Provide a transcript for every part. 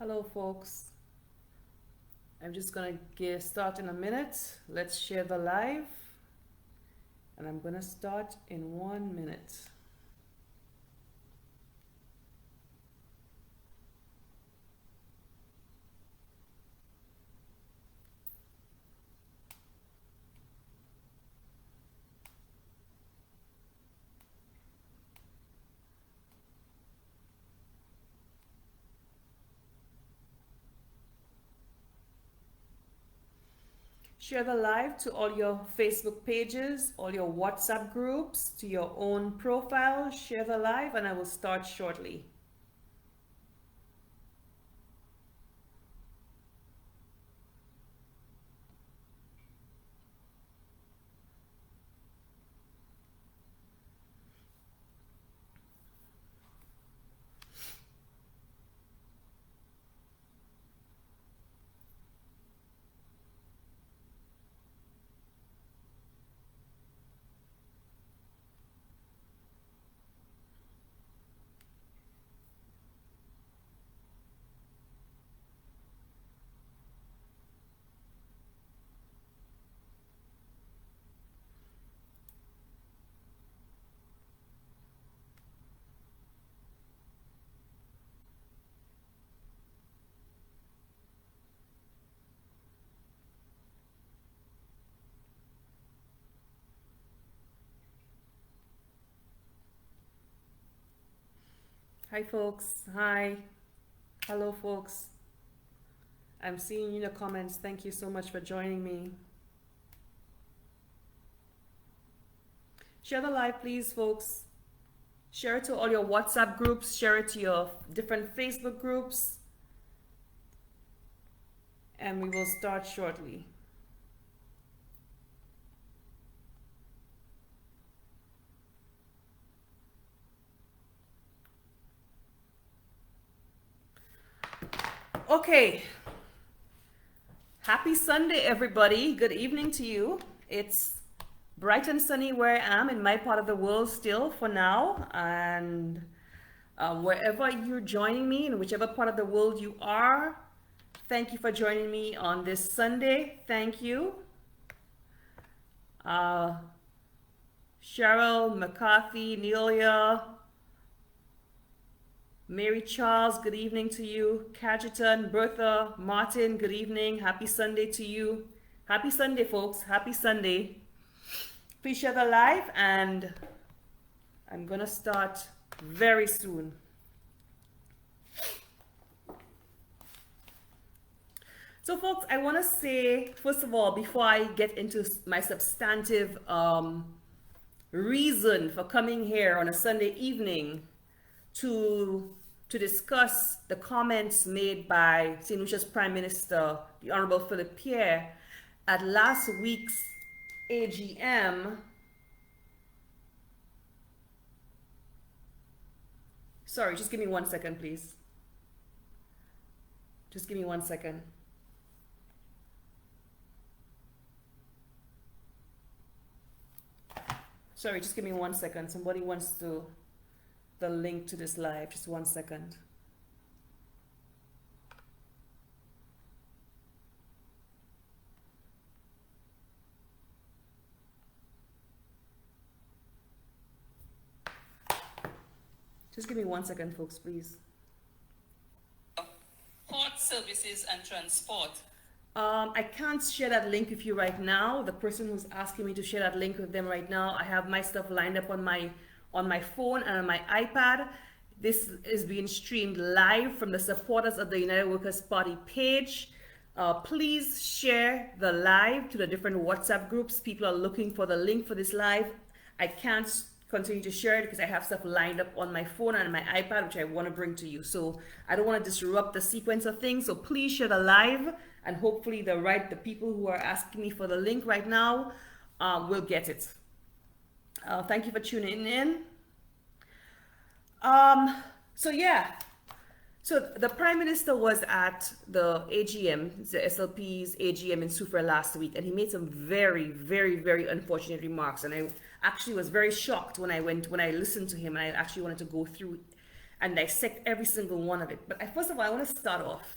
Hello, folks. I'm just gonna start in a minute. Let's share the live, and I'm gonna start in 1 minute. Share the live to all your Facebook pages, all your WhatsApp groups, to your own profile. Share the live, and I will start shortly. Hi, folks. Hi. Hello, folks. I'm seeing you in the comments. Thank you so much for joining me. Share the live, please, folks. Share it to all your WhatsApp groups. Share it to your different Facebook groups. And we will start shortly. Okay. Happy Sunday, everybody. Good evening to you. It's bright and sunny where I am in my part of the world still for now. And wherever you're joining me, in whichever part of the world you are, thank you for joining me on this Sunday. Thank you. Cheryl, McCarthy, Nelia, Mary Charles, good evening to you. Cajetan, Bertha, Martin, good evening. Happy Sunday to you. Happy Sunday, folks. Happy Sunday. Please share the live, and I'm going to start very soon. So, folks, I want to say, first of all, before I get into my substantive reason for coming here on a Sunday evening to discuss the comments made by St. Lucia's Prime Minister, the Honorable Pierre, at last week's AGM. Sorry, just give me 1 second, please. Just give me 1 second. Sorry, just give me 1 second. Somebody wants the link to this live. Just 1 second. Just give me 1 second, folks, please. Port services and transport. I can't share that link with you right now. The person who's asking me to share that link with them right now, I have my stuff lined up on my phone and on my iPad. This is being streamed live from the supporters of the United Workers' Party page. Please share the live to the different WhatsApp groups. People are looking for the link for this live. I can't continue to share it because I have stuff lined up on my phone and my iPad, which I want to bring to you. So I don't want to disrupt the sequence of things. So please share the live, and hopefully the people who are asking me for the link right now will get it. Thank you for tuning in. So the Prime Minister was at the AGM, the SLP's AGM in Soufriere last week, and he made some very, very, very unfortunate remarks. And I actually was very shocked when I listened to him, and I actually wanted to go through and dissect every single one of it. But first of all, I want to start off.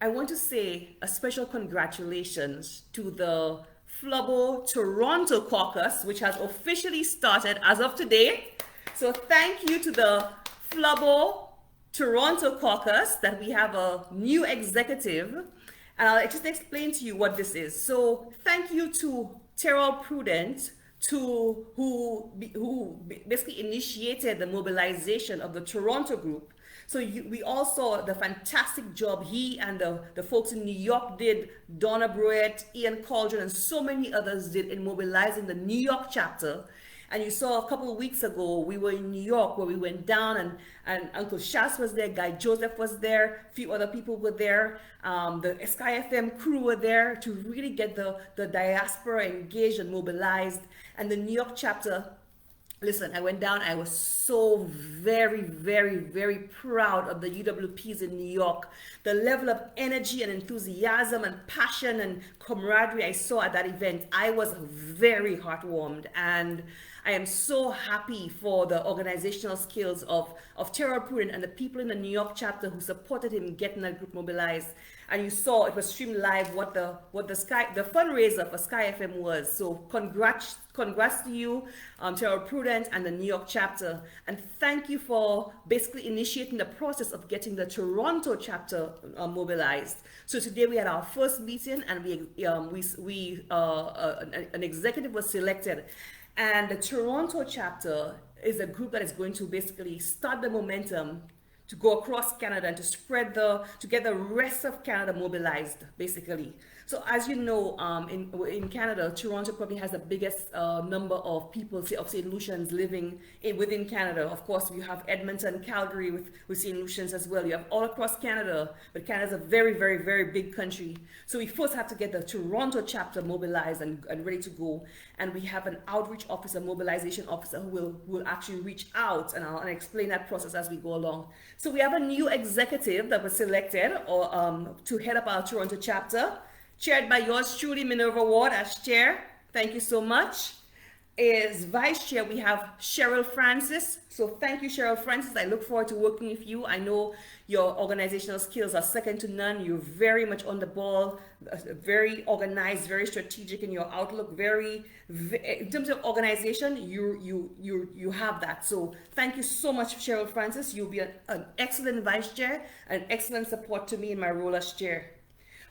I want to say a special congratulations to the Flubble Toronto Caucus, which has officially started as of today. So thank you to the Flubble Toronto Caucus that we have a new executive. And I'll just explain to you what this is. So thank you to Terrell Prudent, who basically initiated the mobilization of the Toronto group. So we all saw the fantastic job he and the folks in New York did, Donna Bruett, Ian Cauldron, and so many others did in mobilizing the New York chapter. And you saw a couple of weeks ago, we were in New York where we went down and Uncle Shas was there, Guy Joseph was there, a few other people were there. The Sky FM crew were there to really get the diaspora engaged and mobilized. And the New York chapter, listen, I went down, I was so very, very, very proud of the UWPs in New York. The level of energy and enthusiasm and passion and camaraderie I saw at that event, I was very heartwarmed. And I am so happy for the organizational skills of Terrell Prudent and the people in the New York chapter who supported him getting that group mobilized. And you saw it was streamed live what the fundraiser for Sky FM was. So congrats to you, Terrell Prudent and the New York chapter, and thank you for basically initiating the process of getting the Toronto chapter mobilized. So today we had our first meeting, and an executive was selected, and the Toronto chapter is a group that is going to basically start the momentum to go across Canada and to get the rest of Canada mobilized, basically. So as you know, in Canada, Toronto probably has the biggest number of people, of SaintLucians living within Canada. Of course, you have Edmonton, Calgary with SaintLucians as well. You have all across Canada, but Canada's a very, very, very big country. So we first have to get the Toronto chapter mobilized and ready to go. And we have an outreach officer, mobilization officer who will actually reach out, and I'll explain that process as we go along. So we have a new executive that was selected to head up our Toronto chapter, chaired by yours truly, Minerva Ward, as chair. Thank you so much. As vice chair, we have Cheryl Francis. So thank you, Cheryl Francis. I look forward to working with you. I know your organizational skills are second to none. You're very much on the ball, very organized, very strategic in your outlook. In terms of organization, you have that. So thank you so much, Cheryl Francis. You'll be an excellent vice chair, an excellent support to me in my role as chair.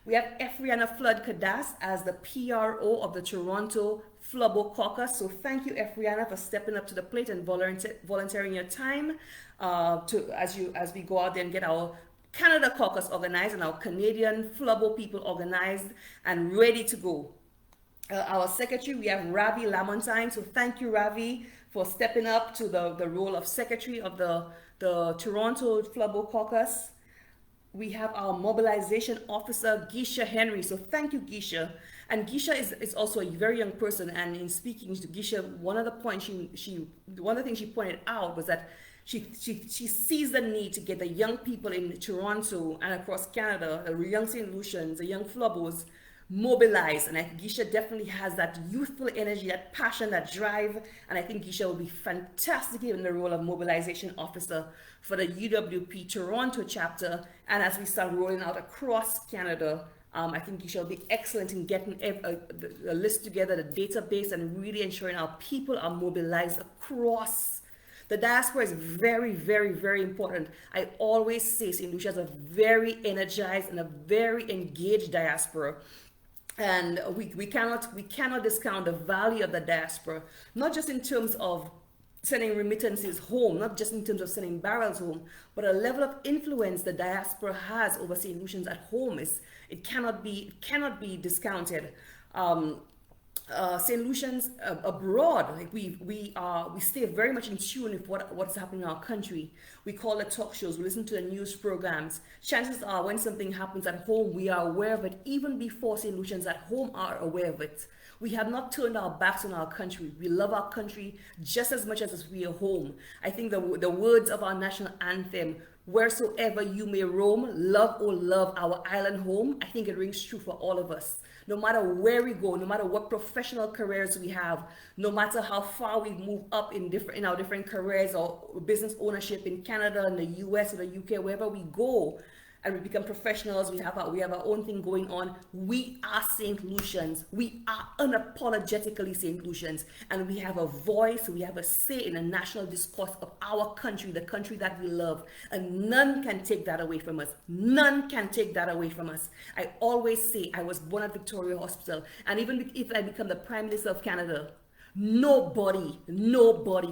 We have Efriana Flood Kadas as the PRO of the Toronto Flubble Caucus. So thank you, Efriana, for stepping up to the plate and volunteering your time as we go out there and get our Canada Caucus organized and our Canadian Flubble people organized and ready to go. Our secretary, we have Ravi Lamontine. So thank you, Ravi, for stepping up to the role of secretary of the Toronto Flubble Caucus. We have our mobilization officer, Geisha Henry. So thank you, Geisha. And Geisha is also a very young person. And in speaking to Geisha, one of the things she pointed out was that she sees the need to get the young people in Toronto and across Canada, the young SaintLucians, the young Flubbles, mobilized. And I think Geisha definitely has that youthful energy, that passion, that drive. And I think Geisha will be fantastic in the role of mobilization officer for the UWP Toronto chapter. And as we start rolling out across Canada, I think Geisha will be excellent in getting a list together, the database, and really ensuring our people are mobilized across. The diaspora is very, very, very important. I always say SaintLucia is a very energized and a very engaged diaspora. And we cannot discount the value of the diaspora, not just in terms of sending remittances home, not just in terms of sending barrels home, but a level of influence the diaspora has over SaintLucians at home it cannot be discounted. SaintLucians abroad, like we stay very much in tune with what's happening in our country. We call the talk shows, we listen to the news programs. Chances are when something happens at home, we are aware of it even before SaintLucians at home are aware of it. We have not turned our backs on our country. We love our country just as much as we are home. I think the words of our national anthem, "Wheresoever you may roam, love, oh love, our island home," I think it rings true for all of us. No matter where we go, no matter what professional careers we have, no matter how far we move up in our different careers or business ownership in Canada, in the US or the UK, wherever we go, and we become professionals, we have our own thing going on. We are St. Lucians. We are unapologetically St. Lucians, and we have a voice, we have a say in the national discourse of our country, the country that we love, and none can take that away from us. None can take that away from us. I always say I was born at Victoria Hospital, and even if I become the Prime Minister of Canada, nobody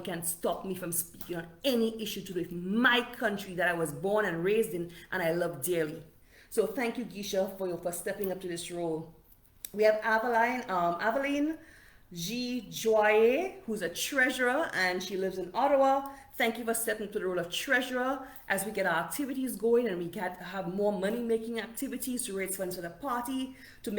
can stop me from speaking on any issue to do with my country that I was born and raised in and I love dearly. So thank you, Geisha, for stepping up to this role. We have Aveline G. Joye, who's a treasurer, and she lives in Ottawa. Thank you for stepping into the role of treasurer as we get our activities going and we have more money-making activities to raise funds for the party, to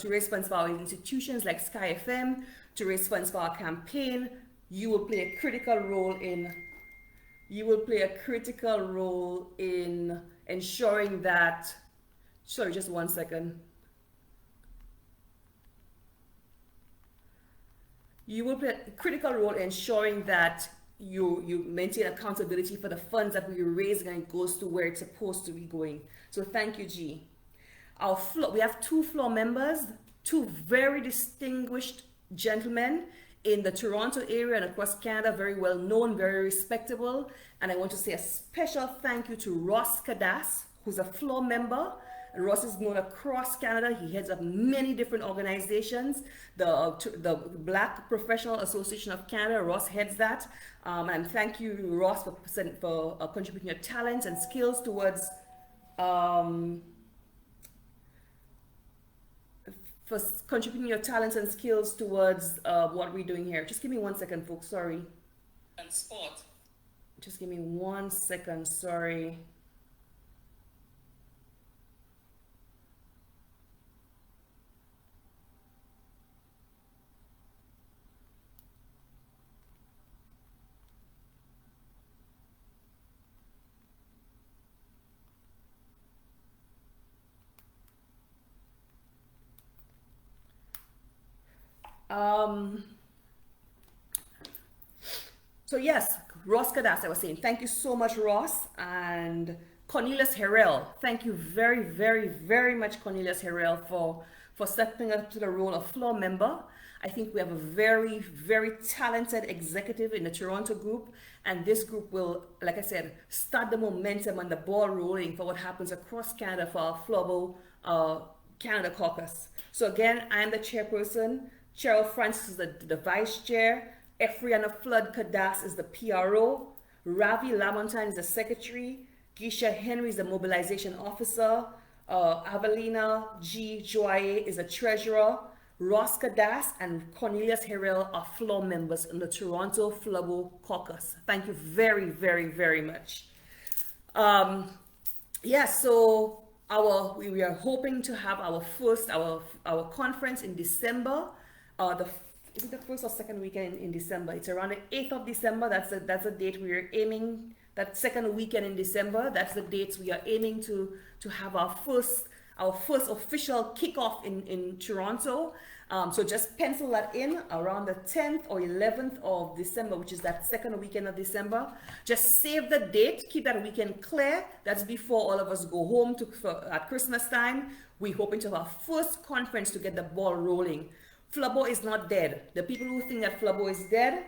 raise funds for our institutions like Sky FM, to raise funds for our campaign. You will play a critical role in ensuring that. Sorry, just one second. You will play a critical role in ensuring that you maintain accountability for the funds that we raise and it goes to where it's supposed to be going. So thank you, G. We have 2 floor members, 2 very distinguished gentlemen in the Toronto area and across Canada, very well known, very respectable. And I want to say a special thank you to Ross Cadas, who's a floor member. Ross is known across Canada. He heads up many different organizations. The Black Professional Association of Canada, Ross heads that. And thank you, Ross, for contributing your talents and skills towards what we're doing here. Just give me 1 second, folks. Sorry. And sport. Just give me 1 second. Sorry. So yes, Ross Cadas, I was saying, thank you so much, Ross. And Cornelius Harrell, thank you very, very, very much, Cornelius Harrell, for stepping up to the role of floor member. I think we have a very, very talented executive in the Toronto group, and this group will, like I said, start the momentum and the ball rolling for what happens across Canada for our Flubble Canada Caucus. So again, I'm the chairperson. Cheryl Francis is the vice chair. Efriana Flood Cadas is the PRO. Ravi Lamontagne is the secretary. Geisha Henry is the mobilization officer. Avelina G. Joye is the treasurer. Ross Cadas and Cornelius Harrell are floor members in the Toronto Flubble Caucus. Thank you very, very, very much. So we are hoping to have our conference in December. Is it the first or second weekend in December? It's around the 8th of December. That's the date we are aiming. That second weekend in December. That's the dates we are aiming to have our first official kickoff in Toronto. So just pencil that in around the 10th or 11th of December, which is that second weekend of December. Just save the date. Keep that weekend clear. That's before all of us go home at Christmas time. We're hoping to have our first conference to get the ball rolling. Flubble is not dead. The people who think that Flubble is dead,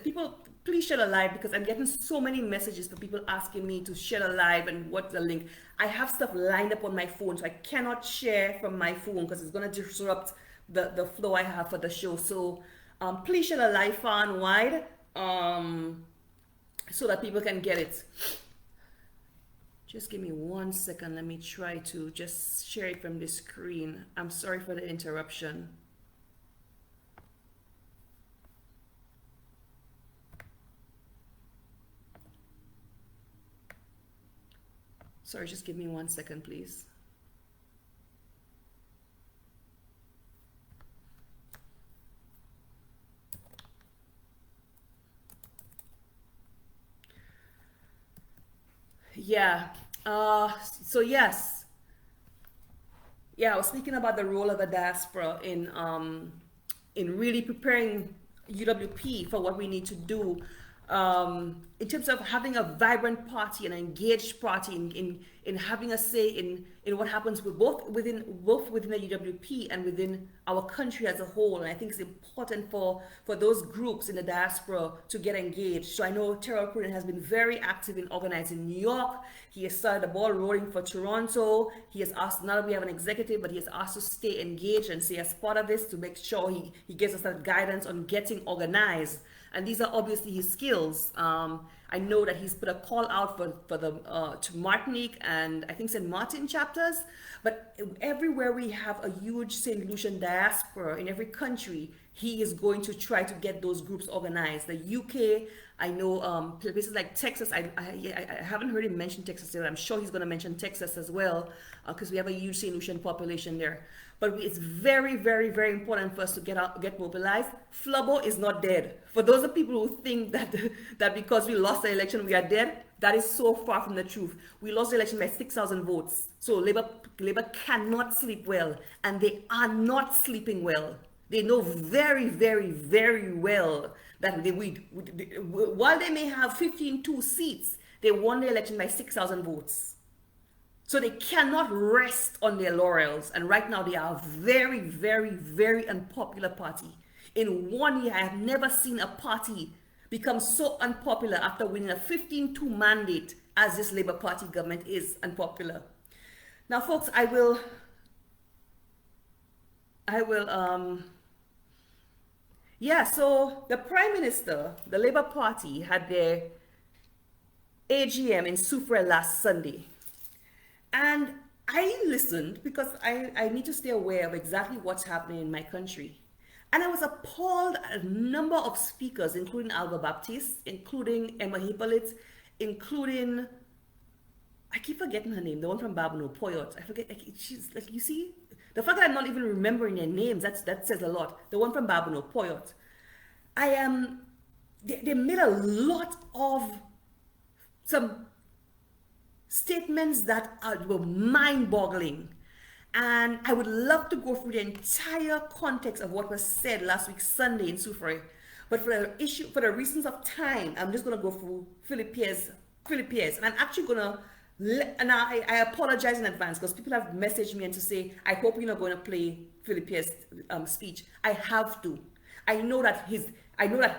people, please share a live, because I'm getting so many messages for people asking me to share a live and what's the link. I have stuff lined up on my phone, so I cannot share from my phone because it's going to disrupt the flow I have for the show. So please share a live far and wide so that people can get it. Just give me 1 second. Let me try to just share it from the screen. I'm sorry for the interruption. Sorry, just give me 1 second, please. Yeah. So yes, Yeah, I was speaking about the role of the diaspora in really preparing UWP for what we need to do in terms of having a vibrant party, an engaged party, in having a say in what happens with both within the UWP and within our country as a whole. And I think it's important for those groups in the diaspora to get engaged. So I know Terrell Pruden has been very active in organizing New York. He has started the ball rolling for Toronto. He has asked, now that we have an executive, but he has asked to stay engaged and stay as part of this to make sure he gives us that guidance on getting organized. And these are obviously his skills. I know that he's put a call out for the to Martinique and I think St. Martin chapters, but everywhere we have a huge St. Lucian diaspora in every country, he is going to try to get those groups organized. The UK, I know places like Texas, I haven't heard him mention Texas yet. I'm sure he's going to mention Texas as well because we have a huge St. Lucian population there. But it's very, very, very important for us to get mobilized. Flubble is not dead. For those of people who think that because we lost the election, we are dead, that is so far from the truth. We lost the election by 6,000 votes. So Labour cannot sleep well, and they are not sleeping well. They know very, very, very well that while they may have 15-2 seats, they won the election by 6,000 votes. So they cannot rest on their laurels. And right now they are a very, very, very unpopular party. In 1 year, I have never seen a party become so unpopular after winning a 15-2 mandate as this Labour Party government is unpopular. Now, folks, so the Prime Minister, the Labour Party, had their AGM in Soufriere last Sunday. And I listened because I need to stay aware of exactly what's happening in my country. And I was appalled at a number of speakers, including Alva Baptiste, including Emma Hippolyte, including, I keep forgetting her name, the one from Babano, Poyot. I forget, she's like, you see, the fact that I'm not even remembering their names, that says a lot. The one from Babano, Poyot. They made a lot of some statements that were mind-boggling, and I would love to go through the entire context of what was said last week Sunday in Soufriere, but for the reasons of time, I'm just going to go through Philip Pierre's, and I'm actually going to and I apologize in advance because people have messaged me and to say, I hope you're not going to play Philip Pierre's speech. I have to. I know that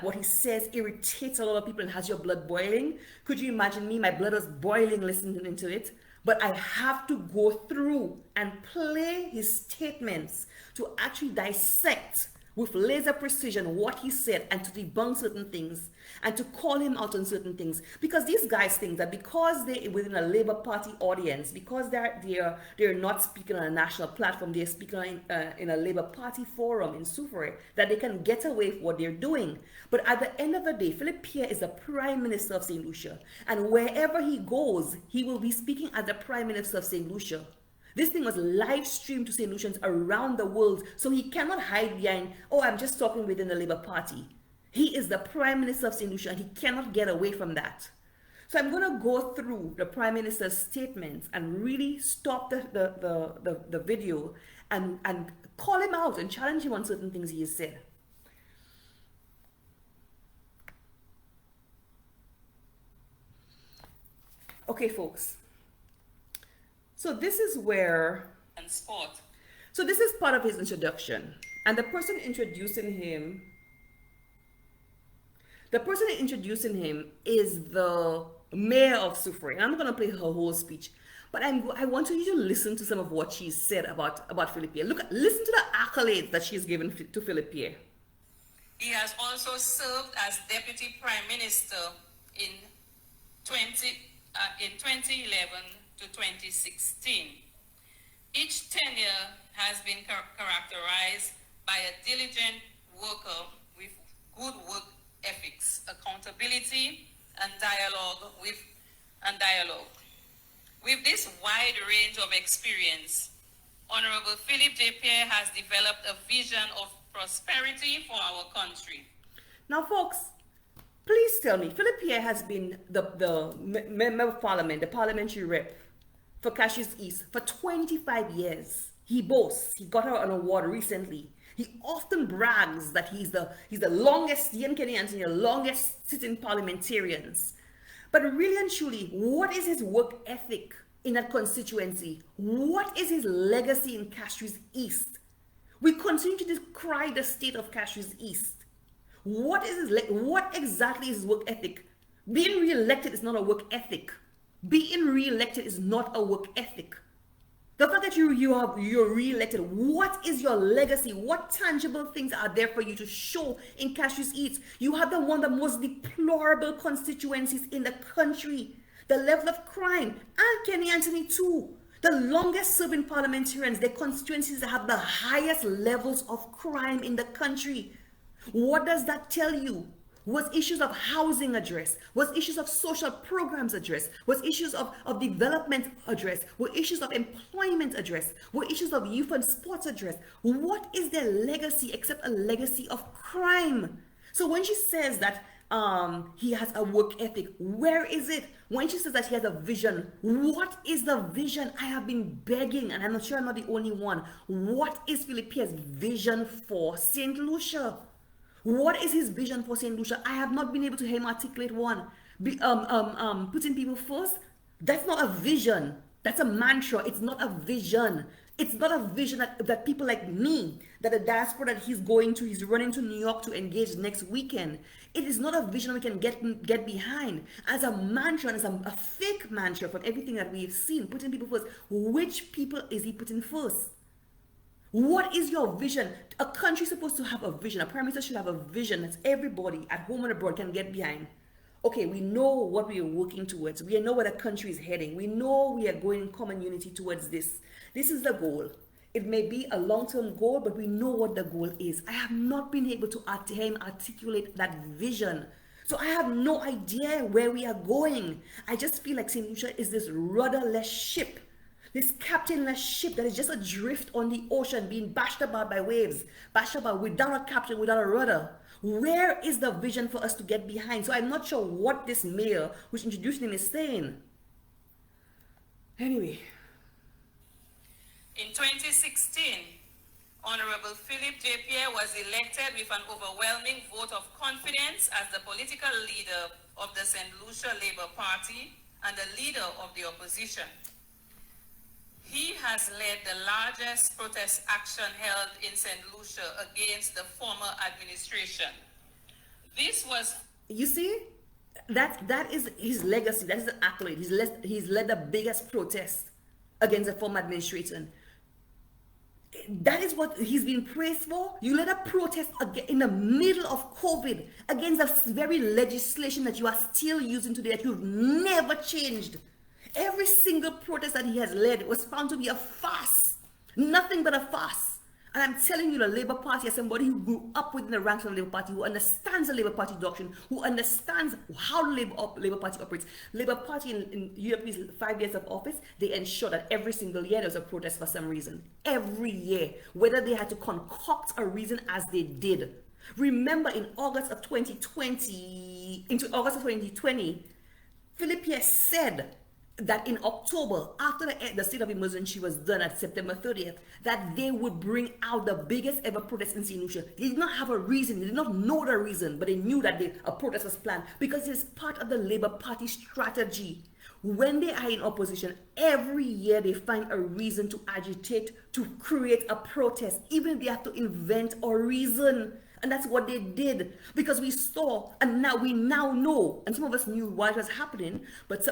what he says irritates a lot of people and has your blood boiling. Could you imagine me? My blood was boiling listening to it. But I have to go through and play his statements to actually dissect with laser precision what he said and to debunk certain things and to call him out on certain things. Because these guys think that because they're within a Labour Party audience, because they're not speaking on a national platform, they're speaking in a Labour Party forum in Soufriere, that they can get away with what they're doing. But at the end of the day, Philip Pierre is the Prime Minister of St. Lucia. And wherever he goes, he will be speaking as the Prime Minister of St. Lucia. This thing was live streamed to St. Lucians around the world, so he cannot hide behind, oh, I'm just talking within the Labour Party. He is the Prime Minister of St. Lucia, and he cannot get away from that. So I'm going to go through the Prime Minister's statements and really stop the video and call him out and challenge him on certain things he has said. Okay, folks. So this is where, and sport. So this is part of his introduction. And the person introducing him is the mayor of Soufriere. And I'm going to play her whole speech. But I want you to listen to some of what she said about Philip Pierre. Listen to the accolades that she's given to Philip Pierre. He has also served as Deputy Prime Minister in 2011 to 2016. Each tenure has been characterized by a diligent worker with good work ethics, accountability, and dialogue. With this wide range of experience, Honorable Philip J. Pierre has developed a vision of prosperity for our country. Now, folks, please tell me, Philip Pierre has been the member of parliament, the parliamentary rep for Caucus East for 25 years. He boasts. He got her an award recently. He often brags that he's the longest, he and Kenny Anthony, the longest sitting parliamentarians. But really and truly, what is his work ethic in that constituency? What is his legacy in Castries East? We continue to decry the state of Castries East. What exactly is his work ethic? Being re-elected is not a work ethic. Being re-elected is not a work ethic. The fact that you're re-elected, what is your legacy? What tangible things are there for you to show in Castries East? You have one of the most deplorable constituencies in the country. The level of crime, and Kenny Anthony too. The longest serving parliamentarians, their constituencies have the highest levels of crime in the country. What does that tell you? Was issues of housing addressed? Was issues of social programs addressed? Was issues of development addressed? Were issues of employment addressed? Were issues of youth and sports addressed? What is their legacy except a legacy of crime? So when she says that he has a work ethic, where is it? When she says that he has a vision, what is the vision? I have been begging, and I'm not sure I'm not the only one. What is Philip Pierre's vision for St. Lucia? What is his vision for St. Lucia? I have not been able to hear him articulate one. Putting people first, that's not a vision. That's a mantra. It's not a vision. It's not a vision that people like me, that the diaspora that he's running to New York to engage next weekend. It is not a vision we can get behind. As a mantra, and as a fake mantra from everything that we've seen, putting people first. Which people is he putting first? What is your vision? A country is supposed to have a vision. A prime minister should have a vision that everybody at home and abroad can get behind. Okay, we know what we are working towards. We know where the country is heading. We know we are going in common unity towards this. This is the goal. It may be a long-term goal, but we know what the goal is. I have not been able to articulate that vision. So I have no idea where we are going. I just feel like St. Lucia is this rudderless ship. This captainless ship that is just adrift on the ocean, being bashed about by waves, bashed about without a captain, without a rudder. Where is the vision for us to get behind? So I'm not sure what this mayor who's introducing him is saying. Anyway. In 2016, Honorable Philip J. Pierre was elected with an overwhelming vote of confidence as the political leader of the St. Lucia Labour Party and the leader of the opposition. He has led the largest protest action held in St. Lucia against the former administration. This was... You see, that is his legacy. That is the accolade. He's led the biggest protest against the former administration. That is what he's been praised for. You led a protest in the middle of COVID against the very legislation that you are still using today, that you've never changed. Every single protest that he has led was found to be a farce. Nothing but a farce. And I'm telling you, the Labour Party, as somebody who grew up within the ranks of the Labour Party, who understands the Labour Party doctrine, who understands how the Labour Party operates. Labour Party in UP's 5 years of office, they ensure that every single year there was a protest for some reason. Every year. Whether they had to concoct a reason as they did. Remember in August of 2020, Philip Pierre said that in October, after the state of emergency was done at September 30th, that they would bring out the biggest ever protest in St. Lucia. They did not have a reason, they did not know the reason, but they knew that a protest was planned because it is part of the Labour Party strategy. When they are in opposition, every year they find a reason to agitate, to create a protest, even if they have to invent a reason. And that's what they did, because we saw, and now we know, and some of us knew what was happening, but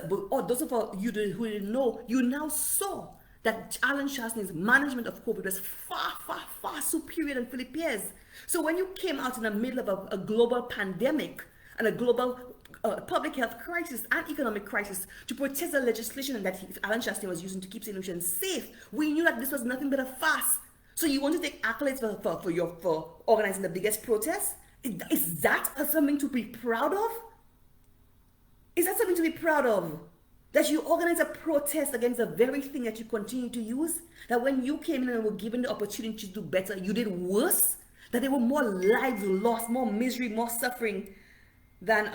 those of you who didn't know, you now saw that Alan Chastain's management of COVID was far, far, far superior than Philip Pierre's. So when you came out in the middle of a global pandemic and a global public health crisis and economic crisis to protest the legislation that Alan Chastain was using to keep St. Lucians safe, we knew that this was nothing but a farce. So you want to take accolades for organizing the biggest protest? Is that something to be proud of? Is that something to be proud of? That you organize a protest against the very thing that you continue to use? That when you came in and were given the opportunity to do better, you did worse? That there were more lives lost, more misery, more suffering than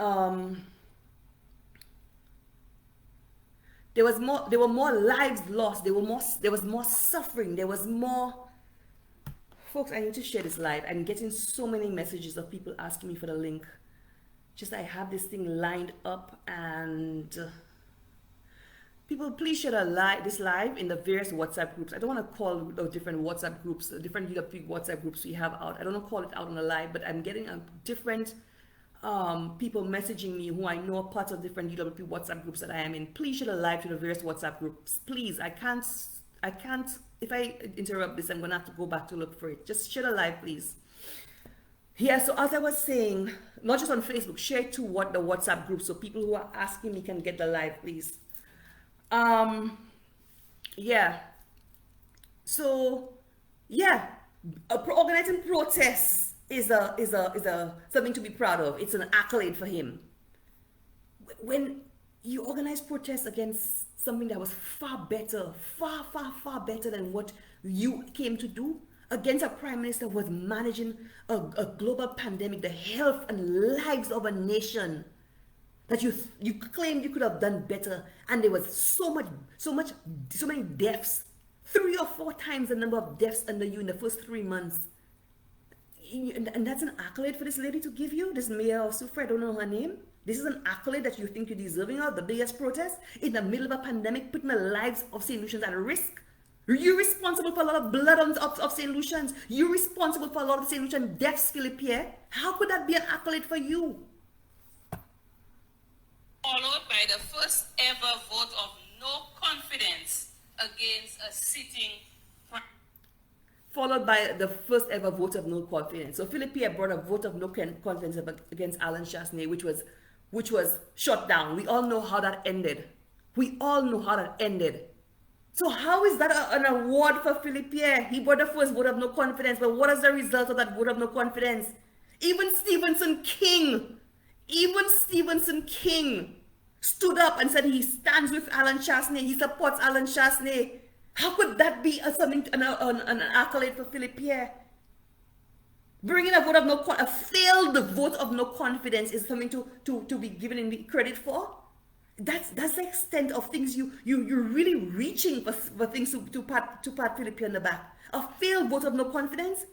There were more lives lost. There was more suffering. There was more. Folks, I need to share this live. I'm getting so many messages of people asking me for the link. Just I have this thing lined up, and people, please share this live in the various WhatsApp groups. I don't want to call the different WhatsApp groups, the different UWP WhatsApp groups we have out. I don't want to call it out on the live, but I'm getting different people messaging me who I know are parts of different UWP WhatsApp groups that I am in. Please share the live to the various WhatsApp groups. Please, I can't, if I interrupt this, I'm going to have to go back to look for it. Just share the live, please. Yeah, so as I was saying, not just on Facebook, share to the WhatsApp group so people who are asking me can get the live, please. Yeah. So, yeah, organizing protests is something to be proud of. It's an accolade for him. When you organize protests against something that was far better, far better than what you came to do, against a prime minister who was managing a global pandemic, the health and lives of a nation, that you claimed you could have done better, and there was so many deaths, 3 or 4 times the number of deaths under you in the first 3 months. And that's an accolade for this lady to give you, this mayor of Soufriere, I don't know her name. This is an accolade that you think you're deserving of, the biggest protest in the middle of a pandemic, putting the lives of St. Lucians at risk. You're responsible for a lot of blood of St. Lucians. You're responsible for a lot of St. Lucian deaths, Pierre. How could that be an accolade for you? Followed by the first ever vote of no confidence against a sitting prime. Followed by the first ever vote of no confidence. So Pierre brought a vote of no confidence against Alan Chasney, which was shut down. We all know how that ended. So how is that an award for Pierre? He brought the first vote of no confidence, but what is the result of that vote of no confidence? Even Stephenson King stood up and said he stands with Alan Chasney, he supports Alan Chasney. How could that be an accolade for Pierre? Bringing a failed vote of no confidence is something to be given credit for? That's the extent of things you're really reaching for things to pat Pierre in the back. A failed vote of no confidence,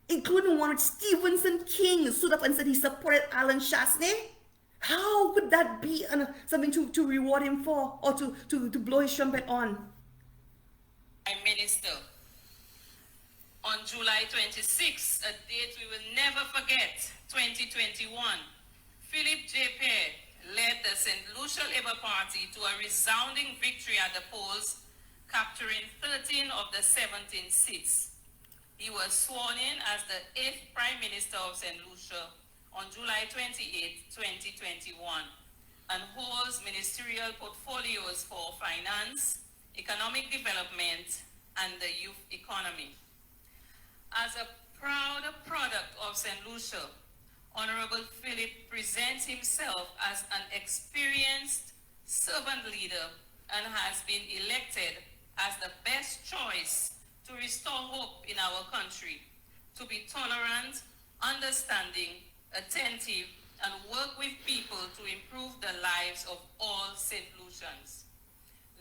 including one with Stephenson King stood up and said he supported Alan Chasney. How could that be something to reward him for, or to blow his trumpet on? Prime Minister, on July 26, a date we will never forget, 2021, Philip J. Pierre led the SaintLucia Labour Party to a resounding victory at the polls, capturing 13 of the 17 seats. He was sworn in as the 8th Prime Minister of SaintLucia on July 28, 2021, and holds ministerial portfolios for finance, economic development, and the youth economy. As a proud product of SaintLucia, Honorable Philip presents himself as an experienced servant leader and has been elected as the best choice to restore hope in our country, to be tolerant, understanding, attentive, and work with people to improve the lives of all St. Lucians.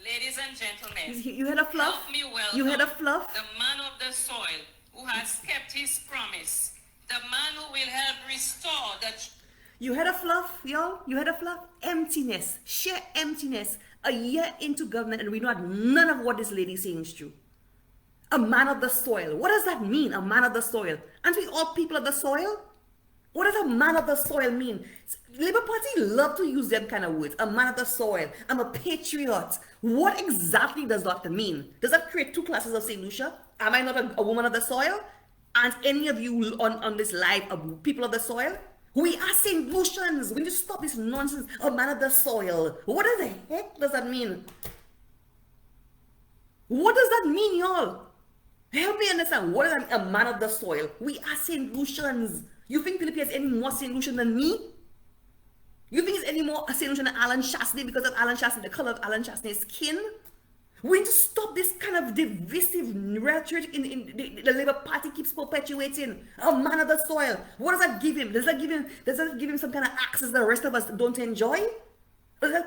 Ladies and gentlemen, you had a fluff? Help me welcome you had a fluff? the man of the soil who has kept his promise, the man who will help restore the... You had a fluff, y'all? You had a fluff? Emptiness, sheer emptiness. A year into government, and we know that none of what this lady is saying is true. A man of the soil. What does that mean, a man of the soil? Aren't we all people of the soil? What does a man of the soil mean? Labour Party love to use them kind of words. A man of the soil. I'm a patriot. What exactly does that mean? Does that create 2 classes of St. Lucia? Am I not a woman of the soil? Aren't any of you on this live people of the soil? We are St. Lucians. We need to stop this nonsense. A man of the soil. What the heck does that mean? What does that mean, y'all? Help me understand. What is a man of the soil? We are St. Lucians. You think Philip is any more St. Lucian than me? You think he's any more a St. Lucian than Alan Chasney because of Alan Chasney, the color of Alan Chasney's skin? We need to stop this kind of divisive rhetoric in the Labour Party keeps perpetuating. A man of the soil. What does that give him? Does that give him some kind of access the rest of us don't enjoy?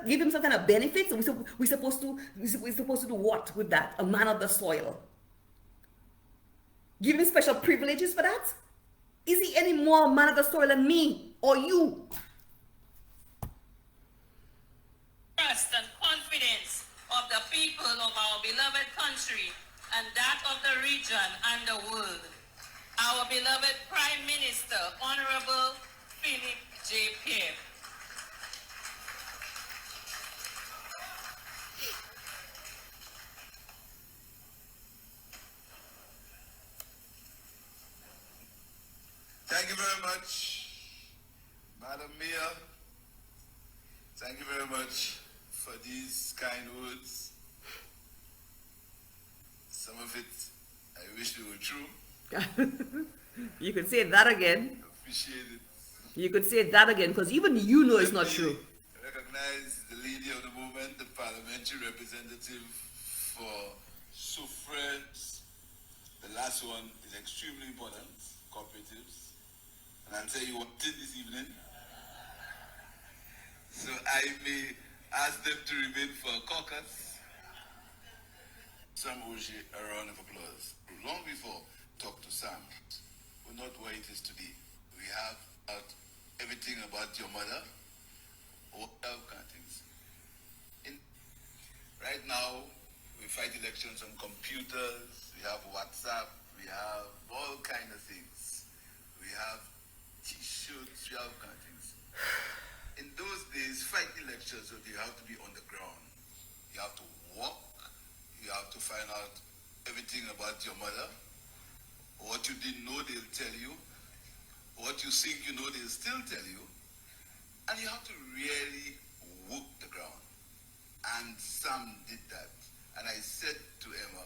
Give him some kind of benefits? We're supposed to do what with that? A man of the soil. Give him special privileges for that? Is he any more a man of the soil than me or you? Trust and confidence of the people of our beloved country and that of the region and the world. Our beloved Prime Minister, Honorable Philip J. Pierre. Thank you very much, Madam Mayor. Thank you very much for these kind words. Some of it, I wish they were true. You could say that again. Appreciate it. You could say that again, because even you know it's not true. Recognize the lady of the moment, the parliamentary representative for Soufriere. The last one is extremely important, cooperatives. And I'll tell you what did this evening. So I may ask them to remain for a caucus. Sam Oje, a round of applause. Long before talk to Sam, we're not where it is today. We have everything about your mother, all kind of things. Right now, we fight elections on computers, we have WhatsApp, we have all kind of things. We have T-shirts, we have kind of things. In those days, fighting elections, so you have to be on the ground. You have to walk, you have to find out everything about your mother. What you didn't know, they'll tell you. What you think you know, they'll still tell you. And you have to really walk the ground. And Sam did that. And I said to Emma,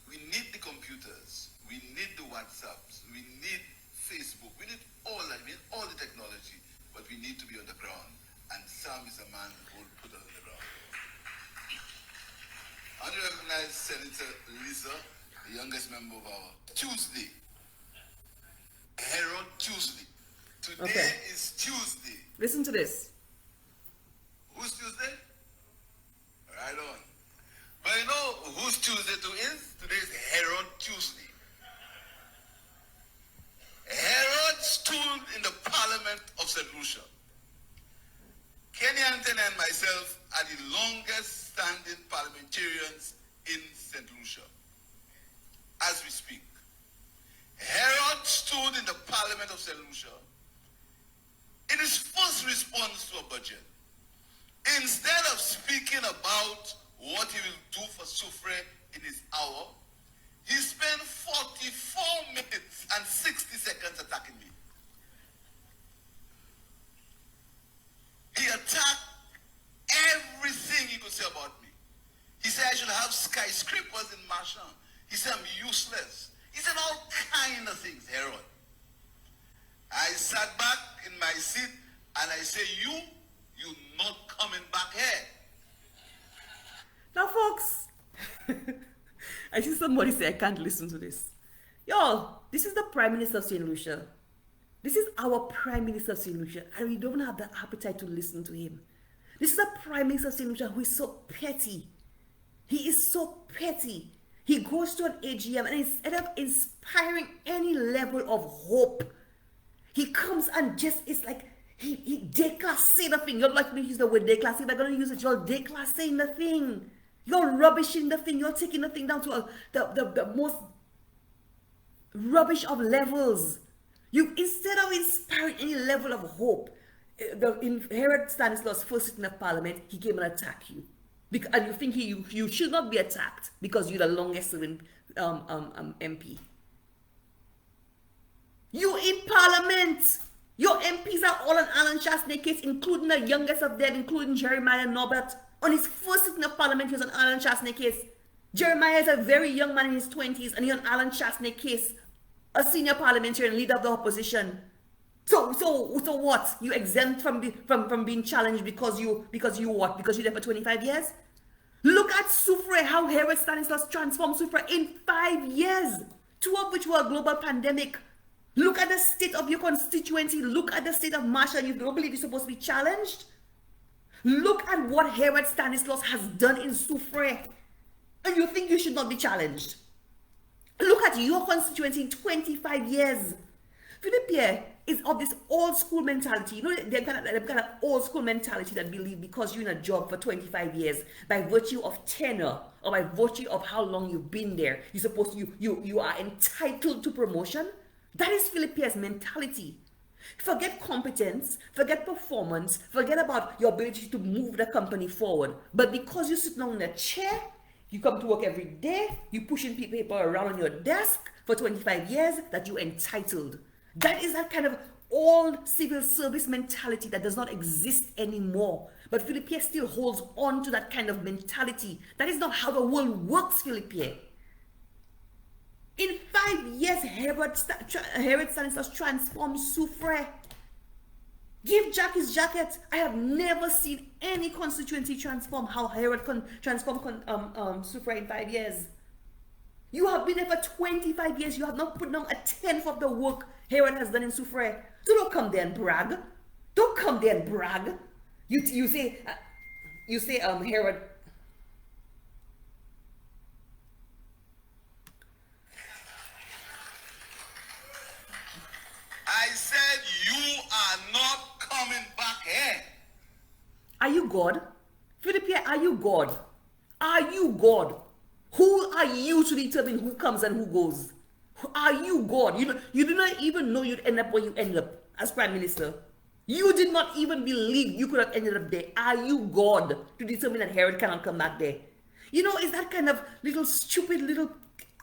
we need the computers, we need the WhatsApps, we need Facebook, we need all that, we need all the technology, but we need to be on the ground. And Sam is a man who will put us on the ground. I want to recognize Senator Lisa, the youngest member of our Tuesday. Herod Tuesday. Today is Tuesday. Listen to this. Who's Tuesday? Right on. But you know whose Tuesday is? Today is Herod Tuesday. Herod stood in the Parliament of SaintLucia. Kenny Anthony and myself are the longest standing parliamentarians in SaintLucia. As we speak, Herod stood in the Parliament of SaintLucia in his first response to a budget. Instead of speaking about what he will do for Soufriere in his hour, he spent 44 minutes and 60 seconds attacking me. He attacked everything he could say about me. He said I should have skyscrapers in Marchand. He said I'm useless. He said all kind of things, Herod. I sat back in my seat and I said, you not coming back here. Now, folks, I see somebody say I can't listen to this. Y'all, this is the Prime Minister of SaintLucia. This is our Prime Minister of SaintLucia, and we don't have the appetite to listen to him. This is a Prime Minister of SaintLucia who is so petty. He is so petty. He goes to an AGM and instead of inspiring any level of hope, he comes and just, it's like, he declassing the thing. You're like to use the word declassing, but I'm going to use it. You're declassing the thing. You're rubbishing the thing. You're taking the thing down to the most rubbish of levels. You, instead of inspiring any level of hope, in Herods Stanislaus' first sitting of Parliament, he came and attacked you. And you think you should not be attacked because you're the longest serving MP. You in Parliament. Your MPs are all on Alan Chasney case, including the youngest of them, including Jeremiah Norbert. On his first sitting of Parliament, he was on Alan Chasney case. Jeremiah is a very young man in his 20s, and he's on Alan Chasney case, a senior parliamentarian, leader of the opposition. So what? You exempt from being challenged because you what? Because you're there for 25 years? Look at Soufriere, how Herods Stanislaus transformed Soufriere in 5 years, 2 of which were a global pandemic. Look at the state of your constituency. Look at the state of Marshall. You don't believe you're supposed to be challenged? Look at what Herods Stanislaus has done in Soufriere. And you think you should not be challenged? Look at your constituency in 25 years. Philippe Pierre is of this old school mentality. You know, they've got an old school mentality that believe because you're in a job for 25 years, by virtue of tenure or by virtue of how long you've been there, you're supposed to, you are entitled to promotion. That is Philippe Pierre's mentality. Forget competence, forget performance, forget about your ability to move the company forward. But because you're sitting on a chair, you come to work every day, you're pushing paper around on your desk for 25 years, that you're entitled. That is that kind of old civil service mentality that does not exist anymore. But Philippe Pierre still holds on to that kind of mentality. That is not how the world works, Philippe Pierre. In 5 years, Herods Stanislaus transformed Soufriere. Give Jack his jacket. I have never seen any constituency transform how Herod transformed Soufriere in 5 years. You have been there for 25 years. You have not put down a tenth of the work Herod has done in Soufriere. So don't come there and brag. Don't come there and brag. You say Herod. I said you are not coming back here. Are you God? Philippe, are you God? Are you God? Who are you to determine who comes and who goes? Are you God? You do not even know you'd end up where you ended up as Prime Minister. You did not even believe you could have ended up there. Are you God to determine that Herod cannot come back there? You know, is that kind of little stupid little,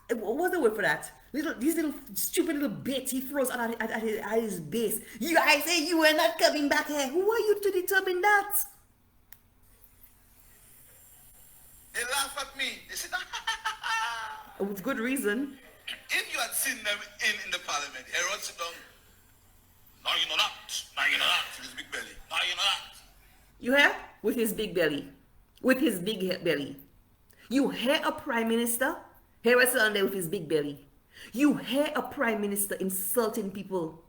what's the word for that? These little stupid little bits he throws at his base. I say you are not coming back here. Who are you to determine that? They laugh at me. They say, with good reason. If you had seen them in the parliament, Herod sit down. No, you know that. No, you know that. With his big belly. No, you know that. You hear? With his big belly. With his big belly. You hear a prime minister? Herod sit down there with his big belly. You hear a prime minister insulting people.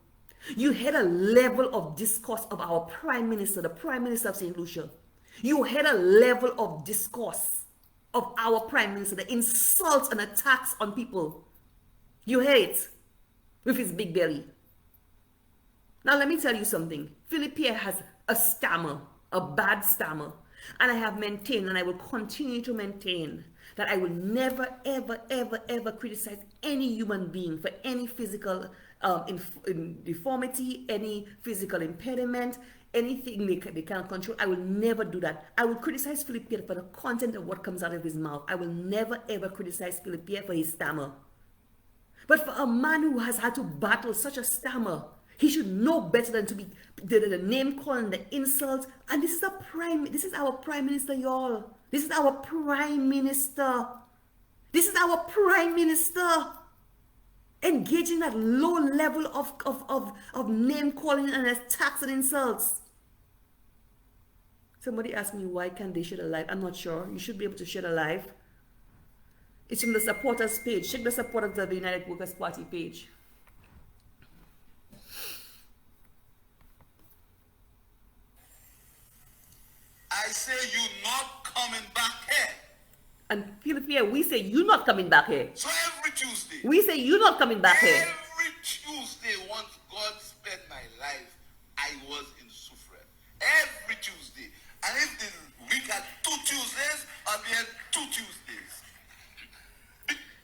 You hear the level of discourse of our prime minister, the prime minister of St. Lucia. You hear the level of discourse of our prime minister, the insults and attacks on people. You hear it with his big belly. Now let me tell you something. Philippe Pierre has a stammer, a bad stammer. And I have maintained, and I will continue to maintain, that I will never, ever, ever, ever criticize any human being for any physical deformity, any physical impediment, anything they can't control. I will never do that. I will criticize Philippe Pierre for the content of what comes out of his mouth. I will never, ever criticize Philippe Pierre for his stammer. But for a man who has had to battle such a stammer, he should know better than to be the name calling, the insult. And this is our prime minister, y'all. This is our prime minister. This is our prime minister. Engaging that low level of name calling and attacks and insults. Somebody asked me, why can't they share the live? I'm not sure. You should be able to share the live. It's from the supporters page. Check the supporters of the United Workers' Party page. I say you not coming back here. And Philippe, we say you're not coming back here. So every Tuesday. We say you're not coming back here. Every Tuesday, once God spared my life, I was in Soufriere. Every Tuesday. And if the week had 2 Tuesdays, I'll be at 2 Tuesdays.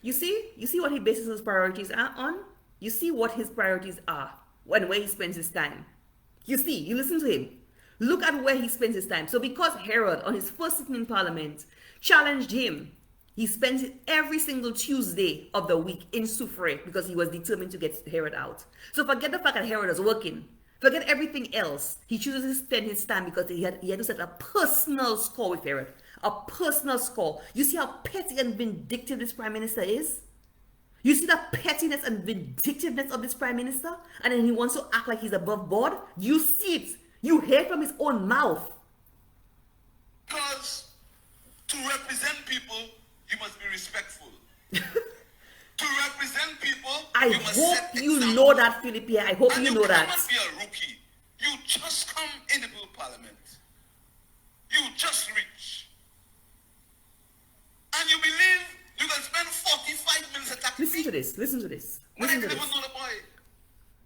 You see what he bases his priorities on? You see what his priorities are when where he spends his time. You listen to him. Look at where he spends his time. So because Herod, on his first sitting in Parliament, challenged him, he spends it every single Tuesday of the week in Soufriere because he was determined to get Herod out. So forget the fact that Herod is working. Forget everything else. He chooses to spend his time because he had to set a personal score with Herod. A personal score. You see how petty and vindictive this prime minister is? You see the pettiness and vindictiveness of this prime minister? And then he wants to act like he's above board? You see it. You hear from his own mouth. Because to represent people, you must be respectful. To represent people, I you must hope set you example. know that, Philippe. I hope And you know that. You cannot be a rookie. You just come in the parliament. Listen to this. Listen to this. When I Listen to didn't this. even know the boy.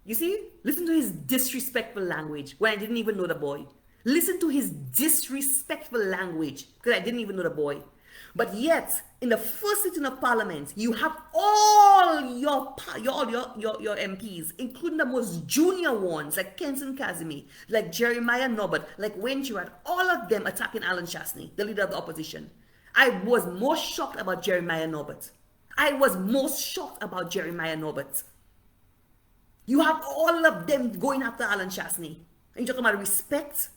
You see? Listen to his disrespectful language when I didn't even know the boy. Listen to his disrespectful language because I didn't even know the boy. But yet, in the first sitting of Parliament, you have all your MPs, including the most junior ones like Kenson Kazimi, like Jeremiah Norbert, like Wayne Gerard, all of them attacking Alan Chasney, the leader of the opposition. I was most shocked about Jeremiah Norbert. I was most shocked about Jeremiah Norbert. You have all of them going after Alan Chasney. And you're talking about respect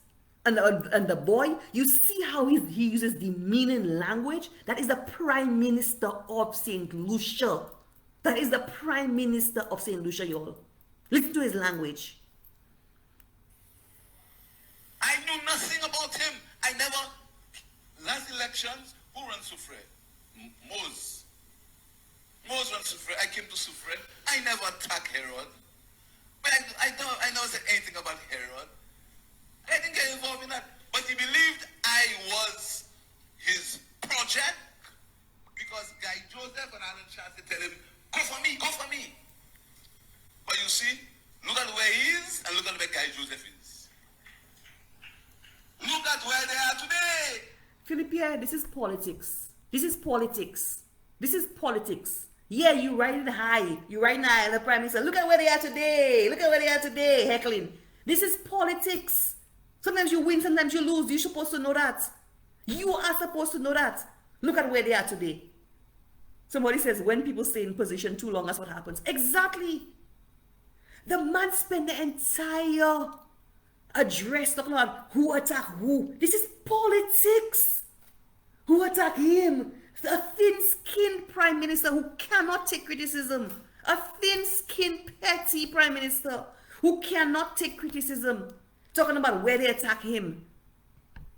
and the boy. You see how he uses demeaning language? That is the Prime Minister of St. Lucia. That is the Prime Minister of St. Lucia, y'all. Listen to his language. I knew nothing about him. I never... Last elections, who ran Soufriere? Mose. Mose ran Soufriere. I came to Soufriere. I never attacked Herod. But I never said anything about Herod. I didn't get involved in that. But he believed I was his project because Guy Joseph and Alan Chasney tell him, go for me, go for me. But you see, look at where he is and look at where Guy Joseph is. Look at where they are today. Pierre, this is politics. This is politics. This is politics. Yeah, you riding high. You riding high, the Prime Minister. Look at where they are today. Look at where they are today, heckling. This is politics. Sometimes you win, sometimes you lose. You're supposed to know that. You are supposed to know that. Look at where they are today. Somebody says, when people stay in position too long, that's what happens. Exactly. The man spent the entire address talking about who attacked who. This is politics. Who attacked him? A thin-skinned Prime Minister who cannot take criticism. A thin-skinned, petty Prime Minister who cannot take criticism. Talking about where they attack him.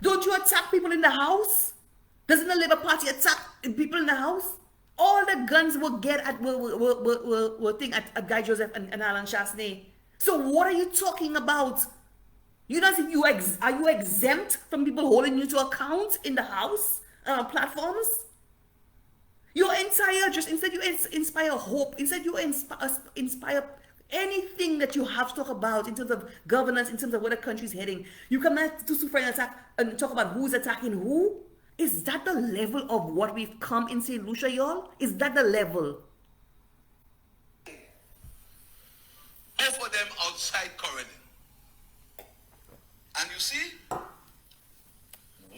Don't you attack people in the house? Doesn't the Labour Party attack people in the house? All the guns will get at will think at Guy Joseph and Alan Chasney. So what are you talking about? You don't think are you exempt from people holding you to account in the house platforms? Your entire just instead you inspire hope, instead you inspire anything that you have to talk about in terms of governance, in terms of where the country is heading. You come out to Soufriere attack and talk about who's attacking who. Is that the level of what we've come in St. Lucia, y'all? Is that the level? Both of them outside Corridor. And you see,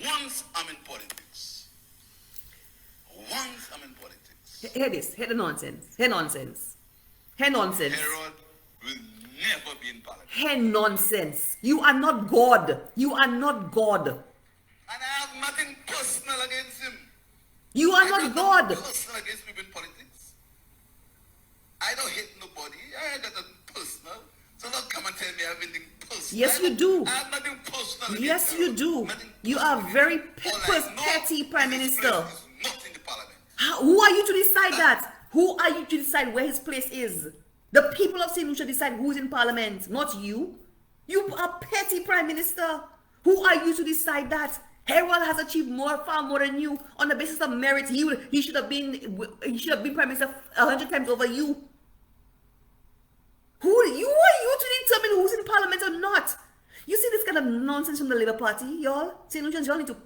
once I'm in politics, Hear this, hear the nonsense, hear nonsense. Herod will never be in parliament. Hear nonsense. You are not God. You are not God. And I have nothing personal against him. You are not God. Personal against people in politics. I don't hate nobody. I got nothing personal. So don't come and tell me I have anything personal. Yes, you do. I have nothing personal. Yes, you do. You are very petty Prime Minister. Who are you to decide that? Who are you to decide where his place is? The people of St. Lucia decide who's in Parliament, not you. You are petty Prime Minister. Who are you to decide that? Herod has achieved far more than you on the basis of merit. He should have been Prime Minister 100 times over you. Who are you to determine who's in Parliament or not? You see this kind of nonsense from the Labour Party, y'all? St. Lucians, y'all need to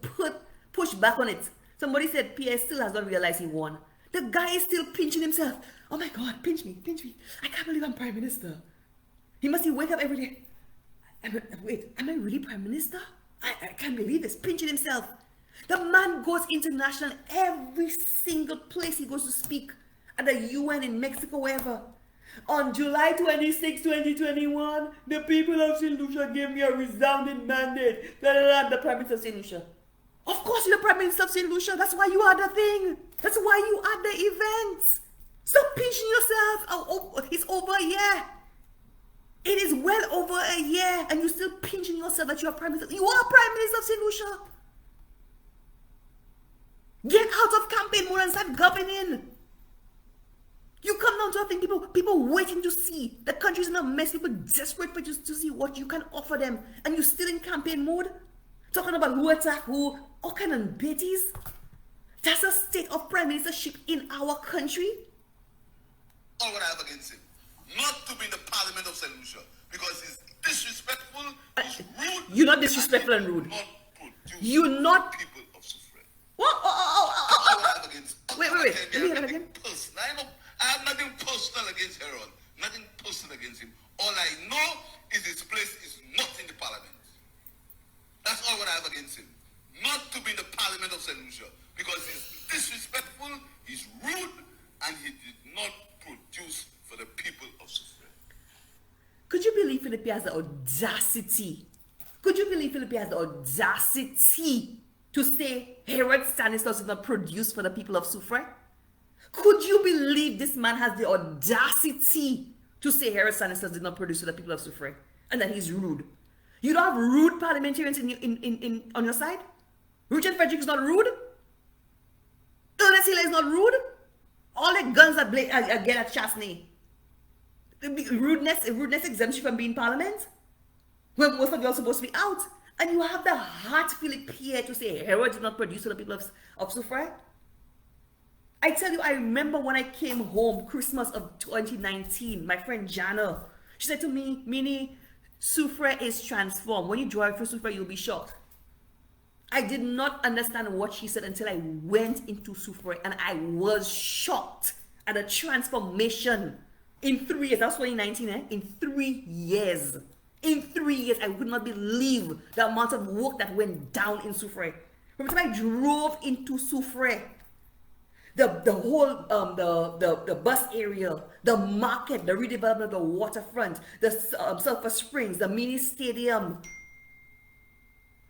push back on it. Somebody said Pierre still has not realized he won. The guy is still pinching himself. Oh my God, pinch me, pinch me. I can't believe I'm Prime Minister. He must wake up every day. Wait, am I really Prime Minister? I can't believe this. Pinching himself. The man goes international every single place he goes to speak. At the UN in Mexico, wherever. On July 26, 2021, the people of St. Lucia gave me a resounding mandate. The Prime Minister of St. Lucia. Of course you're the Prime Minister of St. Lucia. That's why you are the thing. That's why you are the event. Stop pinching yourself. Oh, it's over a year. It is well over a year and you're still pinching yourself that you're Prime Minister. You are Prime Minister of St. Lucia. Get out of campaign mode and start governing. You come down to a thing, people waiting to see. The country's in a mess. People desperate for just to see what you can offer them. And you're still in campaign mode. Talking about who attack who. All kind of bitties. That's a state of prime ministership in our country. all what I have against him. Not to be in the Parliament of SaintLucia because he's disrespectful, he's rude. You're not disrespectful and rude. You're not. People of Soufriere. What? All what I have against. Wait. Let me hear that again. I have nothing personal against Herods. Nothing personal against him. All I know is his place is not in the Parliament. That's all what I have against him. Not to be in the Parliament of SaintLucia because he's disrespectful, he's rude, and he did not produce for the people of Soufriere. Could you believe Philippe has the audacity? Could you believe Philippe has the audacity to say Herods Stanislaus did not produce for the people of Soufriere? Could you believe this man has the audacity to say Herods Stanislaus did not produce for the people of Soufriere and that he's rude? You don't have rude parliamentarians on your side? Richard Frederick is not rude? Ernest Hill is not rude? All the guns that get at Chasney. Rudeness exempts you from being in parliament? When most of you are supposed to be out. And you have the heart, Philippe Pierre, to say Herod did not produce for the people of Soufriere? I tell you, I remember when I came home, Christmas of 2019, my friend Jana, she said to me, Minnie, Soufriere is transformed. When you drive through Soufriere, you'll be shocked. I did not understand what she said until I went into Soufriere, and I was shocked at the transformation in 3 years. That's 2019, eh? In 3 years. In 3 years, I would not believe the amount of work that went down in Soufriere. From the time I drove into Soufriere, the whole the bus area, the market, the redevelopment of the waterfront, the Sulphur Springs, the mini stadium,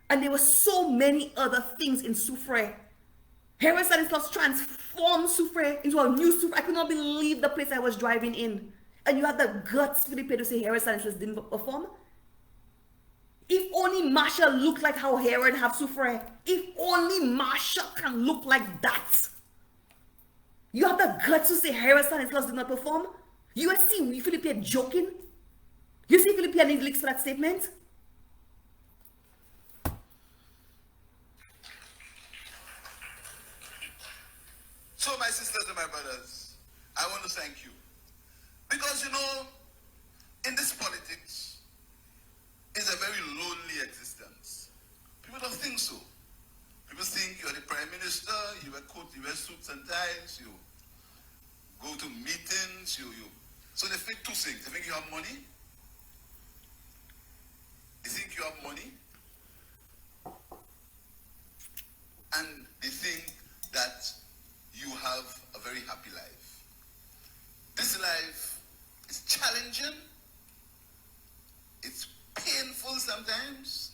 and there were so many other things in Soufriere. Herods Stanislaus transformed Soufriere into a new Soufriere. I could not believe the place I was driving in. And you had the guts, Philippe, to say Herods Stanislaus didn't perform. If only Marshall looked like how Herod have Soufriere. If only Marshall can look like that. You have the guts to say Herods Stanislaus did not perform? You see Philippe joking? You see Philippe needs leaks for that statement? So my sisters and my brothers, I want to thank you. Because in this politics, it's a very lonely existence. People don't think so. People think you're the prime minister, you wear coats, you wear suits and ties, you go to meetings, so they think two things. They think you have money. They think you have money. And they think that you have a very happy life. This life is challenging. It's painful sometimes,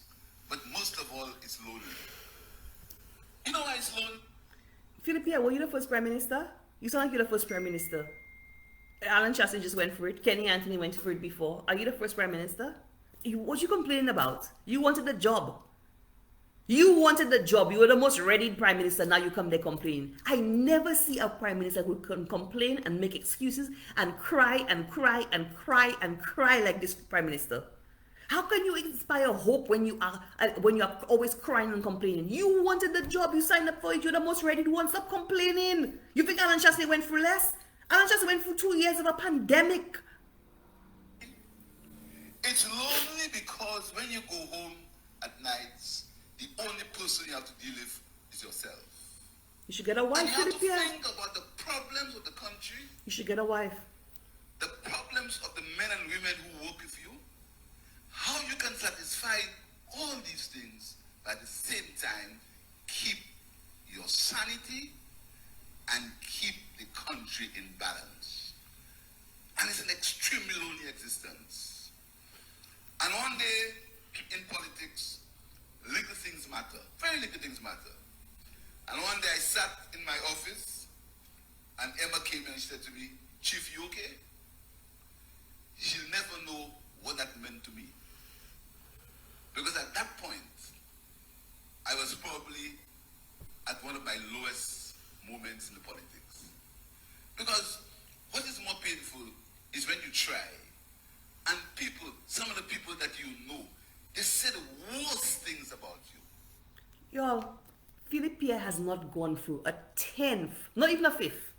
but most of all, it's lonely. You know why it's lonely? Philippe, were you the first prime minister? You sound like you're the first prime minister. Alan Chastain just went for it. Kenny Anthony went for it before. Are you the first prime minister? What you complaining about? You wanted the job. You wanted the job. You were the most ready prime minister. Now you come there complaining. I never see a prime minister who can complain and make excuses and cry and cry and cry and cry like this prime minister. How can you inspire hope when you are always crying and complaining? You wanted the job. You signed up for it. You're the most ready one. Stop complaining. You think Alan Chastain went through less? Alan Chastain went through 2 years of a pandemic. It's lonely because when you go home at nights, the only person you have to deal with is yourself. You should get a wife, and you Philippe. have to think about the problems of the country. You should get a wife. The problems of the men and women who work with you. How you can satisfy all these things, but at the same time keep your sanity and keep the country in balance. And it's an extremely lonely existence. And one day in politics, little things matter. Very little things matter. And one day I sat in my office and Emma came and she said to me, "Chief, you okay?" She'll never know what that meant to me. Because at that point, I was probably at one of my lowest moments in the politics. Because what is more painful is when you try and people, some of the people that you know, they say the worst things about you. Y'all, Philippe has not gone through a 10th, not even a 5th,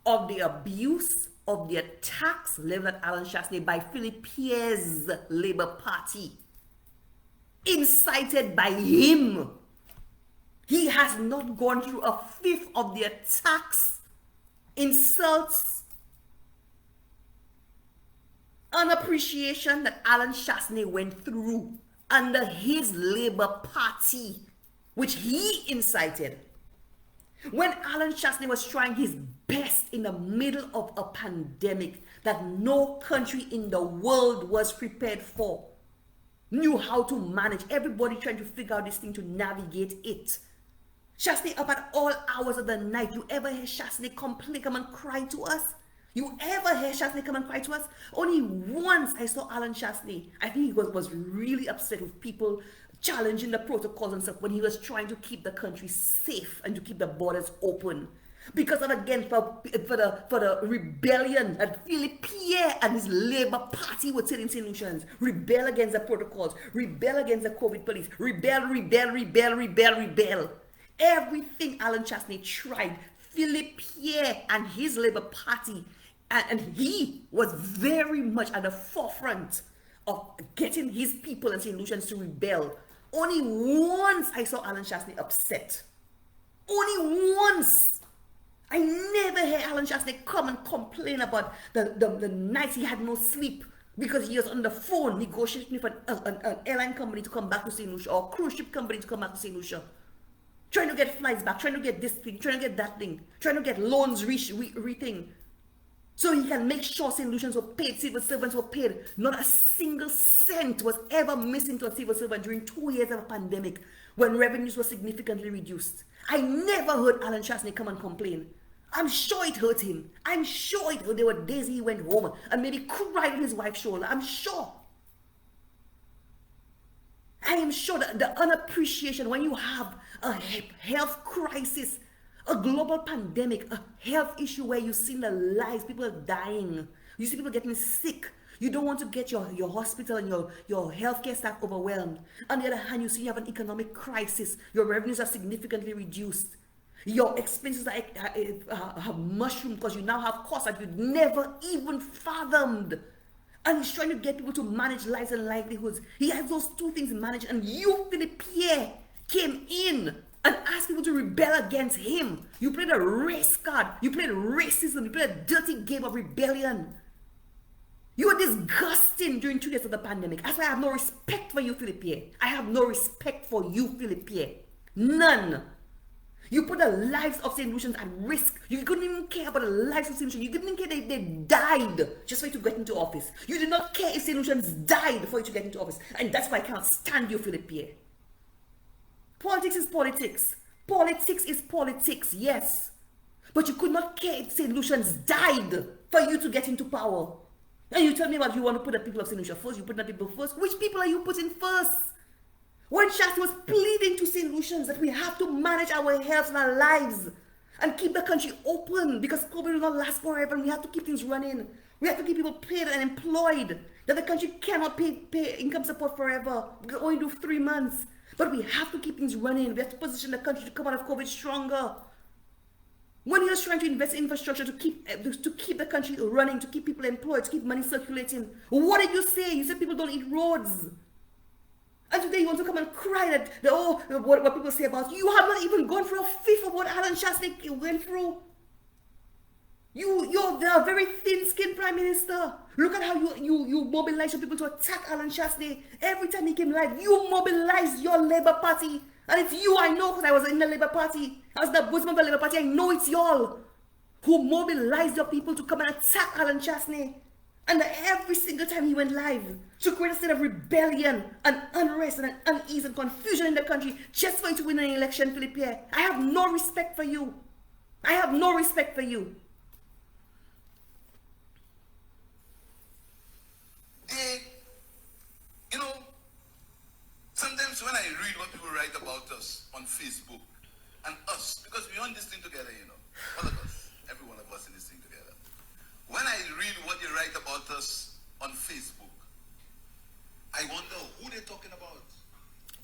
of the abuse of the attacks leveled at Alan Chastanet by Philip Pierre's Labour Party, incited by him. He has not gone through a fifth of the attacks, insults, unappreciation that Alan Chastanet went through under his Labour Party, which he incited. When Alan Chastanet was trying his best in the middle of a pandemic that no country in the world was prepared for, knew how to manage, everybody trying to figure out this thing to navigate it. Chastanet up at all hours of the night. You ever hear Chastanet complain, come and cry to us? You ever hear Chastanet come and cry to us? Only once I saw Alan Chastanet. I think he was really upset with people challenging the protocols and stuff when he was trying to keep the country safe and to keep the borders open. Because of, again, for the rebellion that Philip Pierre and his Labour Party would sit in St. Lucians, rebel against the protocols, rebel against the COVID police, rebel. Everything Alan Chastanet tried, Philip Pierre and his Labour Party, and he was very much at the forefront of getting his people in St. Lucians to rebel. Only once I saw Alan Chastanet upset. Only once. I never heard Alan Chastanet come and complain about the nights he had no sleep because he was on the phone negotiating with an airline company to come back to St. Lucia, or a cruise ship company to come back to St. Lucia. Trying to get flights back, trying to get this thing, trying to get that thing, trying to get loans rething. So he can make sure St. Lucians were paid, civil servants were paid. Not a single cent was ever missing to a civil servant during 2 years of a pandemic when revenues were significantly reduced. I never heard Alan Chastanet come and complain. I'm sure it hurt him. I'm sure it hurt. There were days he went home and maybe cried on his wife's shoulder. I'm sure. I am sure that the unappreciation when you have a health crisis, a global pandemic, a health issue where you see the lives, people are dying, you see people getting sick, you don't want to get your hospital and your healthcare staff overwhelmed. On the other hand, you see you have an economic crisis, your revenues are significantly reduced, your expenses have mushroomed because you now have costs that you'd never even fathomed. And he's trying to get people to manage lives and livelihoods. He has those two things managed, and you, Philip Pierre, came in and asked people to rebel against him. You played a race card. You played racism. You played a dirty game of rebellion. You were disgusting during 2 years of the pandemic. That's why I have no respect for you, Philip Pierre. I have no respect for you, Philip Pierre. None. You put the lives of St. Lucians at risk. You couldn't even care about the lives of St. Lucians. You didn't even care they died just for you to get into office. You did not care if St. Lucians died for you to get into office. And that's why I cannot stand you, Philip Pierre. Politics is politics. Politics is politics, yes. But you could not care if St. Lucians died for you to get into power. And you tell me about you want to put the people of St. Lucia first. You put the people first. Which people are you putting first? When Shasta was pleading to St. Lucians that we have to manage our health and our lives and keep the country open because COVID will not last forever and we have to keep things running. We have to keep people paid and employed. That the country cannot pay income support forever. We can only do 3 months. But we have to keep things running. We have to position the country to come out of COVID stronger. When he was trying to invest in infrastructure to keep the country running, to keep people employed, to keep money circulating, what did you say? You said people don't eat roads. And today you want to come and cry that what people say about you. You have not even gone for a fifth of what Alan Chastanet went through. You're the very thin-skinned Prime Minister. Look at how you mobilize your people to attack Alan Chastanet. Every time he came live, you mobilized your Labour Party. And it's you, I know, because I was in the Labour Party. I was the bosom of the Labour Party. I know it's y'all who mobilized your people to come and attack Alan Chastanet. And every single time he went live, to create a state of rebellion and unrest and unease and confusion in the country just for you to win an election, Philip Pierre. I have no respect for you. I have no respect for you. Sometimes when I read what people write about us on Facebook, and us, because we're on this thing together, all of us, every one of us in this thing together. When I read what they write about us on Facebook, I wonder who they're talking about.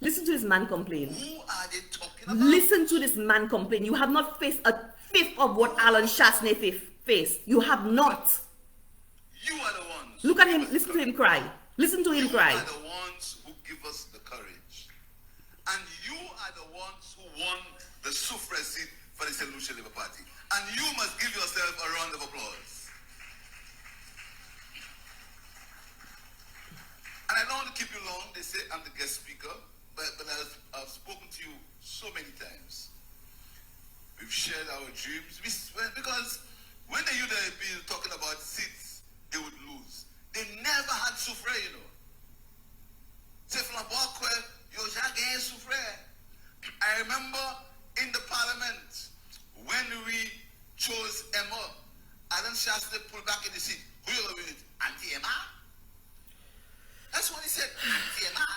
Listen to this man complain. Who are they talking about? Listen to this man complain. You have not faced a fifth of what Alan Chastanet faced. You have not. Look at him. Listen to him cry. Listen to him cry. You are the ones who give us the courage. And you are the ones who won the Soufriere seat for the SaintLucia Labour Party. And you must give yourself a round of applause. And I don't want to keep you long. They say I'm the guest speaker. But I've spoken to you so many times. We've shared our dreams. Because when the UDP is talking about seats, they would lose. They never had Soufriere, you know. Say from Flubble, you again Soufriere. I remember in the parliament when we chose Emma, Alan Shasta pulled back in the seat. Who you with it? Anti-Emma? That's what he said. Anti-Emma?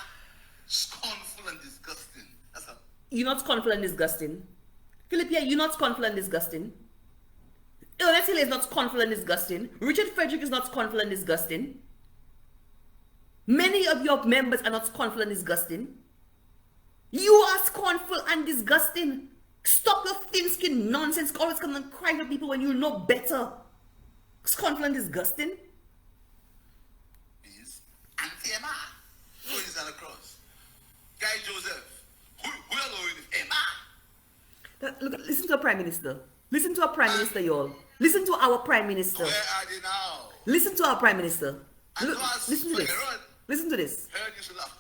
Scornful and disgusting. That's how. You're not scornful and disgusting. Philippa, you're not scornful and disgusting. Ernest Hill is not scornful and disgusting. Richard Frederick is not scornful and disgusting. Many of your members are not scornful and disgusting. You are scornful and disgusting. Stop your thin-skinned nonsense. Always come and cry for people when you know better. Scornful and disgusting. Is Anti-Emma. Who is on the cross? Guy Joseph. Who are going with Emma? Look, listen to a Prime Minister. Listen to our Prime Minister, y'all. Listen to our Prime Minister. Where are they now? Listen to our Prime Minister. And Listen to this. Herod. Listen to this. Herod used to laugh.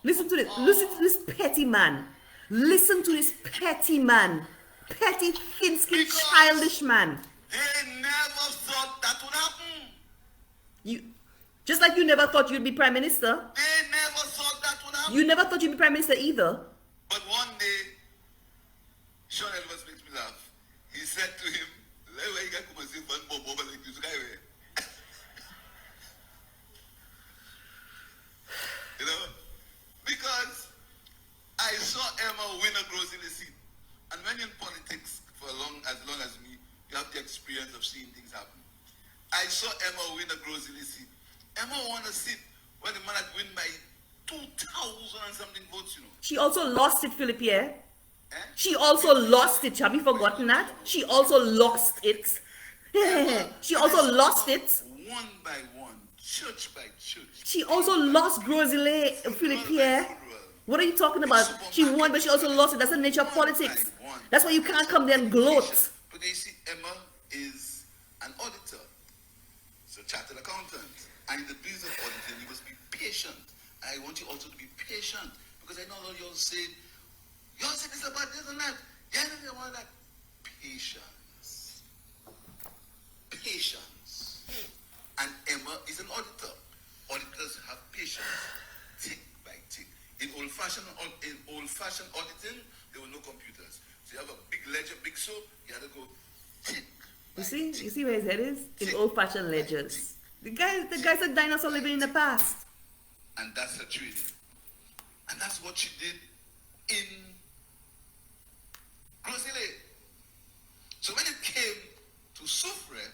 Listen to this. Listen to this petty man. Listen to this petty man. Petty, thin-skinned, childish man. They never thought that would happen. You, just like you never thought you'd be Prime Minister. They never thought that would happen. You never thought you'd be Prime Minister either. But one day, Sean Edwards makes me laugh. He said to him, you know, because I saw Emma win a grocery seat. And when you're in politics for as long as me, you have the experience of seeing things happen. I saw Emma win a grocery seat. Emma won a seat when the man had won by 2,000 and something votes, you know. She also lost it, Philip Pierre. Eh? She also lost it. Have you forgotten that? She also lost it. She also lost it. One by one, church by church. She also lost Grosley, Philip Pierre. What are you talking about? She won, but she also lost it. That's the nature of politics. That's why you can't come there and gloat. But you see, Emma is an auditor. So chartered accountant. And in the business of auditing, you must be patient. I want you also to be patient. Because I know that you'll say, y'all say this about this and that. Yeah, you want that. Patience. Patience. And Emma is an auditor. Auditors have patience. Tick by tick. In old-fashioned auditing, there were no computers. So you have a big ledger, big soap, you have to go tick. You see where his head is? In old-fashioned ledgers. The guy's a dinosaur living in the past. And that's her training. And that's what she did in Grosley. So when it came to Soufriere,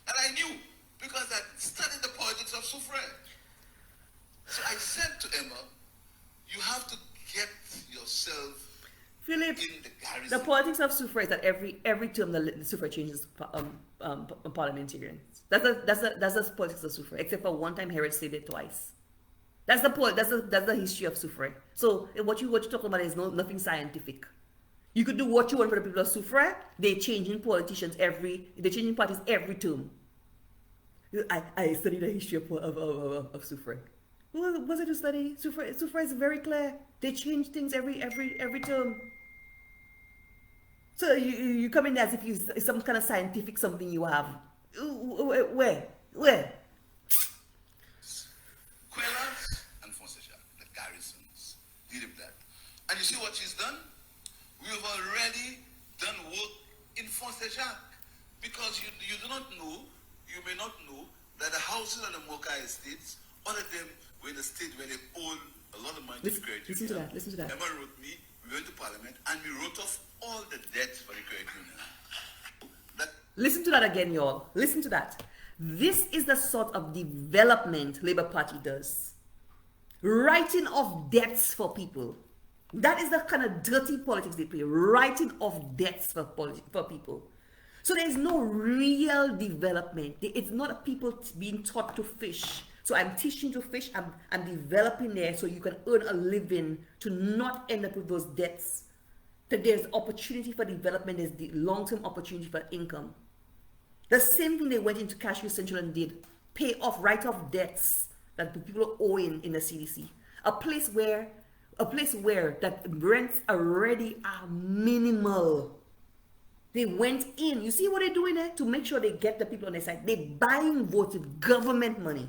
and I knew, because I studied the politics of Soufriere. So I said to Emma, you have to get yourself Philip, in the garrison. the politics of Soufriere is that every term the Soufriere changes parliamentarians. That's the politics of Soufriere, except for one time Herods stayed it twice. That's the history of Soufriere. So what you're talking about is nothing scientific. You could do what you want for the people of Soufriere. They're changing parties every term. I studied the history of Soufriere. Well, was it to study? Soufriere is very clear. They change things every term. So you come in as if it's some kind of scientific something you have. Where? Quelas and Fonseca, the garrisons, did that. And you see what she's done? We've already done work in Fonseca. Because you do not know, you may not know, that the houses on the Mocha estates, all of them were in a state where they own a lot of money to the credit union. Listen to that. Emma wrote me, we went to Parliament, and we wrote off all the debts for the credit union. Listen to that again, y'all. Listen to that. This is the sort of development Labour Party does. Writing off debts for people. That is the kind of dirty politics they play. Writing off debts for people. So there is no real development. It's not people being taught to fish. So I'm teaching you to fish. I'm developing there so you can earn a living to not end up with those debts. That there's opportunity for development. There's the long-term opportunity for income. The same thing they went into Cashew Central and did. Pay off, write off debts that the people are owing in the CDC. A place where that rents already are minimal. They went in. You see what they're doing there? To make sure they get the people on their side. They're buying votes with government money.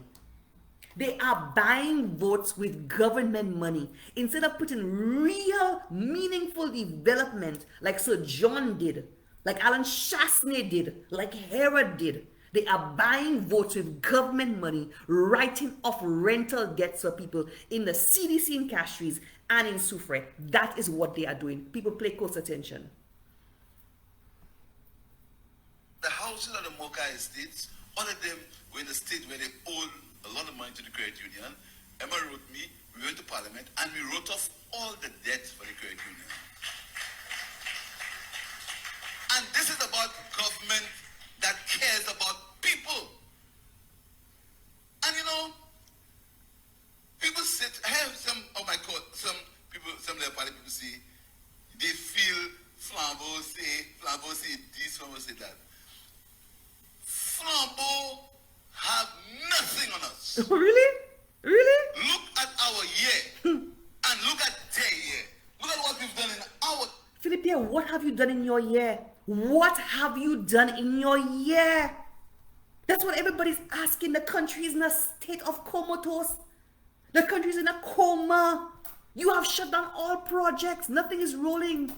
They are buying votes with government money. Instead of putting real, meaningful development like Sir John did, like Alan Chasney did, like Herod did. They are buying votes with government money, writing off rental debts for people in the CDC in Castries and in Soufriere. That is what they are doing. People pay close attention. The houses of the Mocha estates, all of them were in a state where they owed a lot of money to the credit union. Emma wrote me, we went to Parliament, and we wrote off all the debts for the credit union. And this is about government that cares about people. And you know, people sit, I have some of my court, some of the party people say, they feel Flubble say this, Flubble say that. Flubble have nothing on us. Really? Really? Look at our year and look at their year. Look at what we've done in our... Philippe, what have you done in your year? What have you done in your year? That's what everybody's asking. The country is in a state of comatose. The country is in a coma. You have shut down all projects. Nothing is rolling.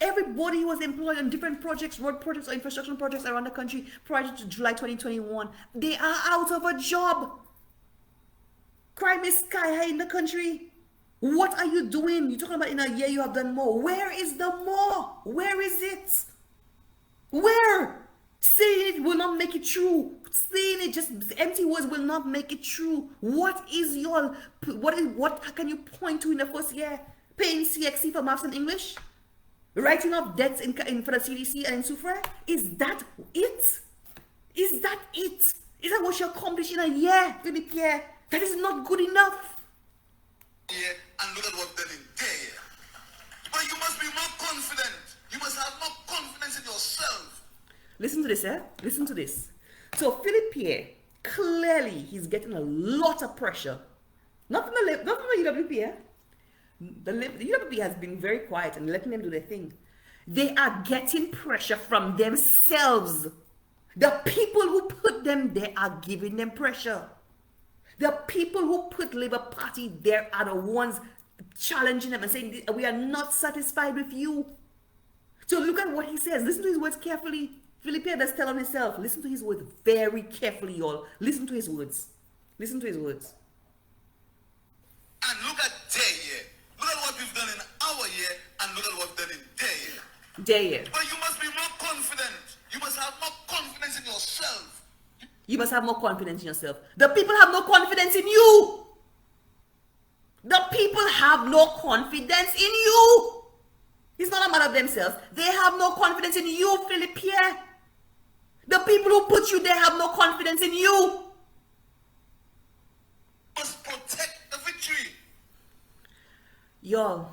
Everybody was employed on different projects, road projects or infrastructure projects around the country prior to July 2021. They are out of a job. Crime is sky high in the country. What are you doing? You're talking about in a year you have done more. Where is the more? Where is it? Where? Saying it will not make it true. Saying it, just empty words will not make it true. What can you point to in the first year? Paying CXC for maths and English? Writing up debts for the CDC and in Soufriere? Is that it? Is that it? Is that what you accomplished in a year, Philippe Pierre? That is not good enough. Yeah, and look at what done in there. But you must be more confident. You must have more confidence in yourself. Listen to this, eh? Listen to this. So Philippe Pierre, clearly he's getting a lot of pressure. Not from the UWP, eh? The UWP has been very quiet and letting them do their thing. They are getting pressure from themselves. The people who put them there are giving them pressure. The people who put Labour Party there are the ones challenging them and saying, we are not satisfied with you. So look at what he says. Listen to his words carefully. Philippe does tell on himself. Listen to his words very carefully, y'all. Listen to his words. Listen to his words. And look at their year. Look at what we've done in our year and look at what's done in their year. Their year. But you must be more confident. You must have more confidence in yourself. You must have more confidence in yourself. The people have no confidence in you. The people have no confidence in you. It's not a matter of themselves. They have no confidence in you, Philippe Pierre. The people who put you there have no confidence in you. You must protect the victory. Y'all,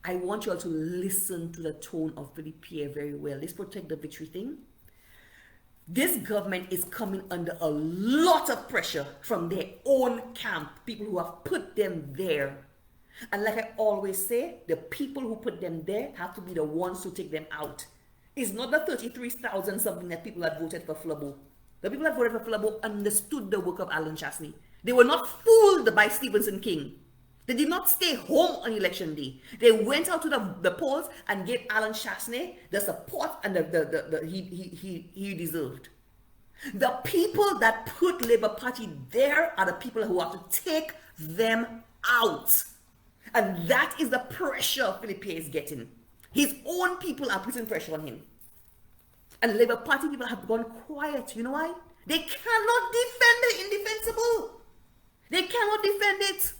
I want you all to listen to the tone of Philippe Pierre very well. Let's protect the victory thing. This government is coming under a lot of pressure from their own camp, people who have put them there. And like I always say, the people who put them there have to be the ones who take them out. It's not the 33,000 something that people that voted for Flubble. The people that voted for Flubble understood the work of Alan Chasney. They were not fooled by Stephenson King. They did not stay home on election day. They went out to the polls and gave Alan Chasney the support and he deserved. The people that put Labour Party there are the people who have to take them out. And that is the pressure Philippe is getting. His own people are putting pressure on him. And Labour Party people have gone quiet. You know why? They cannot defend the indefensible. They cannot defend it.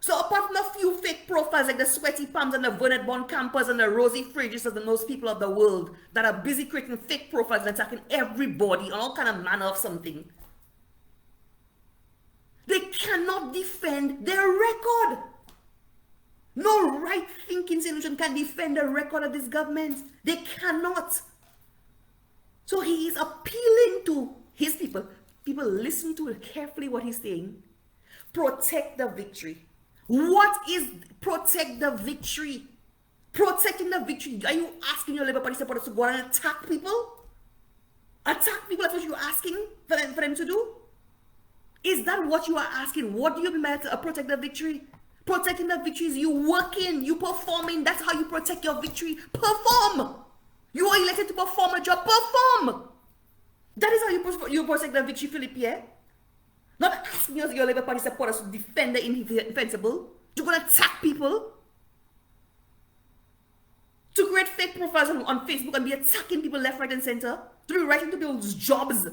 So apart from a few fake fake profiles like the Sweaty Palms and the Burnett Bond campers and the Rosie Fridges of the most people of the world that are busy creating fake profiles and attacking everybody on all kind of manner of something. They cannot defend their record. No right-thinking solution can defend the record of this government. They cannot. So he is appealing to his people. People, listen to it carefully what he's saying. Protect the victory. What is protect the victory? Protecting the victory. Are you asking your Labour Party supporters to go and attack people? Attack people, that's what you're asking for them to do? Is that what you are asking? What do you mean by protect the victory? Protecting the victory is you working, you performing. That's how you protect your victory. Perform. You are elected to perform a job. Perform. That is how you protect the victory, Philippe Pierre. Not asking your Labour Party supporters to defend the indefensible. To go and attack people. To create fake profiles on Facebook and be attacking people left, right, and center. To be writing to people's jobs.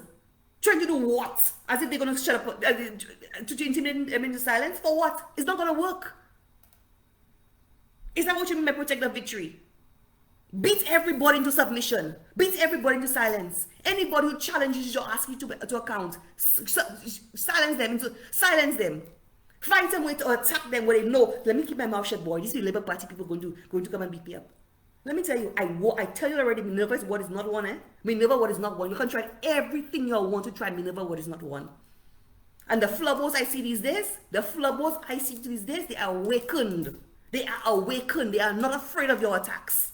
Trying to do what? As if they're going to shut up, to intimidate them into silence? For what? It's not going to work. Is that what you mean by protect the victory? Beat everybody into submission. Beat everybody into silence. Anybody who challenges you or asks you to account, silence them. Find some way to attack them where they know, let me keep my mouth shut, boy. These are Labour Party people going to come and beat me up. Let me tell you, I tell you already, Minerva is what is not one, eh? Minerva what is not one. You can try everything you want to try Minerva what is not one. And the Flubbos I see these days, they are awakened. They are awakened. They are not afraid of your attacks.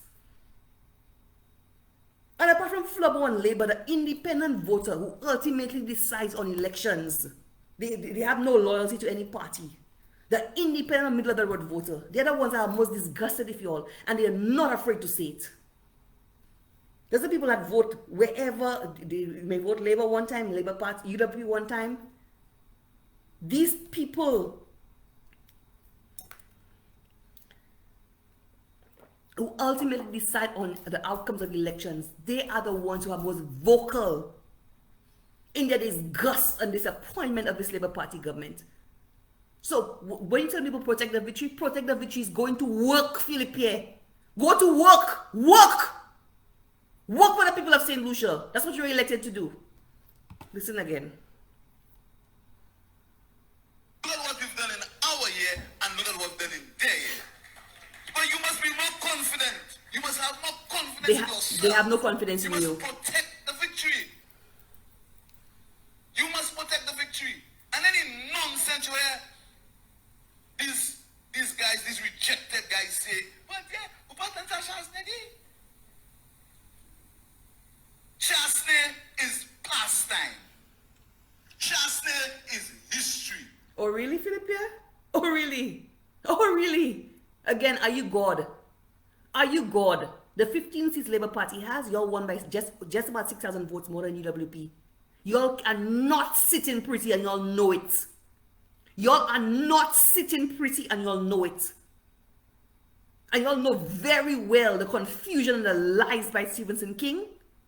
And apart from Flubble and Labour, the independent voter who ultimately decides on elections, they have no loyalty to any party. The independent middle of the road voter, they're the ones that are most disgusted if you all, and they're not afraid to say it. There's the people that vote wherever, they may vote Labour one time, Labour Party, UWP one time. These people who ultimately decide on the outcomes of elections, they are the ones who are most vocal in their disgust and disappointment of this Labour Party government. So when you tell people protect the victory is going to work, Philippe Pierre. Go to work. Work for the people of SaintLucia. That's what you're elected to do. Listen again. Look at what we've done in our year and look at what's done in their year. But you must be more confident. You must have more confidence in yourself. They have no confidence in you. You must protect the victory. You must protect the victory. And any nonsense where these guys, these rejected guys say, but yeah, Chasney is pastime. Chasney is history. Oh really, Philippe? Oh really? Oh really? Again, are you God? Are you God? The 15 seats Labour Party has, y'all won by just about 6,000 votes more than UWP. Y'all are not sitting pretty and y'all know it. Y'all are not sitting pretty and y'all know it. And y'all know very well the confusion and the lies by Stevenson King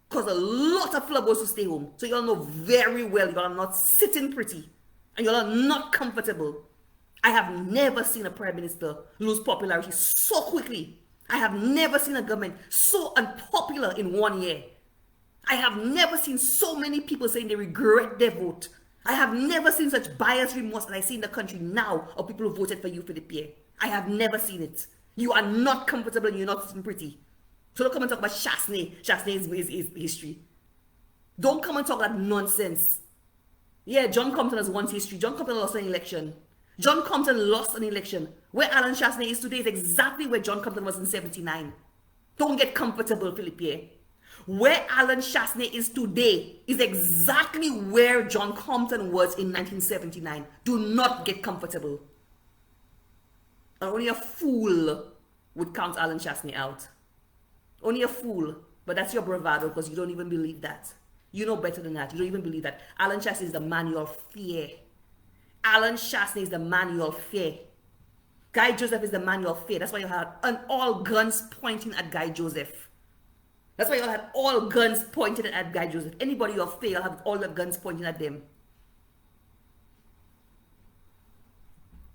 caused a lot of Flubbos to stay home. So y'all know very well y'all are not sitting pretty and y'all are not comfortable. I have never seen a prime minister lose popularity so quickly. I have never seen a government so unpopular in 1 year. I have never seen so many people saying they regret their vote. I have never seen such bias remorse as I see in the country now of people who voted for you, Philippe Pierre. I have never seen it. You are not comfortable and you're not sitting pretty. So don't come and talk about Chasney. Chasney is history. Don't come and talk that nonsense. Yeah, John Compton has won history. John Compton lost an election. John Compton lost an election. Where Alan Chasney is today is exactly where John Compton was in 79. Don't get comfortable, Philippe Pierre. Where Alan Chasney is today is exactly where John Compton was in 1979. Do not get comfortable. And only a fool would count Alan Chasney out. Only a fool. But that's your bravado because you don't even believe that. You know better than that. You don't even believe that. Alan Chasney is the man you all fear. Alan Chasney is the man you all fear. Guy Joseph is the man you all fear. That's why you had all guns pointing at Guy Joseph. That's why you all had all guns pointed at Guy Joseph. Anybody you all fear, you'll have all the guns pointing at them.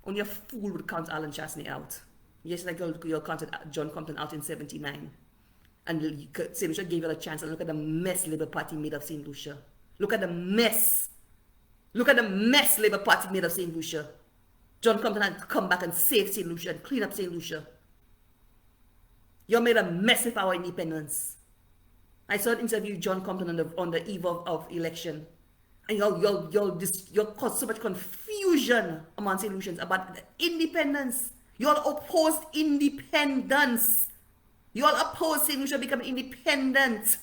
Only a fool would count Alan Chasney out. Just like you counted John Compton out in 79. And St. Lucia gave you a chance. And look at the mess Labour Party made of St. Lucia. Look at the mess. Look at the mess Labour Party made of St. Lucia. John Compton had to come back and save St. Lucia and clean up St. Lucia. You made a mess of our independence. I saw an interview with John Compton on the eve of election. And you'll cause so much confusion among St. Lucians about independence. You all opposed independence. You all opposed St. Lucia becoming independent.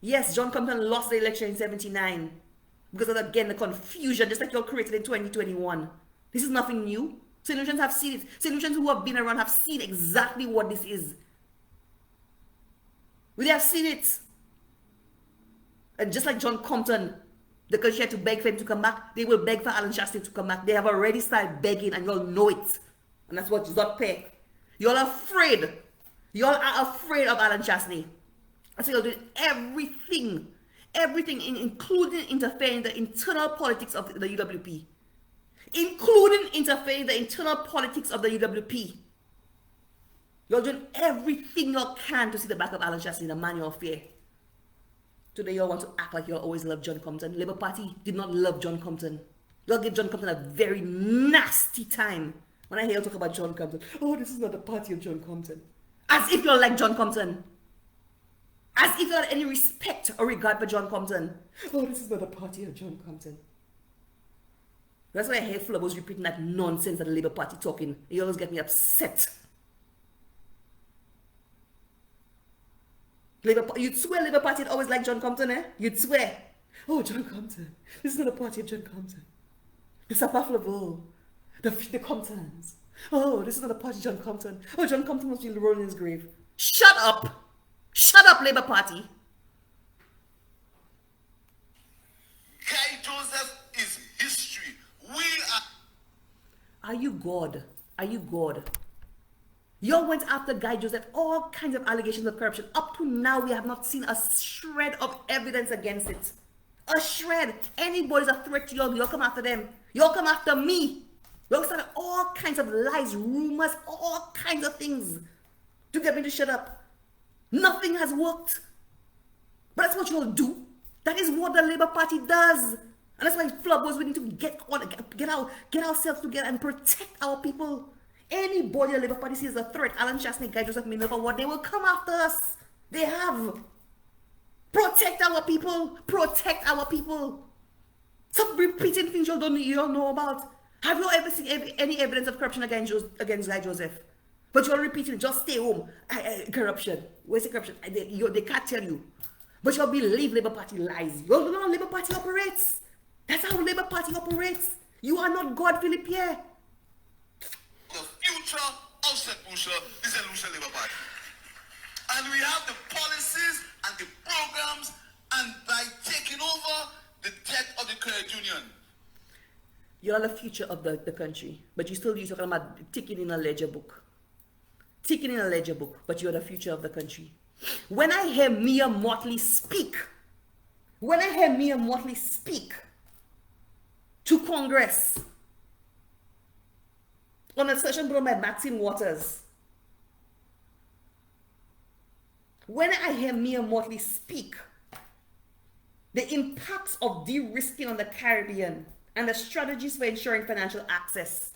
Yes, John Compton lost the election in 79. Because of, again, the confusion, just like you all created in 2021. This is nothing new. St. Lucians have seen it. St. Lucians who have been around have seen exactly what this is. They have seen it. And just like John Compton, the country had to beg for him to come back, they will beg for Alan Shastin to come back. They have already started begging, and you all know it. And that's what is not fair. You all are afraid. You all are afraid of Alan Shastin. And so you're doing everything, including interfering in the internal politics of the UWP. Including interfering in the internal politics of the UWP. You're doing everything you can to see the back of Alan Shastin, the man you fear. Today you all want to act like you always love John Compton. Labour Party did not love John Compton. You all give John Compton a very nasty time. When I hear you talk about John Compton, oh, this is not the party of John Compton. As if you're like John Compton. As if you had any respect or regard for John Compton. Oh, this is not a party of John Compton. That's why I hear Flubble repeating that nonsense that the Labour Party talking. You always get me upset. You'd swear Labour Party always like John Compton, eh? You'd swear. Oh, John Compton. This is not a party of John Compton. It's a Flubble. The Comptons. Oh, this is not a party of John Compton. Oh, John Compton must be rolling in his grave. Shut up. Shut up, Labour Party. Guy Joseph is history. We Are you God? Are you God? Y'all went after Guy Joseph, all kinds of allegations of corruption. Up to now, we have not seen a shred of evidence against it. A shred. Anybody's a threat to y'all, y'all come after them. Y'all come after me. Y'all started all kinds of lies, rumors, all kinds of things to get me to shut up. Nothing has worked. But that's what you all do. That is what the Labour Party does. And that's why Flubble we need to get ourselves together and protect our people. Anybody the Labour Party sees a threat, Alan Shastin, Guy Joseph, Minerva, what, they will come after us. They have. Protect our people. Protect our people. Stop repeating things you don't know about. Have you ever seen any evidence of corruption against Guy Joseph? But you're repeating, just stay home. Corruption. Where's the corruption? They can't tell you. But you'll believe Labour Party lies. You don't know how Labour Party operates. That's how Labour Party operates. You are not God, Pierre. the future of SaintLucia is SaintLucia Labour Party. And we have the policies and the programs, and by taking over the debt of the credit union. You're the future of the country, but you're talking about ticking in a ledger book. Ticking in a ledger book, but you're the future of the country. When I hear Mia Motley speak, to Congress on a session brought by Maxine Waters, when I hear Mia Motley speak, the impacts of de-risking on the Caribbean and the strategies for ensuring financial access.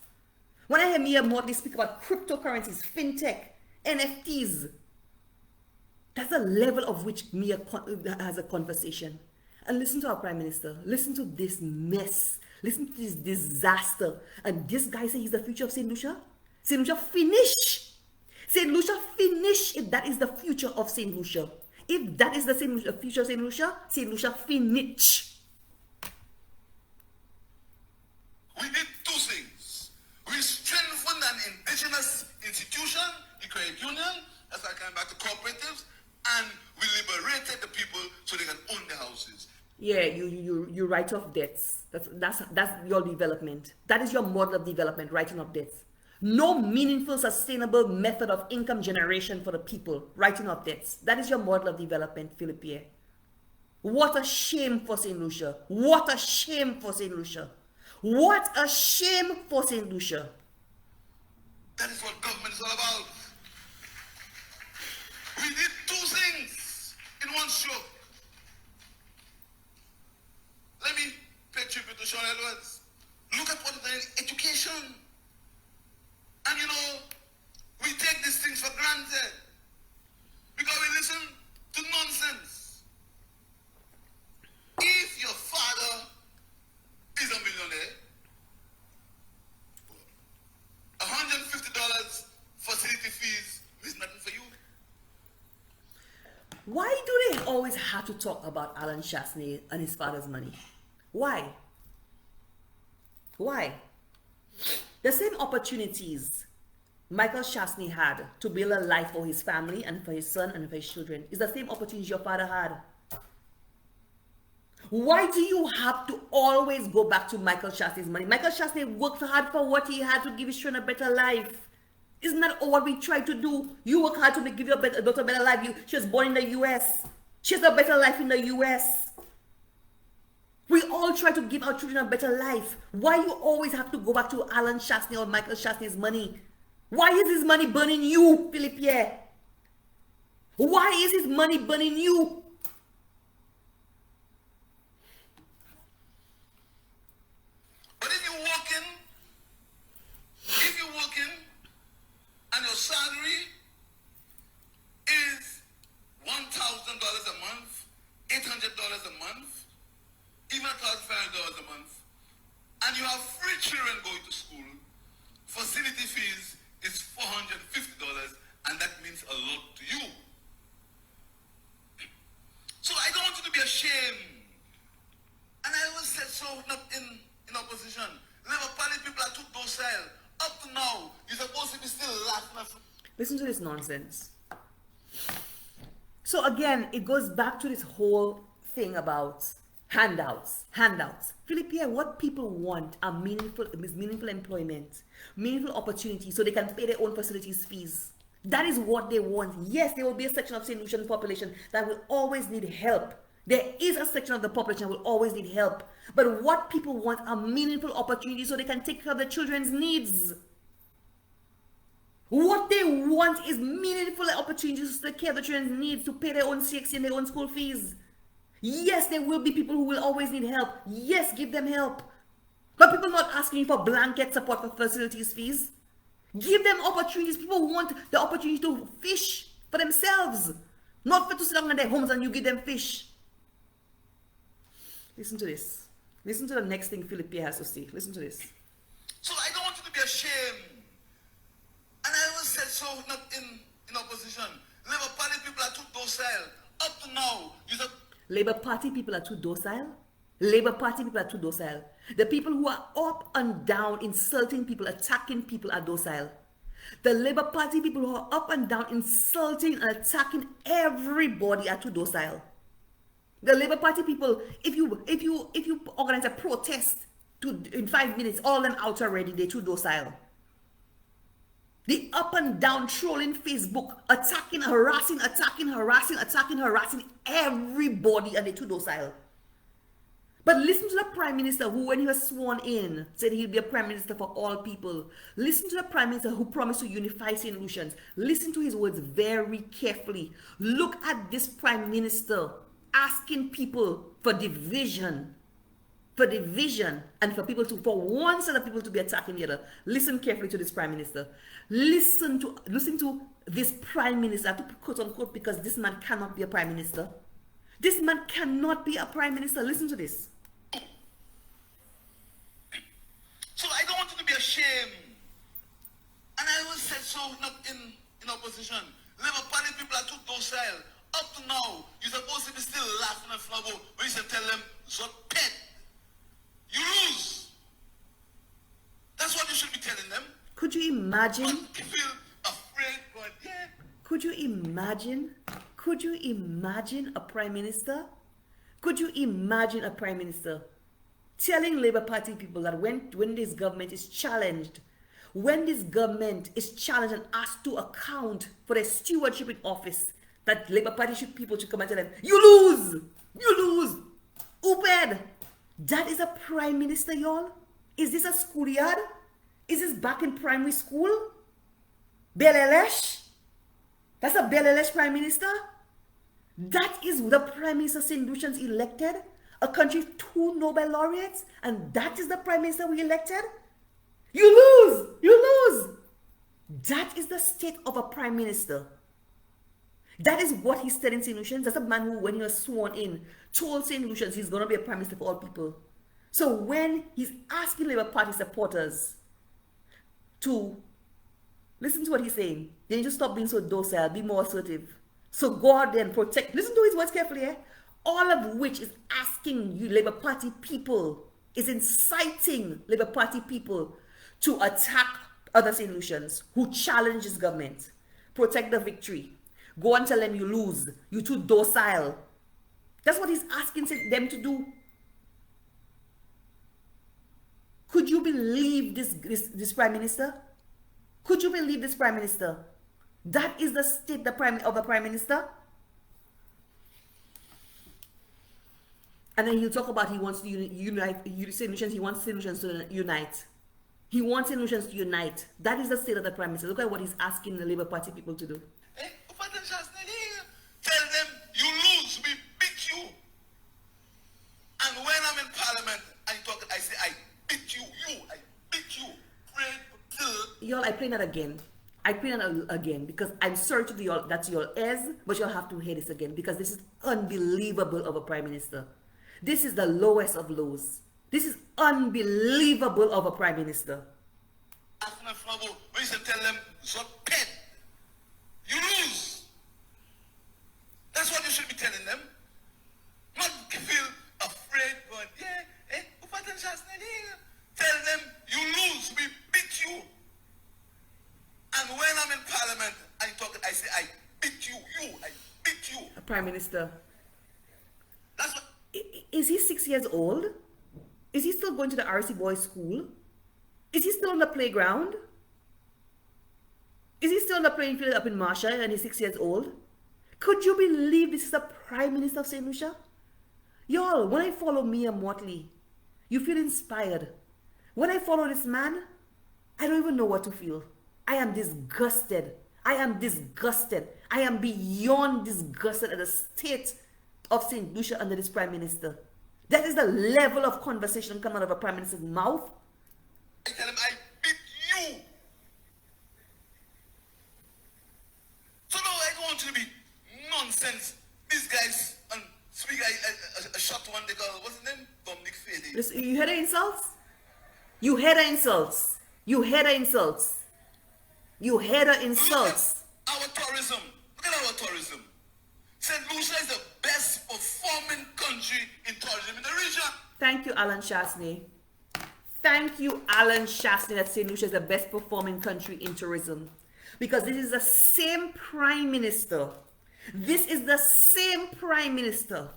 When I hear Mia Motley speak about cryptocurrencies, fintech, NFTs, that's the level of which Mia has a conversation. And listen to our Prime Minister. Listen to this mess. Listen to this disaster. And this guy says he's the future of SaintLucia. SaintLucia finish. SaintLucia finish if that is the future of SaintLucia. If that is the future of SaintLucia, SaintLucia finish. We did two things. We strengthened an indigenous institution, the credit union, as I came back to cooperatives, and we liberated the people so they can own their houses. Yeah, you write off debts. That's your development. That is your model of development, writing off debts. No meaningful, sustainable method of income generation for the people, writing off debts. That is your model of development, Pierre. What a shame for SaintLucia. What a shame for SaintLucia. What a shame for SaintLucia. That is what government is all about. We did two things in one stroke. Let me pay tribute to Sean Edwards. Look at what is in education. And you know, we take these things for granted because we listen to nonsense. If your father is a millionaire, $150 facility fees means nothing for you. Why do they always have to talk about Alan Chasney and his father's money? Why? Why? The same opportunities Michael Chasney had to build a life for his family and for his son and for his children is the same opportunities your father had. Why do you have to always go back to Michael Chasney's money? Michael Chasney worked hard for what he had to give his children a better life. Isn't that all we try to do? You work hard to give your daughter a better life. She was born in the US. She has a better life in the US. We all try to give our children a better life. Why you always have to go back to Alan Chasney or Michael Chasney's money? Why is his money burning you, Pierre? Why is his money burning you? But if you work in and your salary is $1,000 a month, $800 a month, even $1,500 a month, and you have 3 children going to school, facility fees is $450, and that means a lot to you. So I don't want you to be ashamed. And I always said so in opposition. Labour Party people are too docile. Up to now, you're supposed to be still laughing. Listen to this nonsense. So again, it goes back to this whole thing about handouts. Pierre, what people want are meaningful employment, meaningful opportunity so they can pay their own facilities fees. That is what they want. Yes, there will be a section of St. Lucian population that will always need help. There is a section of the population that will always need help. But what people want are meaningful opportunities so they can take care of their children's needs. What they want is meaningful opportunities to take care of their children's needs, to pay their own CXC and their own school fees. Yes, there will be people who will always need help. Yes, give them help. But people not asking for blanket support for facilities fees. Give them opportunities. People want the opportunity to fish for themselves. Not for to sit down in their homes and you give them fish. Listen to this. Listen to the next thing Pierre has to say. Listen to this. So I don't want you to be ashamed. And I always said so in opposition. Labour Party people are too docile. Up to now, Labour Party people are too docile? Labour Party people are too docile. The people who are up and down insulting people, attacking people are docile. The Labour Party people who are up and down insulting and attacking everybody are too docile. The Labour Party people, if you organize a protest in 5 minutes, all of them out already, they're too docile. The up and down trolling Facebook, attacking, harassing everybody, and they're too docile. But listen to the Prime Minister who, when he was sworn in, said he'd be a Prime Minister for all people. Listen to the Prime Minister who promised to unify St. Lucians. Listen to his words very carefully. Look at this Prime Minister asking people for division, and for one set of people to be attacking the other. Listen carefully to this Prime Minister. Listen to this Prime Minister. I have to put quote unquote because this man cannot be a Prime Minister. This man cannot be a Prime Minister. Listen to this. So I don't want you to be ashamed. And I always said so in opposition. Labour Party people are too docile. Up to now, you're supposed to be still laughing at Flubble when you should tell them, "Zot pet." You lose. That's what you should be telling them. Could you imagine? But you feel afraid, but yeah. Could you imagine a Prime Minister? Could you imagine a Prime Minister telling Labour Party people that when this government is challenged, and asked to account for their stewardship in office, that Labour Party people should come and tell them, you lose, Uped. That is a Prime Minister, y'all? Is this a schoolyard? Is this back in primary school? Belelesh? That's a Belelesh Prime Minister? That is the Prime Minister St. Lucians elected? A country with 2 Nobel laureates? And that is the Prime Minister we elected? You lose! You lose! That is the state of a Prime Minister. That is what he said in St. Lucians. That's a man who, when he was sworn in, told St. Lucians he's going to be a Prime Minister for all people. So when he's asking Labour Party supporters to listen to what he's saying, they need to stop being so docile, be more assertive. So go out there and protect. Listen to his words carefully, eh? All of which is asking you Labour Party people, is inciting Labour Party people to attack other St. Lucians who challenge his government. Protect the victory. Go and tell them you lose. You're too docile. That's what he's asking them to do. Could you believe this Prime Minister? Could you believe this Prime Minister? That is the state of the Prime Minister. And then he'll talk about he wants to unite St. Lucians. He wants St. Lucians to unite. He wants St. Lucians to unite. That is the state of the Prime Minister. Look at what he's asking the Labour Party people to do. Tell them you lose, we beat you. And when I'm in Parliament, I say I beat you, I beat you. Y'all, I play that again. I play that again because I'm sorry to y'all, that's your ears, but you'll have to hear this again because this is unbelievable of a Prime Minister. This is the lowest of lows. This is unbelievable of a Prime Minister. After Flubble, we should tell them, so pet, you lose. That's what you should be telling them. Not feel afraid, but tell them you lose, we beat you. And when I'm in Parliament, I say I beat you, I beat you. A Prime Minister. That's what. Is he 6 years old? Is he still going to the RC boys' school? Is he still on the playground? Is he still on the playing field up in Marshall and he's 6 years old? Could you believe this is the Prime Minister of St. Lucia? Y'all, when I follow Mia Motley, you feel inspired. When I follow this man, I don't even know what to feel. I am disgusted. I am disgusted. I am beyond disgusted at the state of St. Lucia under this Prime Minister. That is the level of conversation coming out of a Prime Minister's mouth. I tell him I beat you. So no, I don't want you to be nonsense. These guys, and speak a shot one, they go, what's his name? Dominic Fede. You heard the insults? You heard the insults. You heard the insults. You heard the insults. Look at our tourism. Look at our tourism. St. Lucia is the best performing country in tourism in the region. Thank you, Alan Chasney. Thank you, Alan Chasney, that St. Lucia is the best performing country in tourism. Because this is the same Prime Minister. This is the same Prime Minister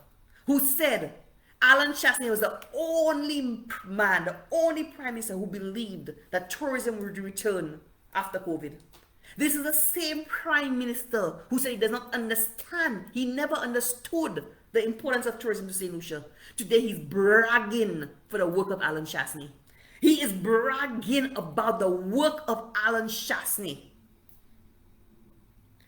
who said Alan Chasney was the only man, the only Prime Minister who believed that tourism would return after COVID. This is the same Prime Minister who said he does not understand. He never understood the importance of tourism to St. Lucia. Today he's bragging for the work of Alan Chasney. He is bragging about the work of Alan Chasney.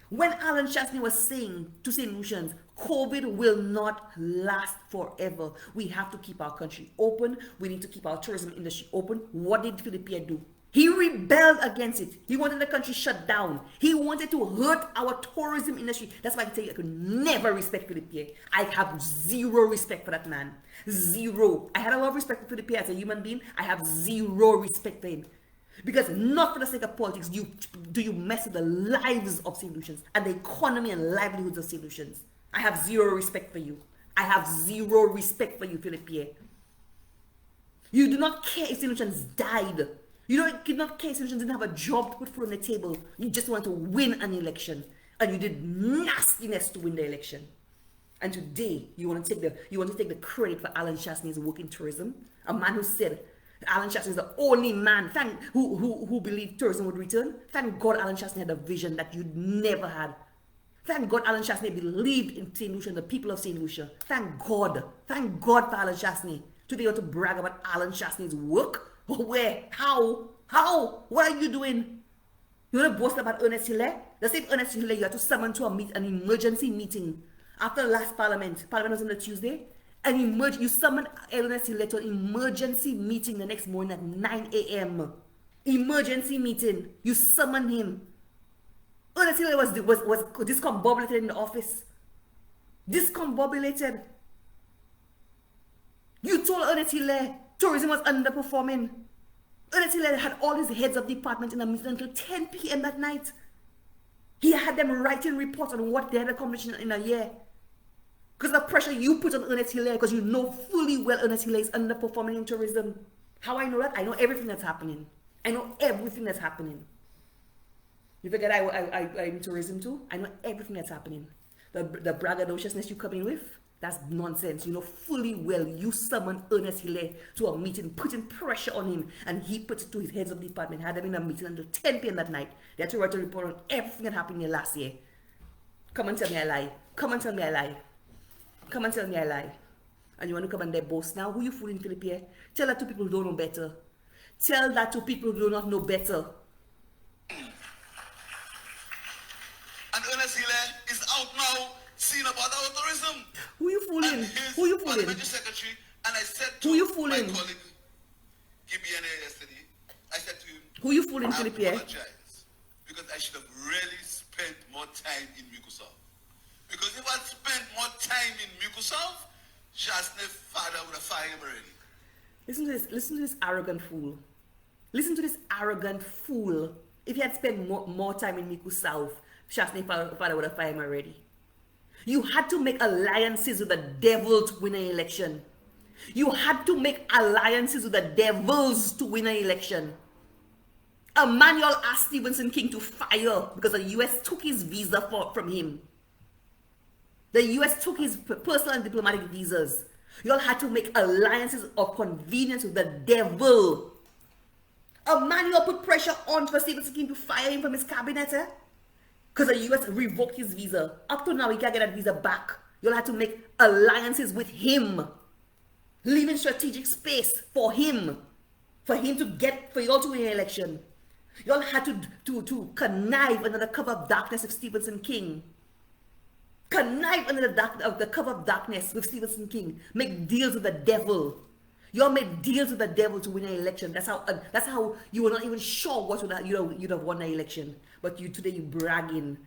When Alan Chasney was saying to St. Lucians, COVID will not last forever. We have to keep our country open. We need to keep our tourism industry open. What did Pierre do? He rebelled against it. He wanted the country shut down. He wanted to hurt our tourism industry. That's why I tell you I could never respect Pierre. I have zero respect for that man. Zero. I had a lot of respect for Pierre as a human being. I have zero respect for him. Because not for the sake of politics do you mess with the lives of St. Lucians and the economy and livelihoods of St. Lucians. I have zero respect for you. I have zero respect for you, Pierre. You do not care if St. Lucians died. You did not care if St. Lucians didn't have a job to put food on the table. You just want to win an election. And you did nastiness to win the election. And today, you want to take the credit for Alan Chasney's work in tourism. A man who said Alan Chasney is the only man who believed tourism would return. Thank God Alan Chasney had a vision that you'd never had. Thank God Alan Chasney believed in St. Lucia and the people of St. Lucia. Thank God. Thank God for Alan Chasney. Today you want to brag about Alan Chasney's work? Where? How? What are you doing? You want to boast about Ernest Hilaire? The same Ernest Hilaire you had to summon to an emergency meeting after the last parliament. Parliament was on a Tuesday. You summoned Ernest Hilaire to an emergency meeting the next morning at 9 a.m. Emergency meeting. You summoned him. Ernest Hilaire was discombobulated in the office. Discombobulated. You told Ernest Hilaire tourism was underperforming. Ernest Hilaire had all his heads of department in a meeting until 10 p.m. that night. He had them writing reports on what they had accomplished in a year. Because of the pressure you put on Ernest Hilaire, because you know fully well Ernest Hilaire is underperforming in tourism. How I know that? I know everything that's happening. I know everything that's happening. You forget I'm in tourism too? I know everything that's happening. The braggadociousness you come in with, that's nonsense. You know fully well you summoned Ernest Hilaire to a meeting, putting pressure on him, and he put it to his heads of department, had them in a meeting until 10 p.m. that night. They had to write a report on everything that happened here last year. Come and tell me I lie. Come and tell me I lie. Come and tell me I lie. And you want to come and they boast now? Who you fooling, Philippe? Tell that to people who don't know better. Tell that to people who do not know better. And Ernest Hilaire is out now, seeing about our tourism. Who you fooling? Who you fooling? Secretary, and I said to who you my fooling? colleague, KBNA yesterday, I said to him, who you fooling, Philippe? I apologize, because I should have really spent more time in Microsoft. Because if I'd spent more time in Microsoft, Shasne's father would have fired him already. Listen to this arrogant fool. Listen to this arrogant fool. If he had spent more time in Miku South, Shasne's father would have fired him already. You had to make alliances with the devil to win an election. You had to make alliances with the devils to win an election. Emmanuel asked Stephenson King to fire because the US took his visa from him. The US took his personal and diplomatic visas. You all had to make alliances of convenience with the devil. Emmanuel put pressure on for Stephenson King to fire him from his cabinet, because the US revoked his visa. Up to now, he can't get that visa back. You all had to make alliances with him, leaving strategic space for him for you all to win an election. You all had to connive under the cover of darkness with Stephenson King. Connive under the cover of darkness with Stephenson King. Make deals with the devil. You all made deals with the devil to win an election. That's how you were not even sure what you'd have won the election. But today you bragging.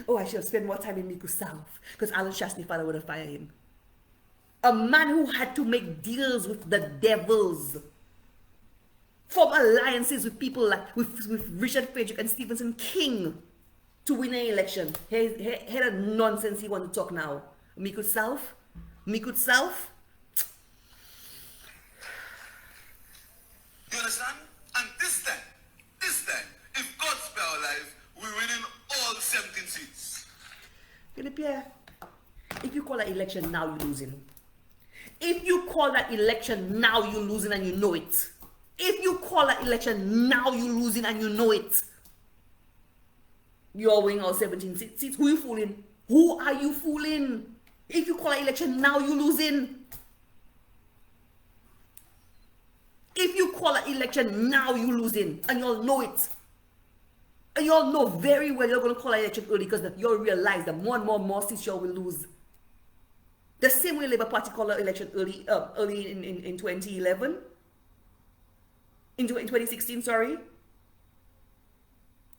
Oh, I should have spent more time in Miku South because Alan Shasney's father would have fired him. A man who had to make deals with the devils, form alliances with people like with Richard Frederick and Stephenson King to win an election. Here's the nonsense he want to talk now. Miku South. You understand? And this time, if God spare our life, we're winning all 17 seats. Pierre, if you call that election now, you're losing. If you call that election now, you're losing and you know it. If you call that election now, you're losing and you know it. You're winning all 17 seats. Who are you fooling? Who are you fooling? If you call that election now, you're losing. If you call an election now, you're losing, and you all know it. And you all know very well you're going to call an election early because you all realize that more and more seats you all will lose. The same way Labour Party called an election early in 2011. In 2016, sorry.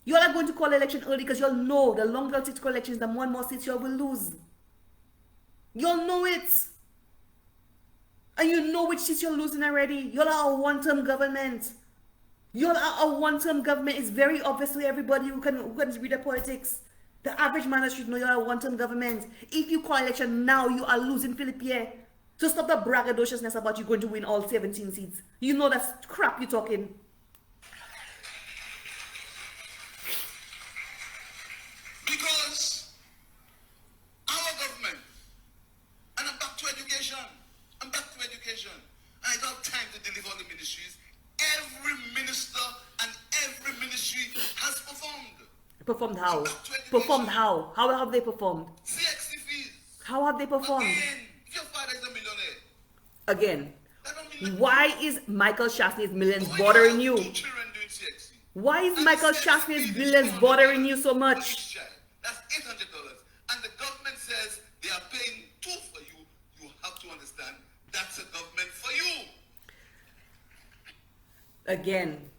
You all are going to call an election early because you all know the longer it call elections, the more and more seats you all will lose. You all know it. And you know which seats you're losing already. Y'all are a one-term government. Y'all are a one-term government. It's very obvious to everybody who can read the politics. The average man should know you're a one-term government. If you call election now, you are losing, Philippe. So stop the braggadociousness about you going to win all 17 seats. You know that's crap you're talking. Because our government, and I'm back to education. I don't have time to deliver all the ministries. Every minister and every ministry has performed. Performed how? Performed how? How have they performed? CXC fees. How have they performed? Again, if your father is a millionaire. Again. Why is Michael Shasney's millions bothering you? Two children doing CXC. Why is And Michael the Chasney's fee is billions $200 bothering you so for much? each child. That's $800. And the government says they are paying $2 for you. You have to understand that's a government for you. Again,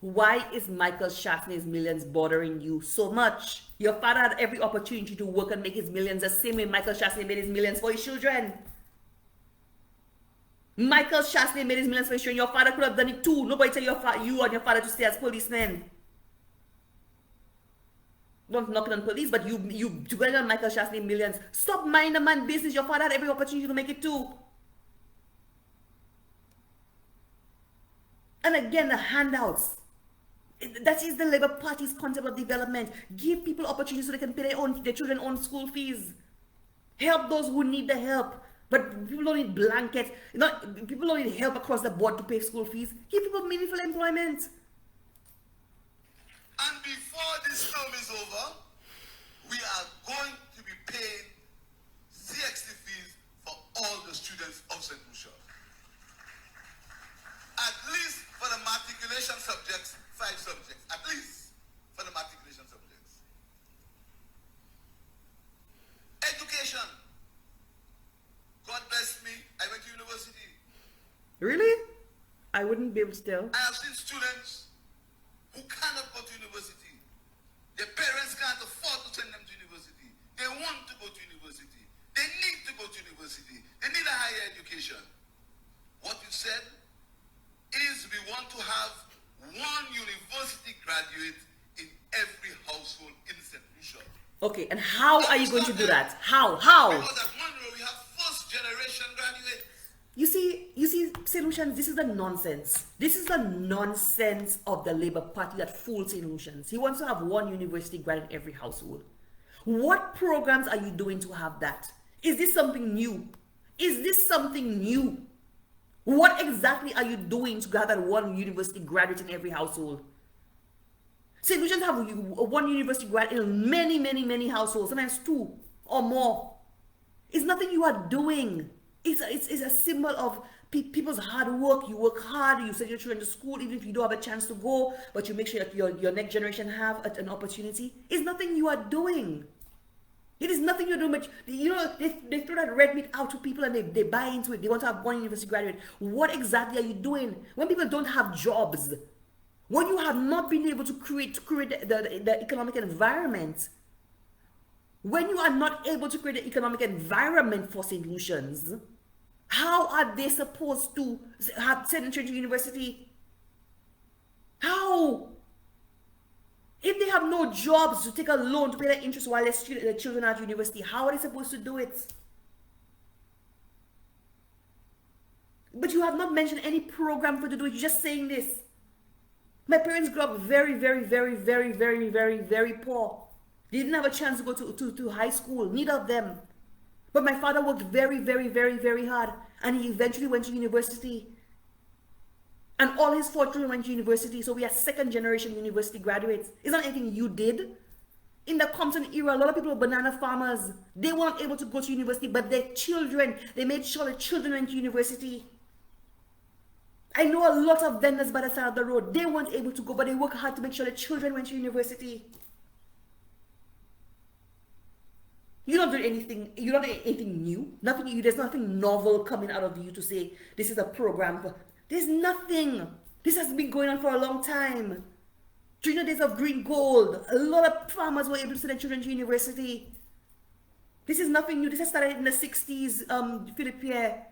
why is Michael Chasney's millions bothering you so much? Your father had every opportunity to work and make his millions the same way Michael Chasney made his millions for his children. Michael Chasney made his millions for his children. Your father could have done it too. Nobody tell you and your father to stay as policemen. Not knocking on police, but you dwell on Michael Chasney millions. Stop minding the man business. Your father had every opportunity to make it too. And again, the handouts. That is the Labour Party's concept of development. Give people opportunities so they can pay their children's own school fees. Help those who need the help. But people don't need blankets. People don't need help across the board to pay school fees. Give people meaningful employment. And before this term is over, we are going to be paying CXT fees for all the students of SaintLucia. At least for the matriculation subjects, 5 subjects. At least for the matriculation subjects. Education. God bless me, I went to university. Really? I wouldn't be able to tell. I have seen students who cannot go to university. Their parents can't afford to send them to university. They want to go to university. They need to go to university. They need a higher education. What you said is we want to have one university graduate in every household in SaintLucia. Okay, and how are you going to do that? How? Because at Monroe we have first generation graduates. You see, SaintLucians, this is the nonsense. This is the nonsense of the Labour Party that fools SaintLucians. He wants to have one university grad in every household. What programs are you doing to have that? Is this something new? Is this something new? What exactly are you doing to gather one university graduate in every household? SaintLucians have one university grad in many households, sometimes 2 or more. It's nothing you are doing. It's a symbol of people's hard work. You work hard, you send your children to school, even if you don't have a chance to go, but you make sure that your next generation have an opportunity. It's nothing you are doing. It is nothing you're doing, but they throw that red meat out to people and they buy into it. They want to have one university graduate. What exactly are you doing? When people don't have jobs, when you have not been able to create the economic environment, when you are not able to create the economic environment for SaintLucians, how are they supposed to send them to university? How? If they have no jobs to take a loan to pay their interest while their children are at university, how are they supposed to do it? But you have not mentioned any program for to do it. You're just saying this. My parents grew up very poor. They didn't have a chance to go to high school, neither of them. But my father worked very hard, and he eventually went to university. And all his 4 children went to university, so we are 2nd generation university graduates. It's not anything you did. In the Compton era, a lot of people were banana farmers. They weren't able to go to university, but their children, they made sure their children went to university. I know a lot of vendors by the side of the road. They weren't able to go, but they worked hard to make sure their children went to university. You're not doing anything. You're not doing anything new. Nothing new. There's nothing novel coming out of you to say this is a program. There's nothing. This has been going on for a long time. During the days of green gold, a lot of farmers were able to send their children to university. This is nothing new. This has started in the 60s, Pierre.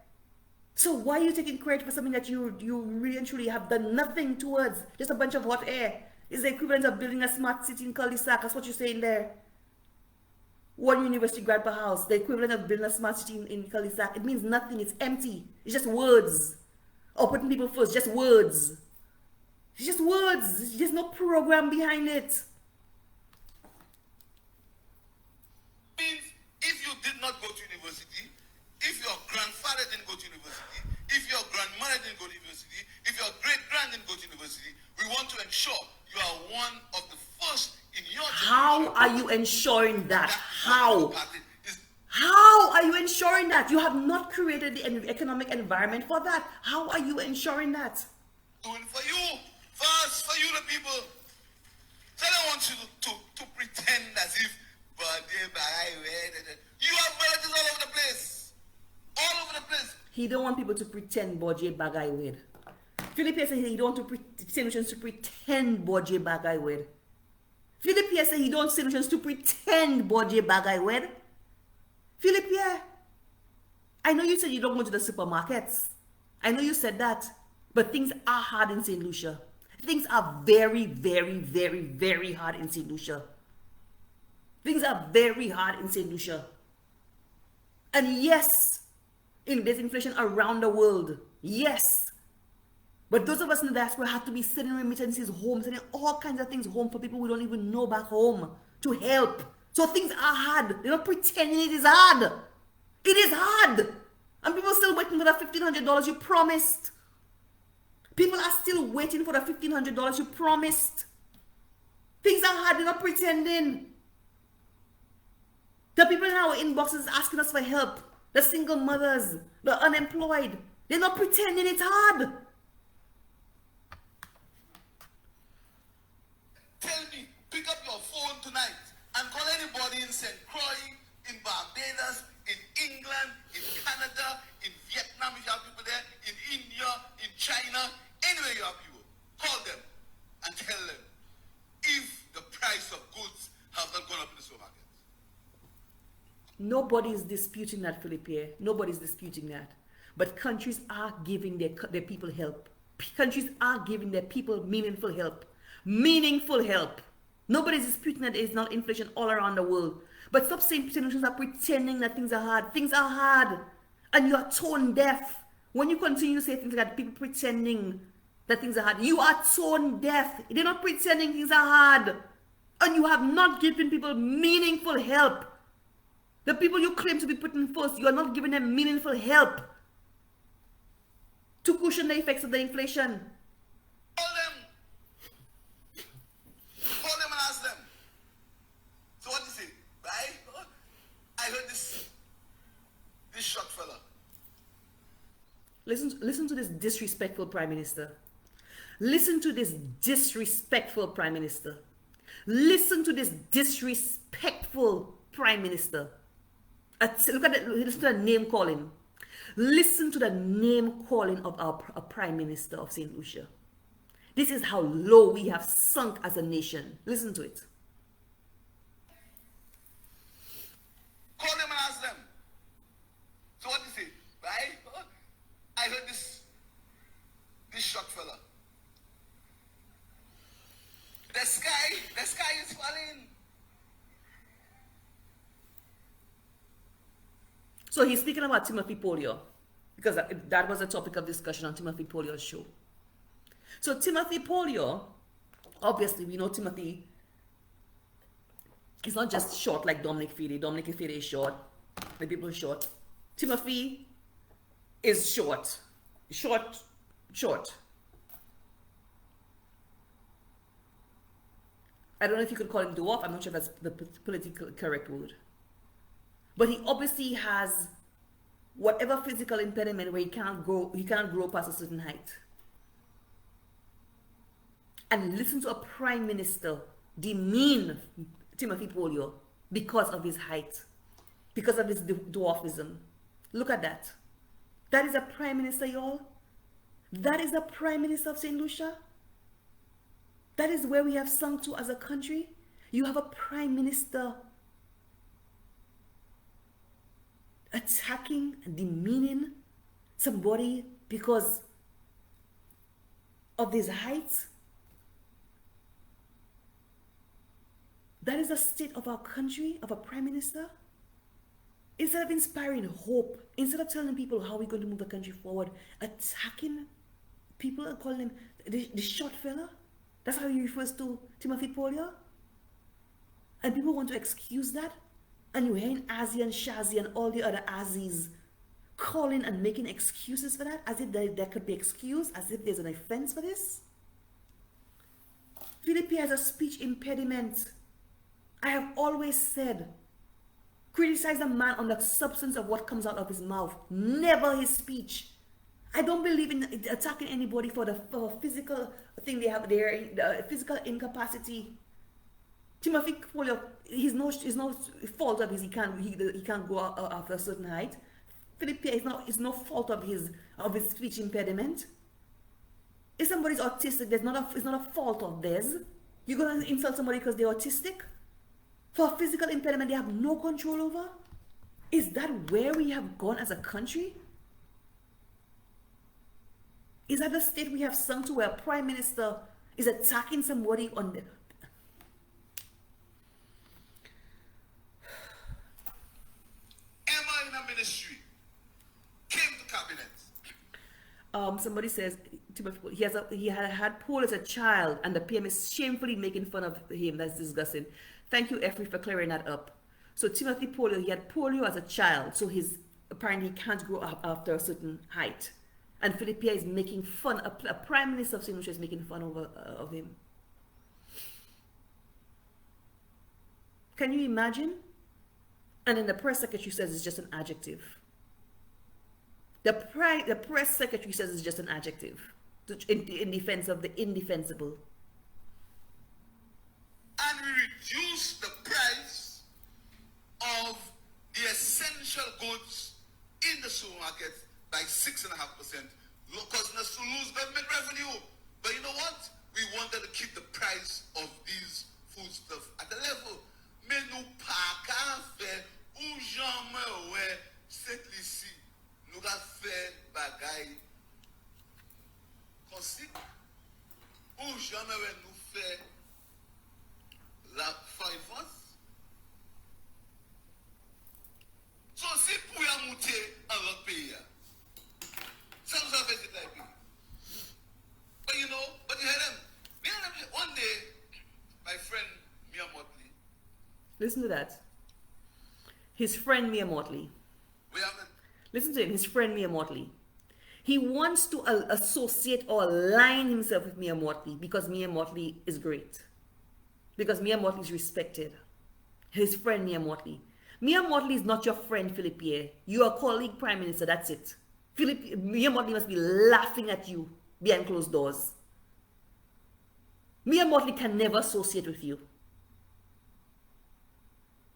So why are you taking credit for something that you really and truly have done nothing towards? Just a bunch of hot air. It's the equivalent of building a smart city in Caucus. That's what you're saying there. One university grad per house. The equivalent of building a smart city in Caucus. It means nothing. It's empty. It's just words. Or putting people first. Just words. It's just words. There's no program behind it. Means if you did not go to university, if your grandfather didn't go to university, if your grandmother didn't go to university, if your great-grand didn't go to university, we want to ensure you are one of the first in your generation. How are you ensuring that? How? How are you ensuring that? You have not created the economic environment for that. How are you ensuring that? Doing for you. First, for you to he don't want people to pretend Boje bagay with. Philippe said he don't want Saint-Lucians to pretend Boje bagay with. Philippe said he don't want Saint-Lucians to pretend Boje bagay with. Philippe, I know you said you don't go to the supermarkets. I know you said that. But things are hard in St. Lucia. Things are very, very, very, very hard in St. Lucia. Things are very hard in St. Lucia. And yes, there's inflation around the world. Yes. But those of us in the diaspora have to be sending remittances home, sending all kinds of things home for people we don't even know back home to help. So things are hard. They're not pretending it is hard. It is hard. And people are still waiting for the $1,500 you promised. People are still waiting for the $1,500 you promised. Things are hard. They're not pretending. The people in our inboxes asking us for help. The single mothers. The unemployed. They're not pretending it's hard. Tell me, pick up your phone tonight and call anybody in St. Croix, in Barbados, in England, in Canada, in Vietnam, if you have people there, in India, in China, anywhere you have people. Call them and tell them if the price of goods have not gone up in the supermarket. Nobody is disputing that, Philippe. Nobody is disputing that. But countries are giving their people help. Countries are giving their people meaningful help. Meaningful help. Nobody's disputing that there is not inflation all around the world. But stop saying Saint-Lucians are pretending that things are hard. Things are hard. And you are tone deaf. When you continue to say things like that, people pretending that things are hard. You are tone deaf. They're not pretending things are hard. And you have not given people meaningful help. The people you claim to be putting first, you are not giving them meaningful help to cushion the effects of the inflation. Call them. Call them and ask them. So what do you say? Right? I heard this short fella. Listen to this disrespectful Prime Minister. Listen to this disrespectful Prime Minister. Listen to this disrespectful Prime Minister. Look at it. Listen to the name calling. Listen to the name calling of our Prime Minister of St. Lucia. This is how low we have sunk as a nation. Listen to it. Call them and ask them. So what do you say? Right? I heard this short fella. The sky is falling. So he's speaking about Timothy Polio, because that was a topic of discussion on Timothy Polio's show. So Timothy Polio, obviously we know Timothy is not just short like Dominic Fede. Dominic Fede is short. The people are short. Timothy is short. Short. I don't know if you could call him dwarf. I'm not sure if that's the politically correct word. But he obviously has whatever physical impediment where he can't grow past a certain height. And listen to a Prime Minister demean Timothy Polio because of his height, because of his dwarfism. Look at that. That is a Prime Minister, y'all. That is the Prime Minister of St. Lucia. That is where we have sunk to as a country. You have a Prime Minister attacking and demeaning somebody because of his height. That is the state of our country, of a Prime Minister. Instead of inspiring hope, instead of telling people how we're going to move the country forward, attacking people and calling him the short fella. That's how he refers to Timothy Polio. And people want to excuse that. And you're hearing Azzy and Shazzy and all the other Azzies calling and making excuses for that, as if there could be excuse, as if there's an offense for this. Philippe has a speech impediment. I have always said, criticize a man on the substance of what comes out of his mouth, never his speech. I don't believe in attacking anybody for the physical thing they have there, the physical incapacity. Timothy Polio, he's no fault of his. He can't go after a certain height. Philip Pierre is no fault of his speech impediment. If somebody's autistic, it's not a fault of theirs. You're gonna insult somebody because they're autistic? For a physical impediment they have no control over? Is that where we have gone as a country? Is that the state we have sunk to where a prime minister is attacking somebody on the... Emma in a ministry came to cabinet. Somebody says he had polio as a child, and the PM is shamefully making fun of him. That's disgusting. Thank you, Effie, for clearing that up. So Timothy Polio, he had polio as a child, so apparently he can't grow up after a certain height. And Philip Pierre is making fun. A prime minister of SaintLucia is making fun of him. Can you imagine? And then the press secretary says it's just an adjective. The press secretary says it's just an adjective in defense of the indefensible. And we reduce the price of the essential goods in the supermarket by 6.5%, causing us to lose government revenue. But you know what? We wanted to keep the price of these foodstuffs at the level. Mais nous pas qu'à faire ou jamais ouais SaintLucia nous a fait bagaille consigne ou jamais ouais nous fait la faillance. So si pour y monter en l'autre pays, ça nous a fait cette pays. But you know, but you hear them. One day, my friend Mia Motley. Listen to that. His friend Mia Motley. Listen to him. His friend Mia Motley. He wants to associate or align himself with Mia Motley because Mia Motley is great. Because Mia Motley is respected. His friend Mia Motley. Mia Motley is not your friend, Philip Pierre. You are a colleague prime minister. That's it. Mia Motley must be laughing at you behind closed doors. Mia Motley can never associate with you.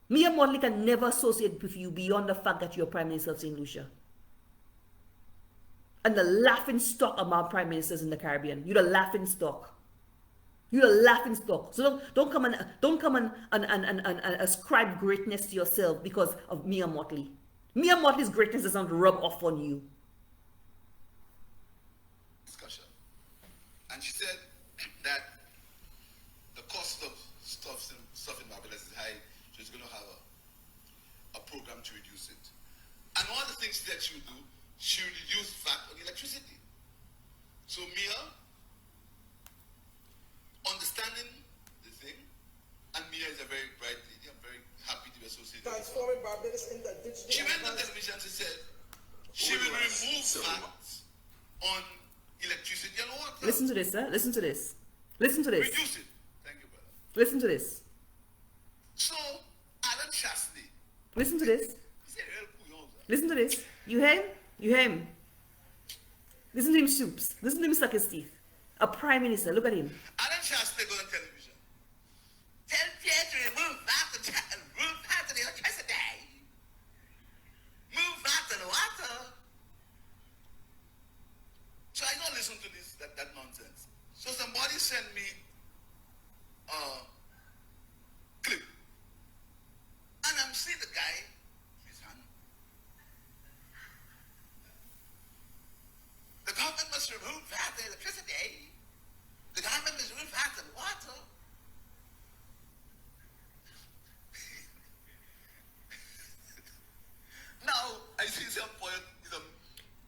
Mia Motley can never associate with you beyond the fact that you're Prime Minister of SaintLucia. And the laughing stock among prime ministers in the Caribbean. You're the laughing stock. You're the laughing stock. So don't come and ascribe greatness to yourself because of Mia Motley. Mia Motley's greatness does not rub off on you. Discussion. And she said that the cost of stuff in Barbados is high. She's going to have a program to reduce it. And one of the things that she would do, she would reduce VAT on electricity. So Mia, understanding the thing, and Mia is a very bright lady, I'm very happy to be associated with her. Transforming Barbados into a digital. She went on television and she said she will remove VAT on electricity and water. Listen to this, sir. Listen to this. Listen to this. Reduce it. Thank you, brother. Listen to this. So, Alan Shastley. Listen to this. Listen to this. You hear him? You hear him? Listen to him soups. Listen to him suck his teeth. A prime minister. Look at him. Alan Shastley goes on television. Tell Pierre to remove VAT on the electricity. Move VAT on the water. So I don't listen to this, that nonsense. So somebody sent me a clip. And I'm seeing the guy, his hand. The government must remove VAT on electricity. The government must remove VAT on water. Now, I see some point.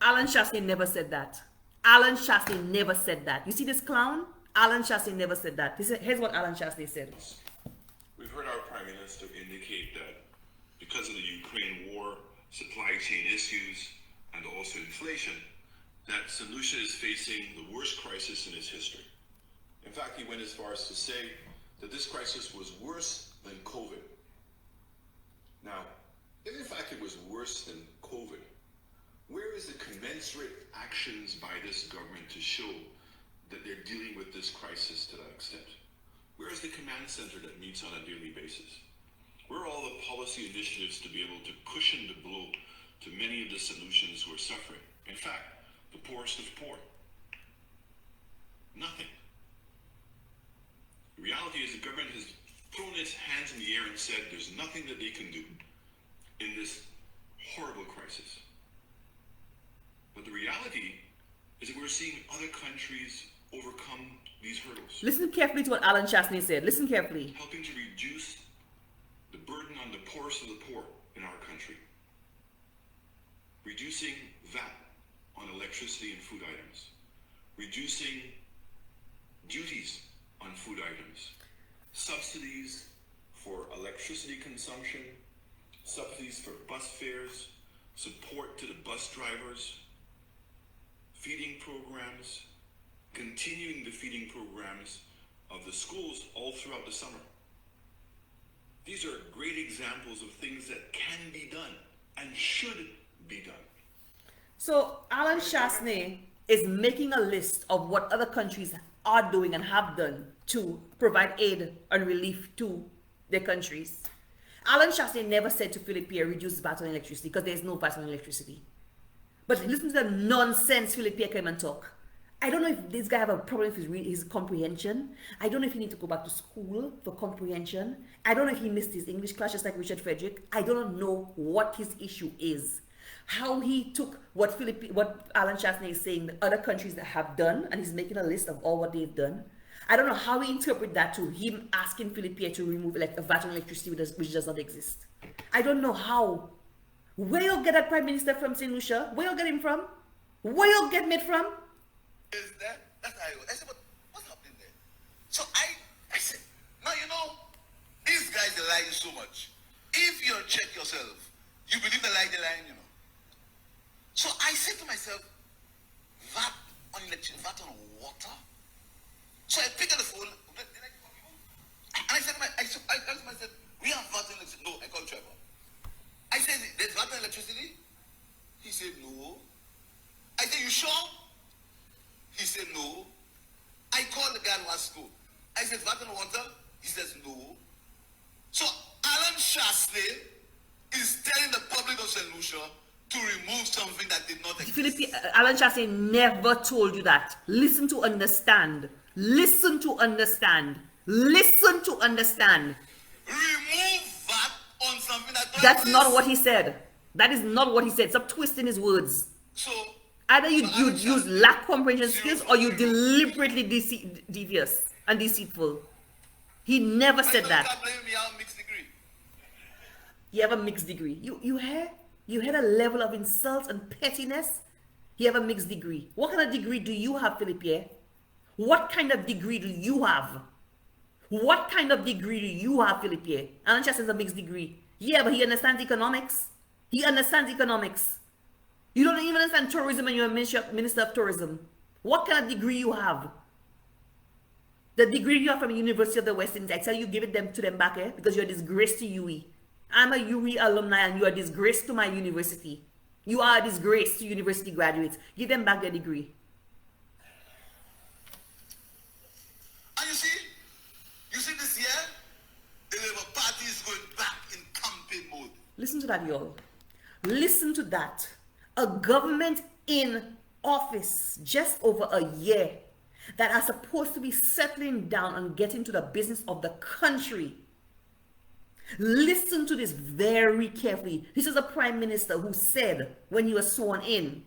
Alan Shastley never said that. Alan Shastley never said that. You see this clown? Alan Shastley never said that. Here's what Alan Shastley said. We've heard our Prime Minister indicate that because of the Ukraine war, supply chain issues, and also inflation, that SaintLucia is facing the worst crisis in its history. In fact, he went as far as to say that this crisis was worse than COVID. Now, if in fact it was worse than COVID, where is the commensurate actions by this government to show that they're dealing with this crisis to that extent? Where is the command center that meets on a daily basis? Where are all the policy initiatives to be able to cushion the blow to many of the solutions who are suffering. In fact, the poorest of poor. Nothing. The reality is the government has thrown its hands in the air and said there's nothing that they can do in this horrible crisis. But the reality is that we're seeing other countries overcome these hurdles. Listen carefully to what Alan Chastney said. Listen carefully. Helping to reduce the burden on the poorest of the poor in our country. Reducing VAT on electricity and food items. Reducing duties on food items. Subsidies for electricity consumption. Subsidies for bus fares. Support to the bus drivers. Feeding programs. Continuing the feeding programs of the schools all throughout the summer. These are great examples of things that can be done and should be done. So Alan Chastney is making a list of what other countries are doing and have done to provide aid and relief to their countries. Alan Chastney never said to Philip Pierre, reduce VAT on electricity, because there's no VAT on electricity. But listen to the nonsense Philip Pierre came and talk. I don't know if this guy have a problem with his comprehension. I don't know if he needs to go back to school for comprehension. I don't know if he missed his English class just like Richard Frederick. I don't know what his issue is. How he took what Alan Chastney is saying that other countries that have done, and he's making a list of all what they've done. I don't know how he interpret that to him asking Philip Pierre to remove a VAT on electricity which does not exist. I don't know how. Where you get that Prime Minister from, SaintLucia? Where you get him from? Where you get made from? Is that? That's how I said, what's happening there? So I said, now you know, these guys are lying so much. If you check yourself, you believe the lie they're lying, you know. So I said to myself, VAT on electricity, VAT on water. So I picked up the phone, and I said, I said, we have VAT on electricity. No, I called Trevor. I said, there's VAT on electricity? He said, no. I said, you sure? He said, no. I called the guy who has school. I said, VAT on water? He says, no. So Alan Chastney is telling the public of SaintLucia to remove something that did not exist. Alan Chastney never told you that. Listen to understand. Listen to understand. Listen to understand. Remove VAT on something that doesn't That's exist. not what he said. That is not what he said. Stop twisting his words. So either you lack comprehension skills or you deliberately devious and deceitful. He never said that. Stop blaming me, I have a mixed degree. You have a mixed degree. You had a level of insult and pettiness. You have a mixed degree. What kind of degree do you have, Philip Pierre? What kind of degree do you have? What kind of degree do you have, Philip Pierre? Alan Chastney has a mixed degree. Yeah, but he understands economics. He understands economics. You don't even understand tourism and you're a minister of tourism. What kind of degree you have? The degree you have from the University of the West Indies, I tell you, give it to them back, because you're a disgrace to UE. I'm a UE alumni and you are a disgrace to my university. You are a disgrace to university graduates. Give them back their degree. And you see this year, the Labour Party is going back in campaign mode. Listen to that, y'all. Listen to that. A government in office just over a year that are supposed to be settling down and getting to the business of the country. Listen to this very carefully. This is a prime minister who said when he was sworn in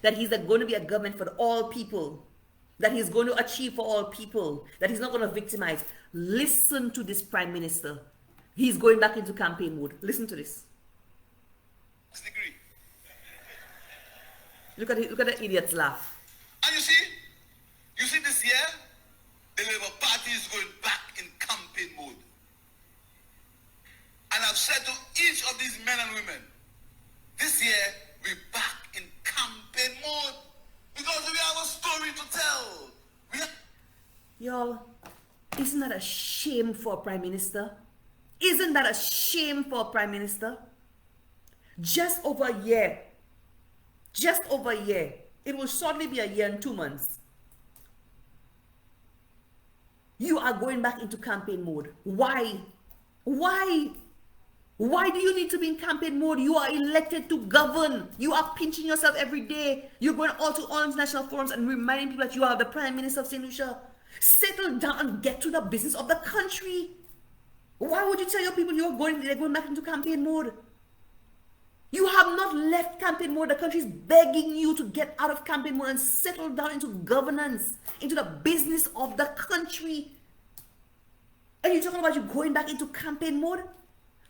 that he's going to be a government for all people, that he's going to achieve for all people, that he's not going to victimize. Listen to this prime minister. He's going back into campaign mode. Listen to this. Degree. Look at the idiot's laugh. And you see this year, the Labour Party is going back in campaign mode. And I've said to each of these men and women, this year, we're back in campaign mode. Because we have a story to tell. Y'all, isn't that a shame for a prime minister? Isn't that a shame for a prime minister? Just over a year. Just over a year. It will shortly be a year and 2 months. You are going back into campaign mode. Why? Why? Why do you need to be in campaign mode? You are elected to govern. You are pinching yourself every day. You're going to all international forums and reminding people that you are the Prime Minister of St. Lucia. Settle down and get to the business of the country. Why would you tell your people they're going back into campaign mode? You have not left campaign mode. The country is begging you to get out of campaign mode and settle down into governance, into the business of the country. And you're talking about you going back into campaign mode?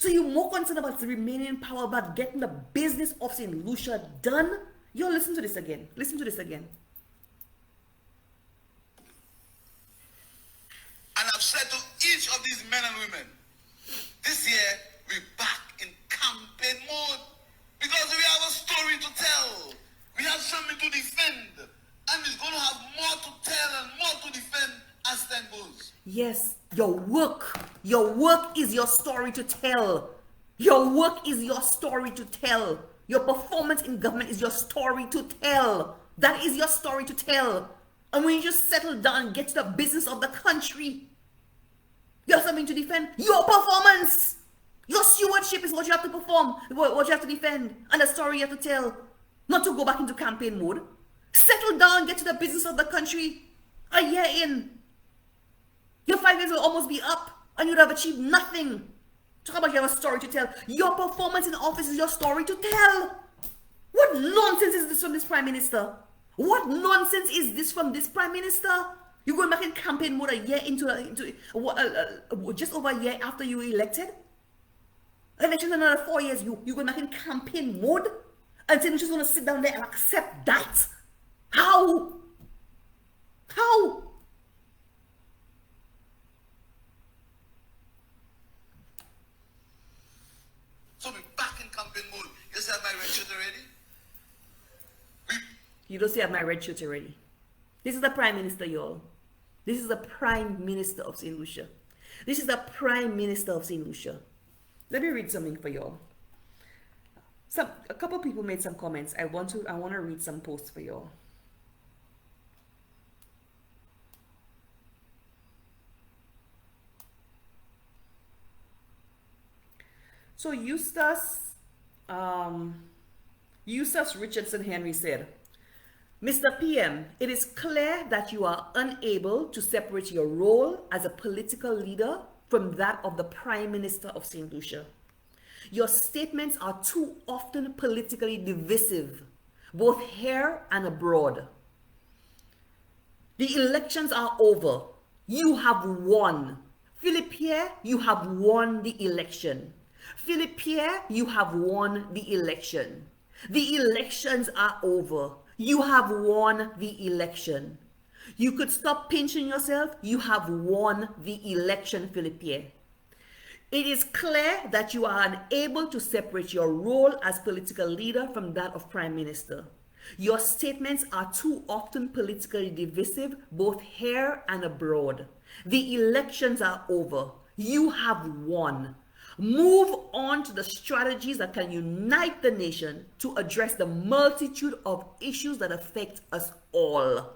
So you're more concerned about remaining in power, about getting the business of St. Lucia done? Yo, listen to this again. Listen to this again. And I've said to each of these men and women, this year we're back in campaign mode because we have a story to tell. We have something to defend. And we're going to have more to tell and more to defend as time goes. Yes, your work is your story to tell. Your work is your story to tell. Your performance in government is your story to tell. That is your story to tell. And when you just settle down and get to the business of the country, you have something to defend. Your performance, your stewardship is what you have to perform, what you have to defend, and the story you have to tell. Not to go back into campaign mode. Settle down, get to the business of the country. A year in, your 5 years will almost be up, and you'd have achieved nothing. Talk about you have a story to tell. Your performance in office is your story to tell. What nonsense is this from this Prime Minister? What nonsense is this from this Prime Minister? You're going back in campaign mode a year just over a year after you were elected? Elections another 4 years, you're going back in campaign mode? And saying you're just going to sit down there and accept that? How? How? So we're back in campaign mode. You see my red shirt already? You don't see I have my red shirt already. This is the Prime Minister, y'all. This is the Prime Minister of St. Lucia. This is the Prime Minister of St. Lucia. Let me read something for y'all. A couple people made some comments. I want to read some posts for y'all. So Eustace Richardson Henry said, Mr. PM, it is clear that you are unable to separate your role as a political leader from that of the Prime Minister of St. Lucia. Your statements are too often politically divisive, both here and abroad. The elections are over. You have won. Philippe Pierre, you have won the election. Philippe Pierre, you have won the election. The elections are over. You have won the election. You could stop pinching yourself. You have won the election, Philippe Pierre. It is clear that you are unable to separate your role as political leader from that of Prime Minister. Your statements are too often politically divisive, both here and abroad. The elections are over. You have won. Move on to the strategies that can unite the nation to address the multitude of issues that affect us all.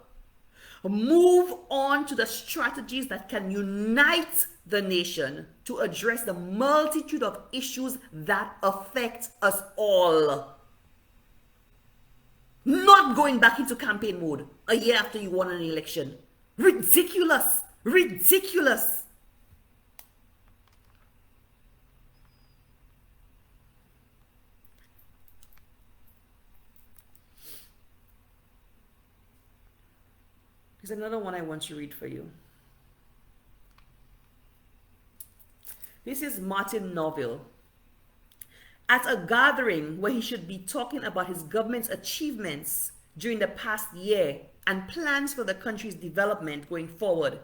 Move on to the strategies that can unite the nation to address the multitude of issues that affect us all. Not going back into campaign mode a year after you won an election. Ridiculous. Ridiculous. There's another one I want to read for you. This is Martin Norville. At a gathering where he should be talking about his government's achievements during the past year and plans for the country's development going forward,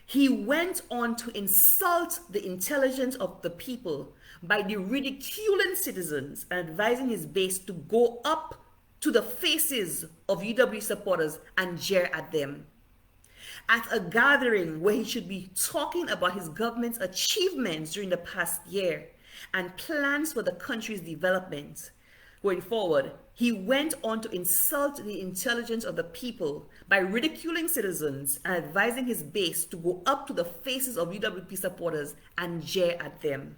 he went on to insult the intelligence of the people by ridiculing citizens and advising his base to go up to the faces of UW supporters and jeer at them. At a gathering where he should be talking about his government's achievements during the past year and plans for the country's development going forward, he went on to insult the intelligence of the people by ridiculing citizens and advising his base to go up to the faces of UWP supporters and jeer at them.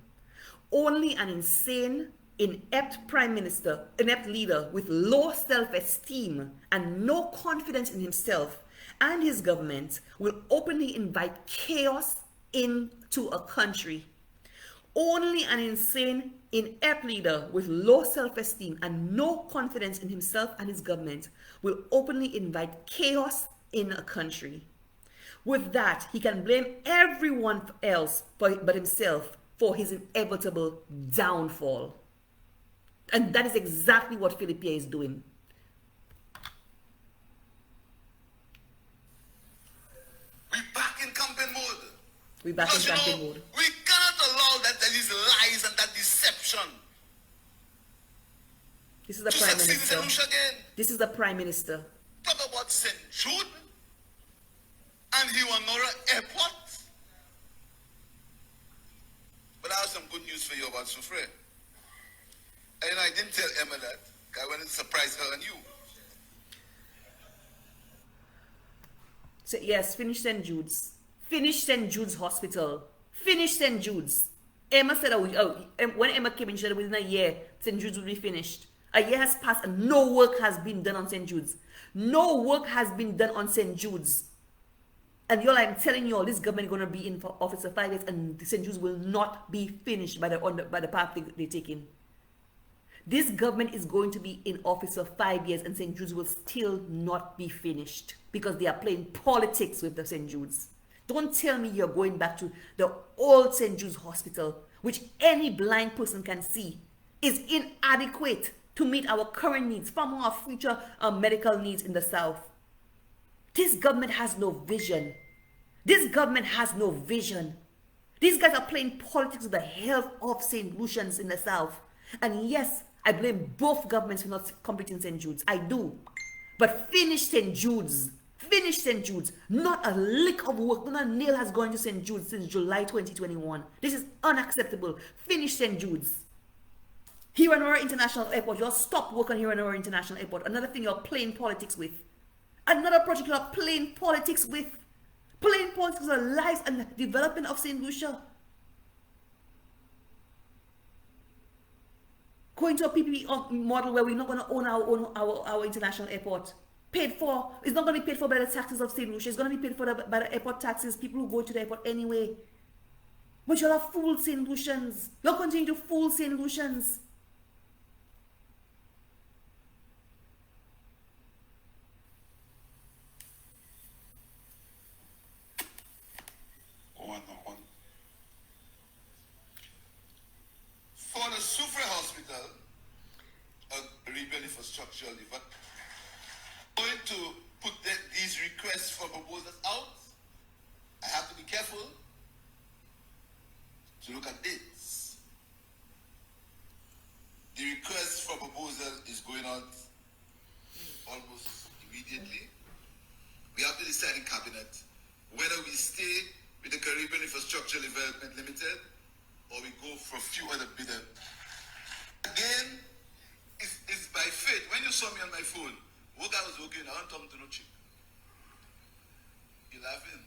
Only an insane, inept prime minister, inept leader with low self-esteem and no confidence in himself and his government will openly invite chaos into a country. Only an insane, inept leader with low self-esteem and no confidence in himself and his government will openly invite chaos in a country. With that, he can blame everyone else but himself for his inevitable downfall. And that is exactly what Philippe Pierre is doing. We're back in campaign mode. We're back in Because, campaign mode. we cannot allow that there is lies and that deception This is the to Prime succeed in Minister. SaintLucia again. This is the Prime Minister. Talk about St. Jude and Hiwanora Airport. But I have some good news for you about Soufriere. And I didn't tell Emma that. I wanted to surprise her and you. So yes, finish St. Jude's. Finish St. Jude's Hospital. Finish St. Jude's. Emma said, when Emma came in, she said within a year, St. Jude's will be finished. A year has passed and no work has been done on St. Jude's. No work has been done on St. Jude's. And I'm telling you all, this government is going to be in for office for 5 years and St. Jude's will not be finished by the path they take in. This government is going to be in office for 5 years and St. Jude's will still not be finished because they are playing politics with the St. Jude's. Don't tell me you're going back to the old St. Jude's Hospital, which any blind person can see is inadequate to meet our current needs, far more our future medical needs in the South. This government has no vision. This government has no vision. These guys are playing politics with the health of St. Lucians in the South. And yes, I blame both governments for not completing St. Jude's. I do. But finish St. Jude's. Finish St. Jude's. Not a lick of work, not a nail has gone to St. Jude's since July 2021. This is unacceptable. Finish St. Jude's. Herods International Airport. You'll stop work on Herods International Airport. Another thing you're playing politics with. Another project you're playing politics with. Playing politics with the lives and the development of St. Lucia. Going to a PPP model where we're not going to own our international airport. Paid for. It's not going to be paid for by the taxes of St. Lucia. It's going to be paid for by the airport taxes. People who go to the airport anyway. But you'll have fooled St. Lucians. You'll continue to fool St. Lucians. For the Soufriere Hospital, a rebuild infrastructure, but going to put these requests for proposals out, I have to be careful to look at dates. The request for proposal is going out almost immediately. We have to decide in cabinet whether we stay with the Caribbean Infrastructure Development Limited or we go for a few other bidders. Again, it's by faith. When you saw me on my phone, what I was working, I don't talk to no chick. You're laughing.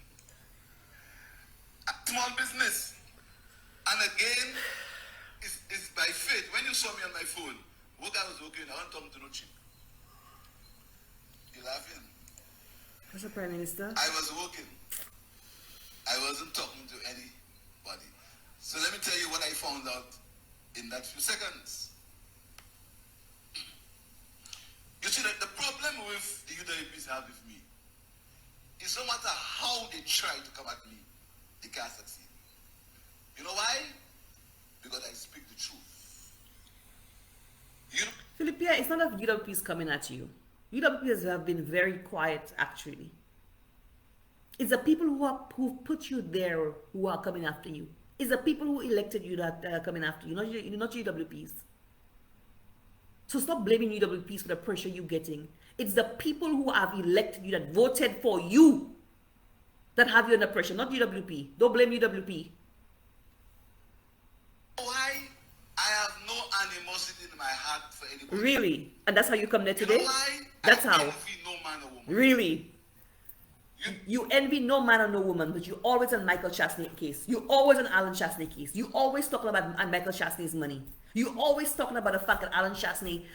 A small business. And again, it's by faith. When you saw me on my phone, what I was working, I don't talk to no chick. You're laughing. Mr. Prime Minister. I was working. I wasn't talking to anybody. So let me tell you what I found out in that few seconds. You see that the problem with the UWPs have with me is no matter how they try to come at me, they can't succeed. You know why? Because I speak the truth. Philippe, it's not that UWPs coming at you. UWPs have been very quiet, actually. It's the people who put you there who are coming after you. It's the people who elected you that are coming after you, not UWPs. So stop blaming UWPs for the pressure you're getting. It's the people who have elected you, that voted for you, that have you under pressure, not UWP. Don't blame UWP. Why? I have no animosity in my heart for anybody. Really? And that's how you come there today? You know why? That's I how. envy no man or woman. Really? You envy no man or no woman, but you always on Michael Chastney case. You always on Alan Chastney case. You always talking about Michael Chastney's money. You always talking about the fact that Alan Chastney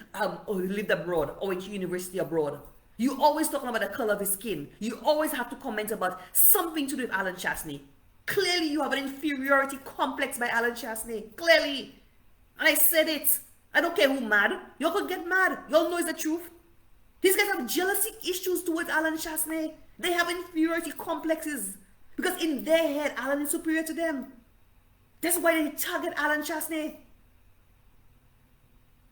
lived abroad or went to university abroad. You always talking about the color of his skin. You always have to comment about something to do with Alan Chastney. Clearly, you have an inferiority complex by Alan Chastney. Clearly. And I said it. I don't care who mad. Y'all could get mad. Y'all know it's the truth. These guys have jealousy issues towards Alan Chastney. They have inferiority complexes. Because in their head, Alan is superior to them. That's why they target Alan Chastney.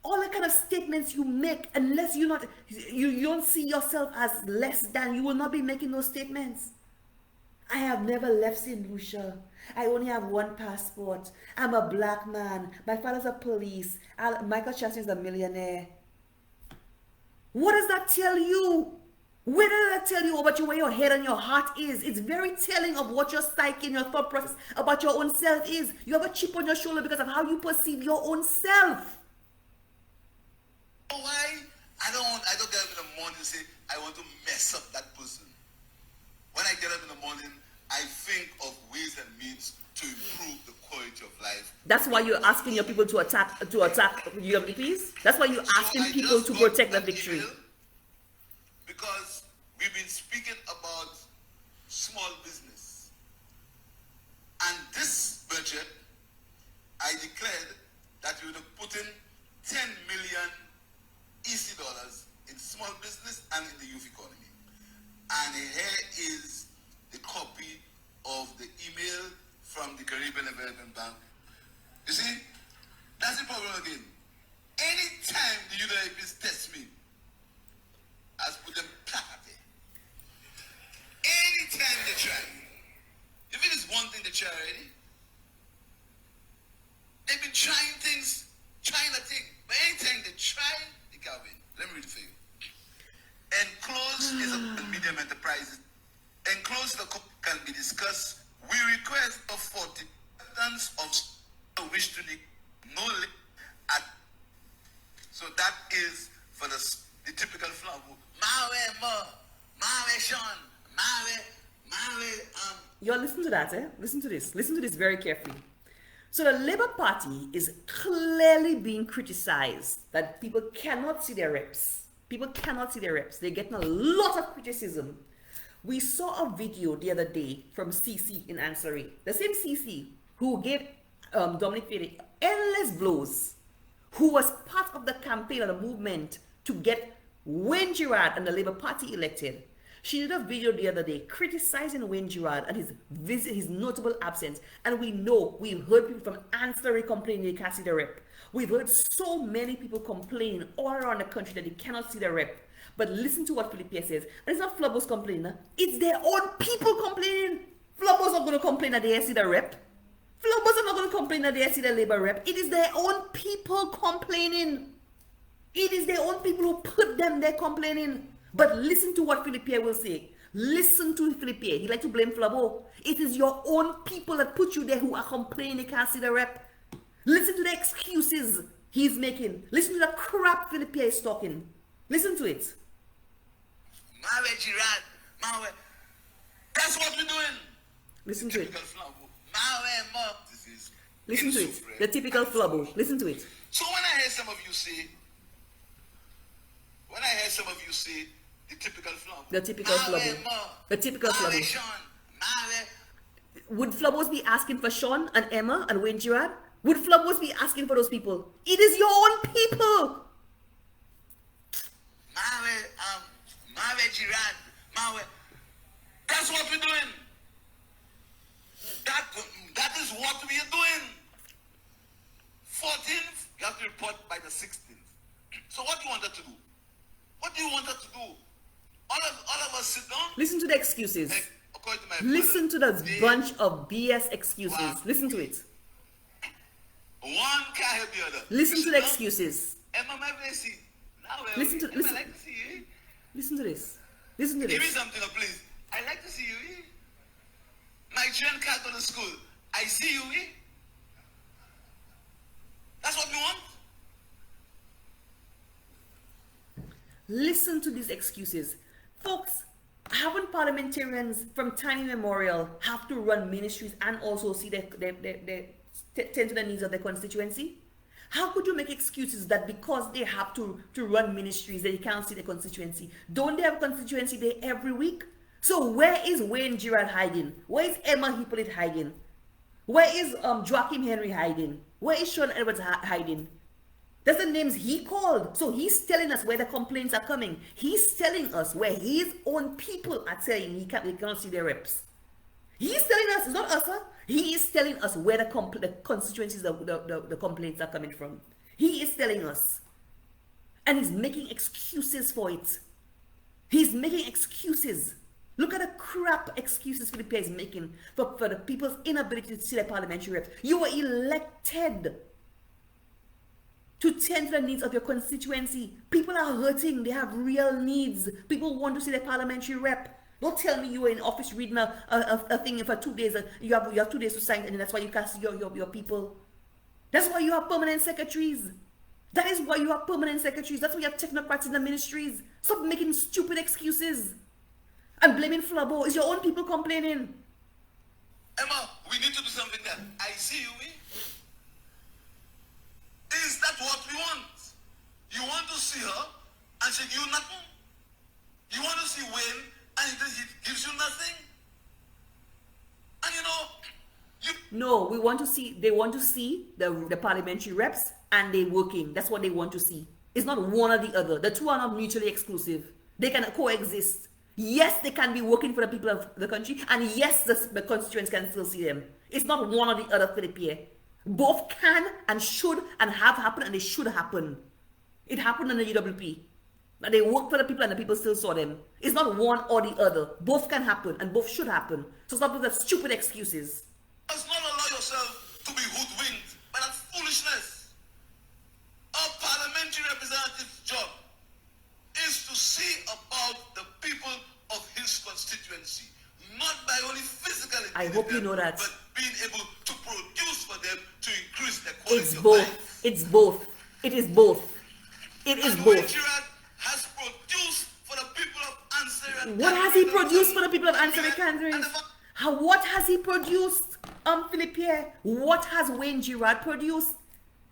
All the kind of statements you make, unless you don't see yourself as less than, you will not be making those statements. I have never left St. Lucia. I only have one passport. I'm a black man. My father's a police. Michael Chastney is a millionaire. What does that tell you? Where does that tell you about where your head and your heart is? It's very telling of what your psyche and your thought process about your own self is. You have a chip on your shoulder because of how you perceive your own self. Why? I don't get up in the morning and say, I want to mess up that person. When I get up in the morning, I think of ways and means to improve the quality of life. That's why you're asking your people to attack your MPs? That's why you're asking people to protect the victory. Because we've been speaking about small business. And this budget, I declared that we would have put in 10 million EC dollars in small business and in the youth economy. And here is the copy of the email from the Caribbean Development Bank. You see, that's the problem again. Anytime the UNIPs test me, I put them placate. Anytime they try. If it is one thing they try already, they've been trying a thing. But anytime they try, they can't win. Let me read it for you. Enclosed is a medium enterprises. Enclosed can be discussed. We request for the acceptance of wish to no at. So that is for the typical Flubble. Y'all listen to that, eh? Listen to this. Listen to this very carefully. So the Labour Party is clearly being criticized that people cannot see their reps. People cannot see their reps. They're getting a lot of criticism. We saw a video the other day from CC in Ancillary. The same CC who gave Dominic Frederick endless blows, who was part of the campaign and the movement to get Wayne Gerard and the Labour Party elected. She did a video the other day criticizing Wayne Gerard and his notable absence. And we've heard people from Ancillary complaining they can't see the rep. We've heard so many people complain all around the country that they cannot see the rep. But listen to what Philippe says. And it's not Flubbo's complaining. It's their own people complaining. Flubbo's not going to complain that they see the rep. Flubbo's are not going to complain that they see the Labour rep. It is their own people complaining. It is their own people who put them there complaining. But listen to what Philippe will say. Listen to Philippe. He like to blame Flubbo. It is your own people that put you there who are complaining they can't see the rep. Listen to the excuses he's making. Listen to the crap Philippe is talking. Listen to it. That's what we're doing. Listen to it. This is Listen to it. The typical Flubbo. Listen to it. So when I hear some of you say, the typical Flubbo. The typical Flubbo. The typical Flubbo. Would Flubbos be asking for Sean and Emma and Wayne Gerard? Would Flubbos be asking for those people? It is your own people. That's what we're doing. That is what we are doing. 14th, you have to report by the 16th. So what do you want her to do? What do you want her to do? All of us sit down. Listen to the excuses. Listen to the bunch of BS excuses. Wow. Listen to it. One can't help the other. Listen to the excuses. Listen to I like to see you. Listen to this. Listen to this. Give me something, please. I like to see you. My children can't go to school. I see you. That's what we want. Listen to these excuses. Folks, Haven't parliamentarians from time immemorial have to run ministries and also see their tend to the needs of their constituency? How could you make excuses that because they have to run ministries that they can't see their constituency? Don't they have a constituency day every week? So where is Wayne Gerard hiding? Where is Emma Hippolyte hiding? Where is Joachim Henry hiding? Where is Sean Edwards hiding? That's the names he called. So he's telling us where the complaints are coming. He's telling us where his own people are saying we cannot see their reps. He's telling us, it's not us, huh? He is telling us where the constituencies, the complaints are coming from. He is telling us. And he's making excuses for it. He's making excuses. Look at the crap excuses Philip Pierre is making for the people's inability to see their parliamentary reps. You were elected to tend to the needs of your constituency. People are hurting. They have real needs. People want to see their parliamentary rep. Don't tell me you were in office reading a thing for 2 days. You have 2 days to sign, and that's why you can't see your people. That's why you have permanent secretaries. That is why you have permanent secretaries. That's why you have technocrats in the ministries. Stop making stupid excuses and blaming Flubble. Is your own people complaining? Emma, we need to do something there. I see you. Is that what we want? You want to see her and she gives you nothing? You want to see Wayne and he gives you nothing? And No, we want to see, they want to see the parliamentary reps and they working. That's what they want to see. It's not one or the other. The two are not mutually exclusive. They can coexist. Yes, they can be working for the people of the country, and yes, the constituents can still see them. It's not one or the other, Philip Pierre. Both can and should and have happened, and they should happen. It happened in the UWP. They worked for the people and the people still saw them. It's not one or the other. Both can happen and both should happen. So stop with the stupid excuses. Does not allow yourself to be hoodwinked by that foolishness. Our parliamentary representative's job is to see about the people of his constituency, not by only physically. I hope you know that. But being able to produce for them to increase their quality It's of both. life. It's both. It is both. It is And both. Gerard has produced for the people of Ansari. What has he produced for the people of Ansari Candidates? What has he produced, Philip Pierre? What has Wayne Gerard produced?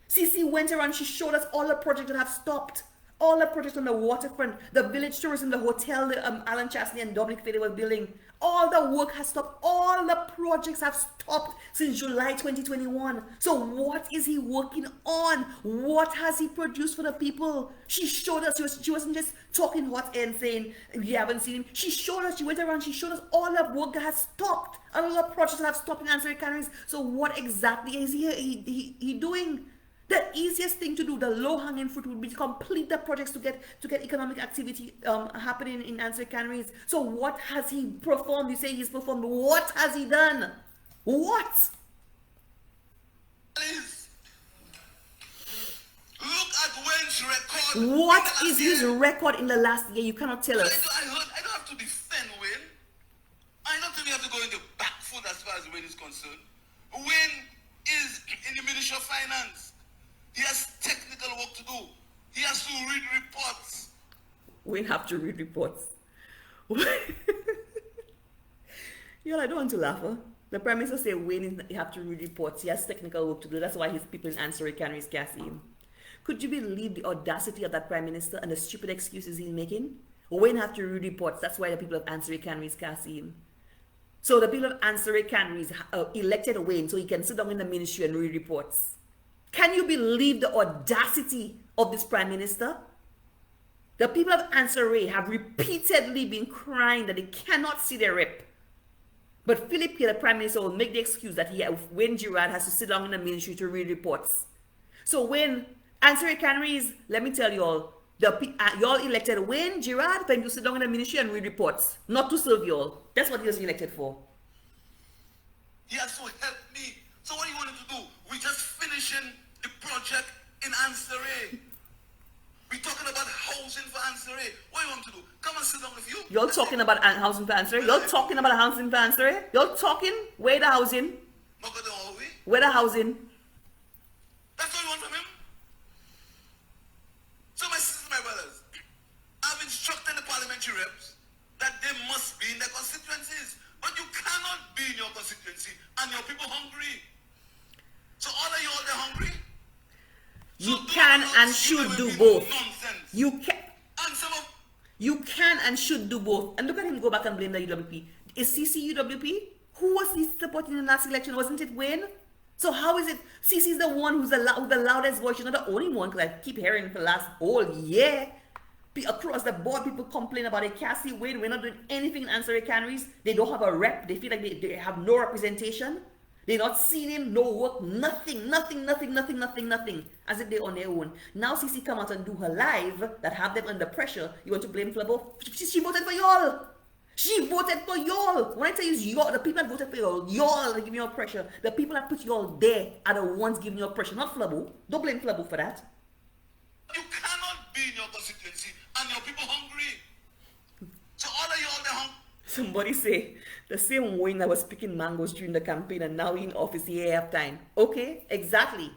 CC went around, she showed us all the projects that have stopped. All the projects on the waterfront, the village tourism, the hotel, Alan Chastney and Dominic Fede were building. All the work has stopped. All the projects have stopped since July 2021. So what is he working on? What has he produced for the people? She showed us. She wasn't just talking hot air and saying, we haven't seen him. She showed us. She went around. She showed us all the work that has stopped. All the projects that have stopped in Ansari Candidates. So what exactly is he doing? The easiest thing to do, the low-hanging fruit, would be to complete the projects to get economic activity happening in Ansari Candidates. So what has he performed? You say he's performed. What has he done? What? Please. Look at Wayne's record. What is his record in the last year? You cannot tell us. I don't have to defend Wayne. I don't think we have to go into back foot as far as Wayne is concerned. Wayne is in the Ministry of Finance. He has technical work to do. He has to read reports. We have to read reports. Y'all, I don't want to laugh. Huh? The Prime Minister said Wayne have to read reports. He has technical work to do. That's why his people in Ansari Candidates can't see him. Could you believe the audacity of that Prime Minister and the stupid excuses he's making? Wayne have to read reports. That's why the people of Ansari Candidates can't see him. So the people of Ansari Candidates elected Wayne so he can sit down in the ministry and read reports. Can you believe the audacity of this Prime Minister? The people of Ansari have repeatedly been crying that they cannot see their rep. But Philip Pierre, the Prime Minister, will make the excuse that Wayne Gerard has to sit down in the ministry to read reports. So when Ansari Candidates, let me tell you all, y'all elected Wayne Gerard for him to sit down in the ministry and read reports, not to serve y'all. That's what he was elected for. He has to help me. So what do you want him to do? We're just finishing the project in Ansari. We're talking about housing for Ansari. What do you want to do? Come and sit down with you. You're talking about housing for Ansari? You're talking about housing for Ansari? You're talking? Where the housing? Where the housing? That's what you want from him? So my sisters, my brothers, I've instructed the parliamentary reps that they must your people hungry. So all of you all they're hungry. You So can and should do both. Nonsense. You can. And some of You can and should do both. And look at him go back and blame the UWP. Is CC UWP? Who was he supporting in the last election? Wasn't it Wayne? So how is it CC is the one who's the loudest voice? You're not the only one, because I keep hearing for the last whole year. Across the board, people complain about it. Cassie, Wayne, we're not doing anything in Answer Canaries. They don't have a rep. They feel like they have no representation. They're not seeing him, no work, nothing. As if they're on their own. Now CC come out and do her live that have them under pressure. You want to blame Flubble? She voted for y'all. She voted for y'all. When I tell you it's y'all, the people that voted for y'all are giving y'all pressure. The people that put y'all there are the ones giving y'all pressure, not Flubble. Don't blame Flubble for that. you cannot be in your constituency and your people hungry. So all of you all they're hungry. Somebody say, the same Wayne that was picking mangoes during the campaign and now in office he have time. Okay, exactly.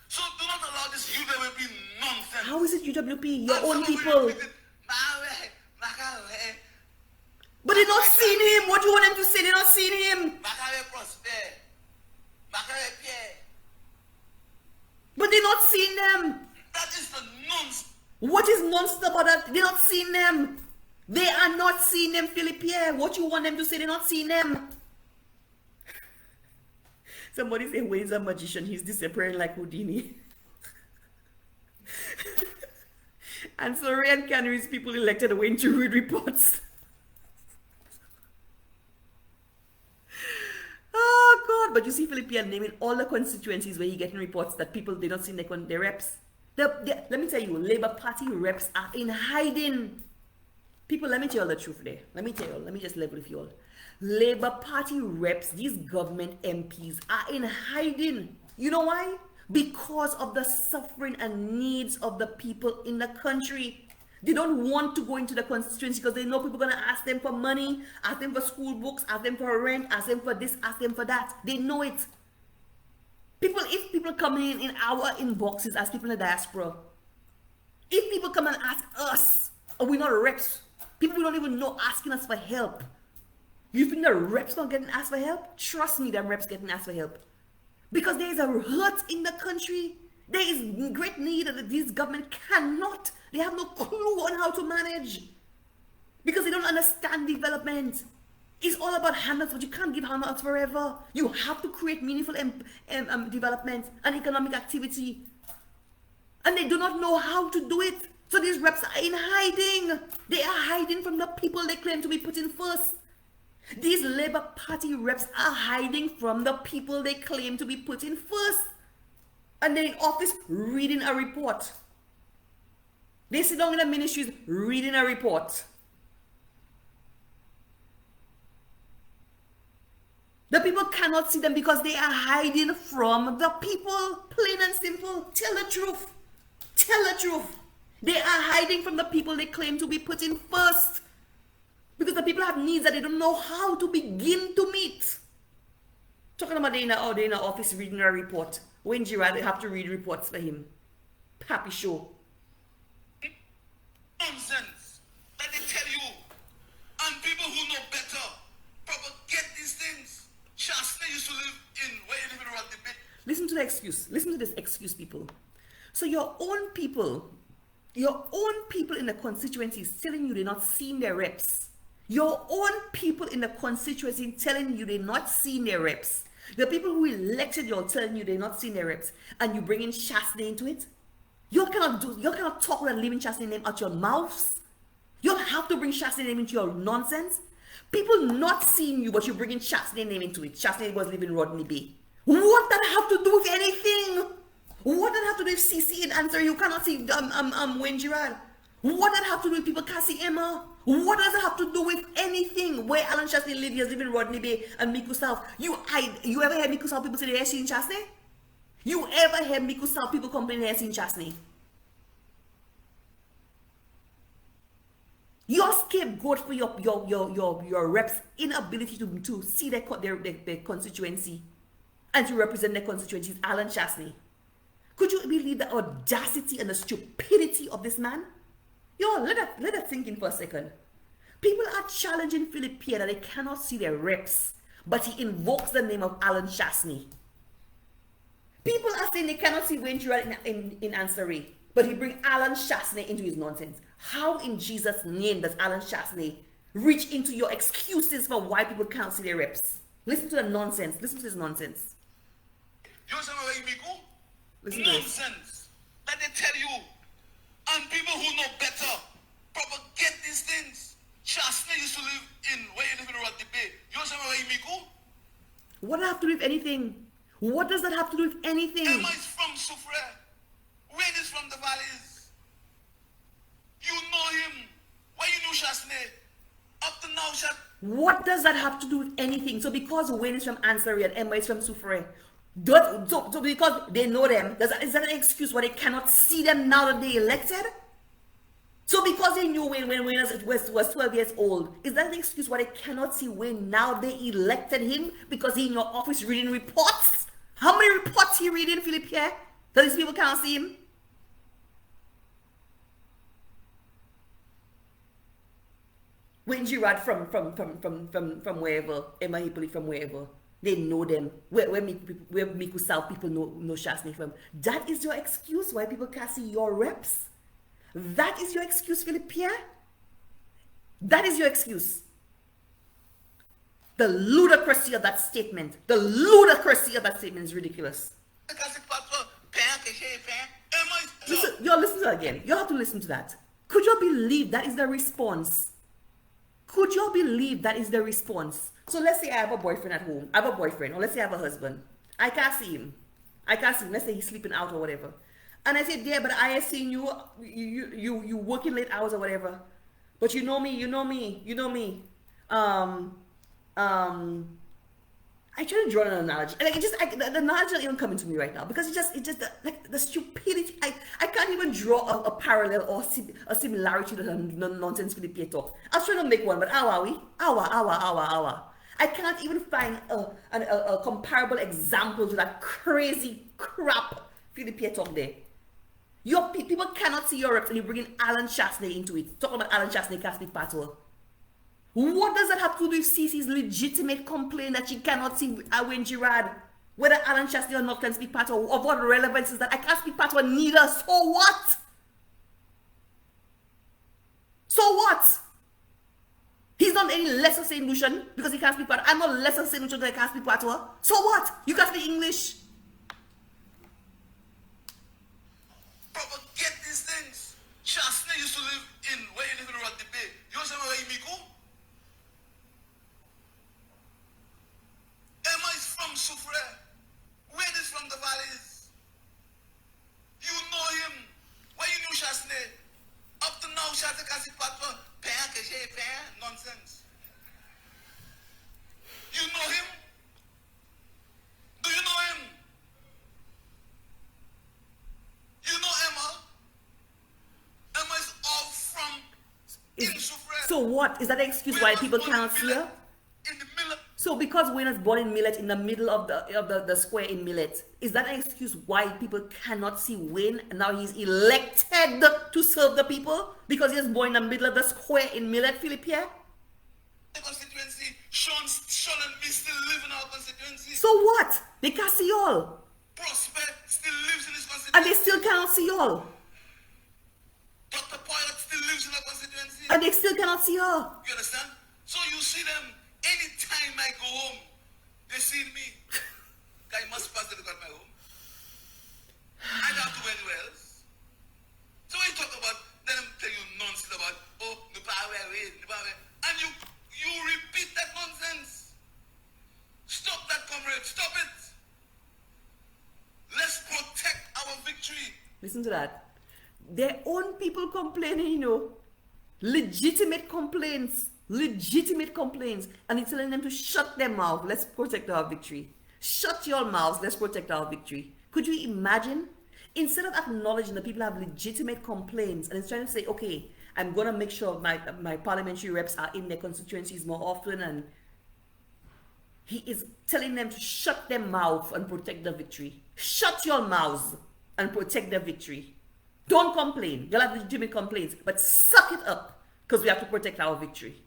So do not allow this UWP nonsense. How is it UWP? Your And own some of you people. repeat it, But they're not seeing him. What do you want them to say? They're not seeing him. Pierre. But they're not seeing them. That is the nonsense. What is monster about that? They're not seeing them. They are not seeing them, Philip Pierre. What you want them to say? They're not seeing them. Somebody say Wayne's a magician. He's disappearing like Houdini. And Soufriere Canaries people elected Wayne to read reports. Oh God! But you see Philip Pierre naming all the constituencies where he getting reports that people they don't see their reps. Let me tell you, Labour Party reps are in hiding. People, let me tell you the truth there. Let me just level with you all. Labour Party reps, these government MPs are in hiding. You know why? Because of the suffering and needs of the people in the country. They don't want to go into the constituency because they know people are going to ask them for money, ask them for school books, ask them for rent, ask them for this, ask them for that. They know it. If people come in our inboxes as people in the diaspora, if people come and ask us, are we not reps? People we don't even know asking us for help. You think the reps not getting asked for help? Trust me, them reps getting asked for help. Because there is a hurt in the country. There is great need that this government cannot. They have no clue on how to manage. Because they don't understand development. It's all about handouts, but you can't give handouts forever. You have to create meaningful development and economic activity. And they do not know how to do it. So these reps are in hiding. They are hiding from the people they claim to be putting first. These Labour Party reps are hiding from the people they claim to be putting first. And they're in office reading a report. They sit down in the ministries reading a report. The people cannot see them because they are hiding from the people. Plain and simple. Tell the truth. Tell the truth. They are hiding from the people they claim to be putting first. Because the people have needs that they don't know how to begin to meet. Talking about they're in the office reading a report. When Gerard, they have to read reports for him. Happy show. Nonsense that they tell you. And people who know better propagate these things. Shasta used to live in where you live in around the bit. Listen to the excuse. Listen to this excuse, people. So your own people in the constituency is telling you they're not seeing their reps. Your own people in the constituency telling you they're not seeing their reps. The people who elected you are telling you they're not seeing their reps. And you bring in Chastney into it. You cannot talk with leaving Chastney name out your mouths. You don't have to bring Chastney name into your nonsense. People not seeing you, but you bring in Chastney name into it. Chastney was living Rodney Bay. What that have to do with anything? What that have to do with CC and answer? You cannot see Wayne Gerard. What that have to do with people can't see Emma? What does it have to do with anything? Where Alan Chastney lived, he live in Rodney Bay and Miku South. You ever hear Miku South people say they're seeing Chastney? You ever hear Miku South people complain they're seeing Chastney? Your scapegoat for your reps' inability to see their constituency and to represent their constituency is Alan Chastney. Could you believe the audacity and the stupidity of this man? Yo, let that sink in for a second. People are challenging Philip Pierre that they cannot see their reps, but he invokes the name of Alan Chasney. People are saying they cannot see Wayne Gerard in Ansari, but he brings Alan Chasney into his nonsense. How in Jesus' name does Alan Chasney reach into your excuses for why people can't see their reps? Listen to the nonsense. Listen to this nonsense. Listen to this. Nonsense that they tell you, and people who know better propagate these things. Chasney used to live in where you live in Rodipe. You know where Miku? What does that have to do with anything? What does that have to do with anything? Emma is from Soufriere. Wayne is from the valleys. You know him. Why you know Chasney? Up to now, What does that have to do with anything? So because Wayne is from Ansari and Emma is from Soufriere, so because they know them, is that an excuse why they cannot see them now that they elected? So because they knew Wayne when Wayne was 12 years old, is that an excuse why they cannot see Wayne now they elected him because he in your office reading reports? How many reports he reading, Philip Pierre? That these people can't see him? Wayne Gerard from wherever, Emma Hippolyte from wherever. They know them. Where Miku South people know Chasney from. That is your excuse why people can't see your reps? That is your excuse, Philip Pierre? That is your excuse. The ludicrousy of that statement. The ludicrousy of that statement is ridiculous. Listen, listen to that again. You have to listen to that. Could you believe that is the response? Could you believe that is the response? So let's say I have a boyfriend at home. I have a boyfriend, or let's say I have a husband. I can't see him. Let's say he's sleeping out or whatever. And I say, yeah, but I have seen you working late hours or whatever. But you know me. I try to draw an analogy. Like the analogy not even coming to me right now because it just like the stupidity. I can't even draw a parallel or a similarity to the nonsense Philip Pierre talks. I was trying to make one, but I can't even find a comparable example to that crazy crap Philip Pierre talk there. Your people cannot see your reps and you bring in Alan Chasney into it. Talking about Alan Chasney can't speak patois. What does that have to do with Cece's legitimate complaint that she cannot see Wayne Gerard? Whether Alan Chasney or not can speak patois, of what relevance is that? I can't speak patois neither. So what? So what? He's not any lesser SaintLucian because he can't speak patois. I'm not lesser SaintLucian because I can't speak patois. So what? You can't speak English. Propagate these things. Chasney used to live in where you live in Rodipe. You know where Miku? Emma is from Soufriere. Wayne is from the valleys. You know him. Why you know Chasney? Up to now, Chasney can't see patois. Nonsense. You know him? Do you know him? You know Emma? Emma is all from Soufriere. So what? Is that an excuse why people can't see her? In the middle. So because Wayne was born in Millet, in the middle of the square in Millet, is that an excuse why people cannot see Wayne and now he's elected to serve the people? Because he was born in the middle of the square in Millet, Philip Pierre? The constituency, Sean and me still live in our constituency. So what? They can't see y'all. Prosper still lives in his constituency. And they still cannot see y'all. Dr. Pilot still lives in our constituency. And they still cannot see her. You understand? So you see them anytime I go home, they see me. I must pass the look at my home. I don't have to go anywhere else. So when you talk about, then I'm telling you nonsense about, and you repeat that nonsense. Stop that, comrade. Stop it. Let's protect our victory. Listen to that. Their own people complaining, you know. Legitimate complaints. And it's telling them to shut their mouth. Let's protect our victory. Shut your mouths. Let's protect our victory. Could you imagine? Instead of acknowledging that people have legitimate complaints and it's trying to say, okay, I'm going to make sure my parliamentary reps are in their constituencies more often, and he is telling them to shut their mouth and protect the victory. Shut your mouths and protect the victory. Don't complain. You'll have legitimate complaints, but suck it up because we have to protect our victory.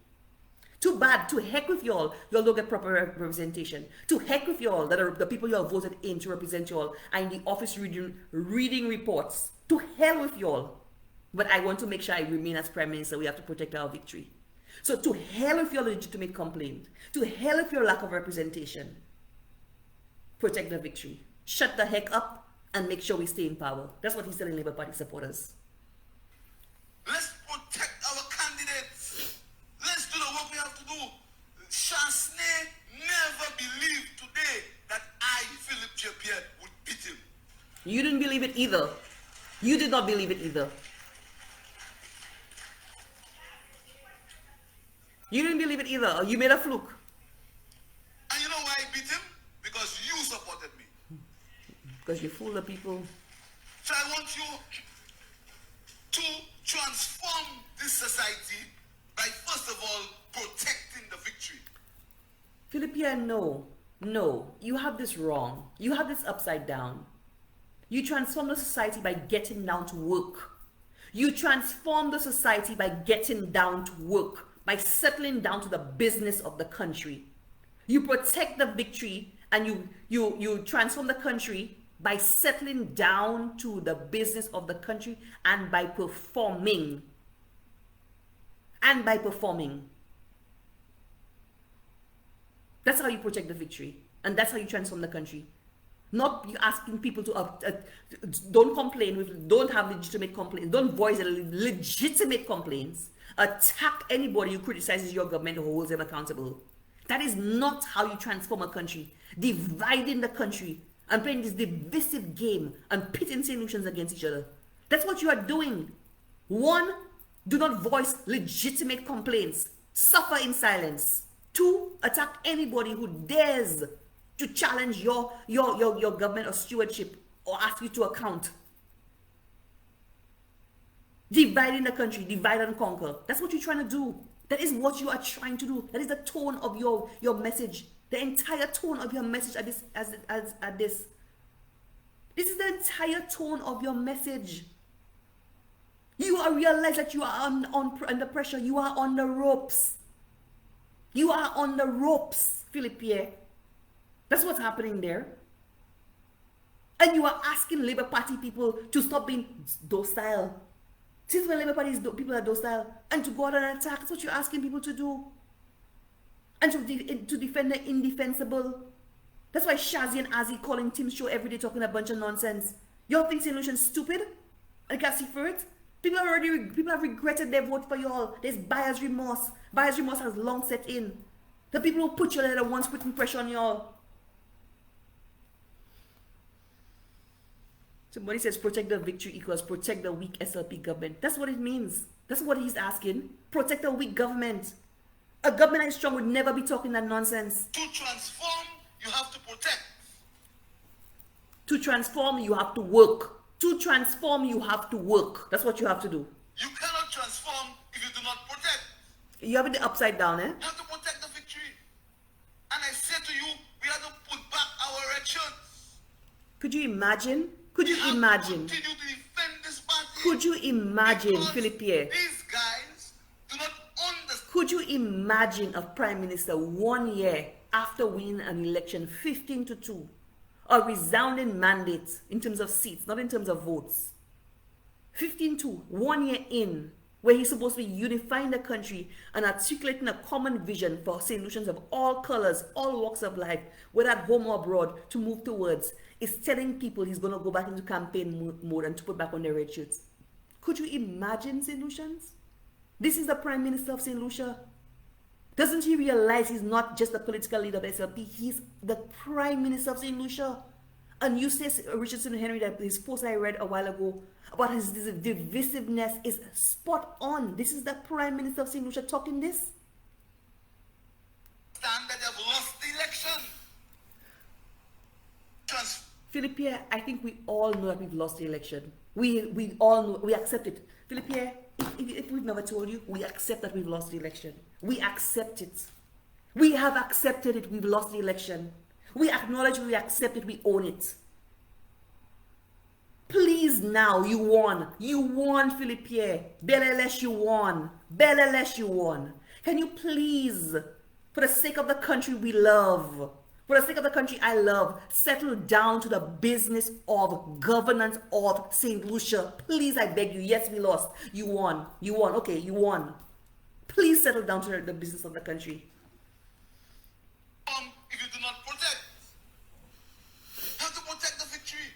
Too bad. To heck with y'all. Y'all don't get proper representation. To heck with y'all that are the people y'all voted in to represent y'all are in the office reading reports. To hell with y'all. But I want to make sure I remain as Prime Minister. We have to protect our victory. So to hell with your legitimate complaint. To hell with your lack of representation. Protect the victory. Shut the heck up and make sure we stay in power. That's what he's telling Labour Party supporters. Let's protect our candidates. Let's do the work we have to do. Chasney never believed today that I, Philip J. Pierre, would beat him. You didn't believe it either. You did not believe it either. You didn't believe it either. You made a fluke. And you know why I beat him? Because you supported me. Because you fool the people. So I want you to transform this society by, first of all, protecting the victory. Philippia, no. No. You have this wrong. You have this upside down. You transform the society by getting down to work. You transform the society by getting down to work. By settling down to the business of the country. You protect the victory and you transform the country by settling down to the business of the country and by performing. And by performing. That's how you protect the victory. And that's how you transform the country. Not you asking people to don't complain, don't have legitimate complaints, don't voice legitimate complaints. Attack anybody who criticizes your government or holds them accountable. That is not how you transform a country. Dividing the country and playing this divisive game and pitting solutions against each other. That's what you are doing. One, do not voice legitimate complaints. Suffer in silence. Two, attack anybody who dares to challenge your government or stewardship or ask you to account. Dividing the country, divide and conquer. That's what you're trying to do. That is what you are trying to do. That is the tone of your message. The entire tone of your message at this. This is the entire tone of your message. You are realize that you are under pressure. You are on the ropes. You are on the ropes, Philip Pierre. That's what's happening there. And you are asking Labour Party people to stop being docile. Since when Labour Party people are docile, and to go out and attack, that's what you're asking people to do. And to defend the indefensible. That's why Shazzy and Azzy calling Tim's show every day talking a bunch of nonsense. Y'all think SaintLucia's stupid? And can't see for it? People have regretted their vote for y'all. There's buyer's remorse. Buyer's remorse has long set in. The people who put you there are the ones putting pressure on y'all. Somebody says protect the victory equals protect the weak SLP government. That's what it means. That's what he's asking. Protect a weak government. A government that is strong would never be talking that nonsense. To transform, you have to protect. To transform, you have to work. To transform, you have to work. That's what you have to do. You cannot transform if you do not protect. You have it the upside down, eh? You have to protect the victory. And I say to you, we have to put back our red shirts. Could you imagine? Could you imagine? Continue to defend this party. Could you imagine, Philip Pierre? These guys do not understand. Could you imagine a Prime Minister 1 year after winning an election 15-2? A resounding mandate in terms of seats, not in terms of votes. 15-2, 1 year in, where he's supposed to be unifying the country and articulating a common vision for SaintLucians of all colors, all walks of life, whether at home or abroad, to move towards, is telling people he's going to go back into campaign mode and to put back on their red shirts. Could you imagine, SaintLucians? This is the Prime Minister of SaintLucia. Doesn't he realize he's not just the political leader of SLP, he's the Prime Minister of SaintLucia? And you say, Richardson Henry, that his post I read a while ago about his divisiveness is spot on. This is the Prime Minister of SaintLucia talking this. That they have lost the election. Philip Pierre, I think we all know that we've lost the election. We all know, we accept it. Philip Pierre, if we've never told you, we accept that we've lost the election. We accept it. We have accepted it, we've lost the election. We acknowledge, we accept it, we own it. Please now, you won. You won, Philip Pierre. Belelesh, you won. Belelesh, you won. Can you please, for the sake of the country we love, for the sake of the country I love, settle down to the business of governance of St. Lucia? Please, I beg you. Yes, we lost. You won. You won. Okay, you won. Please settle down to the business of the country. If you do not protect, you have to protect the victory.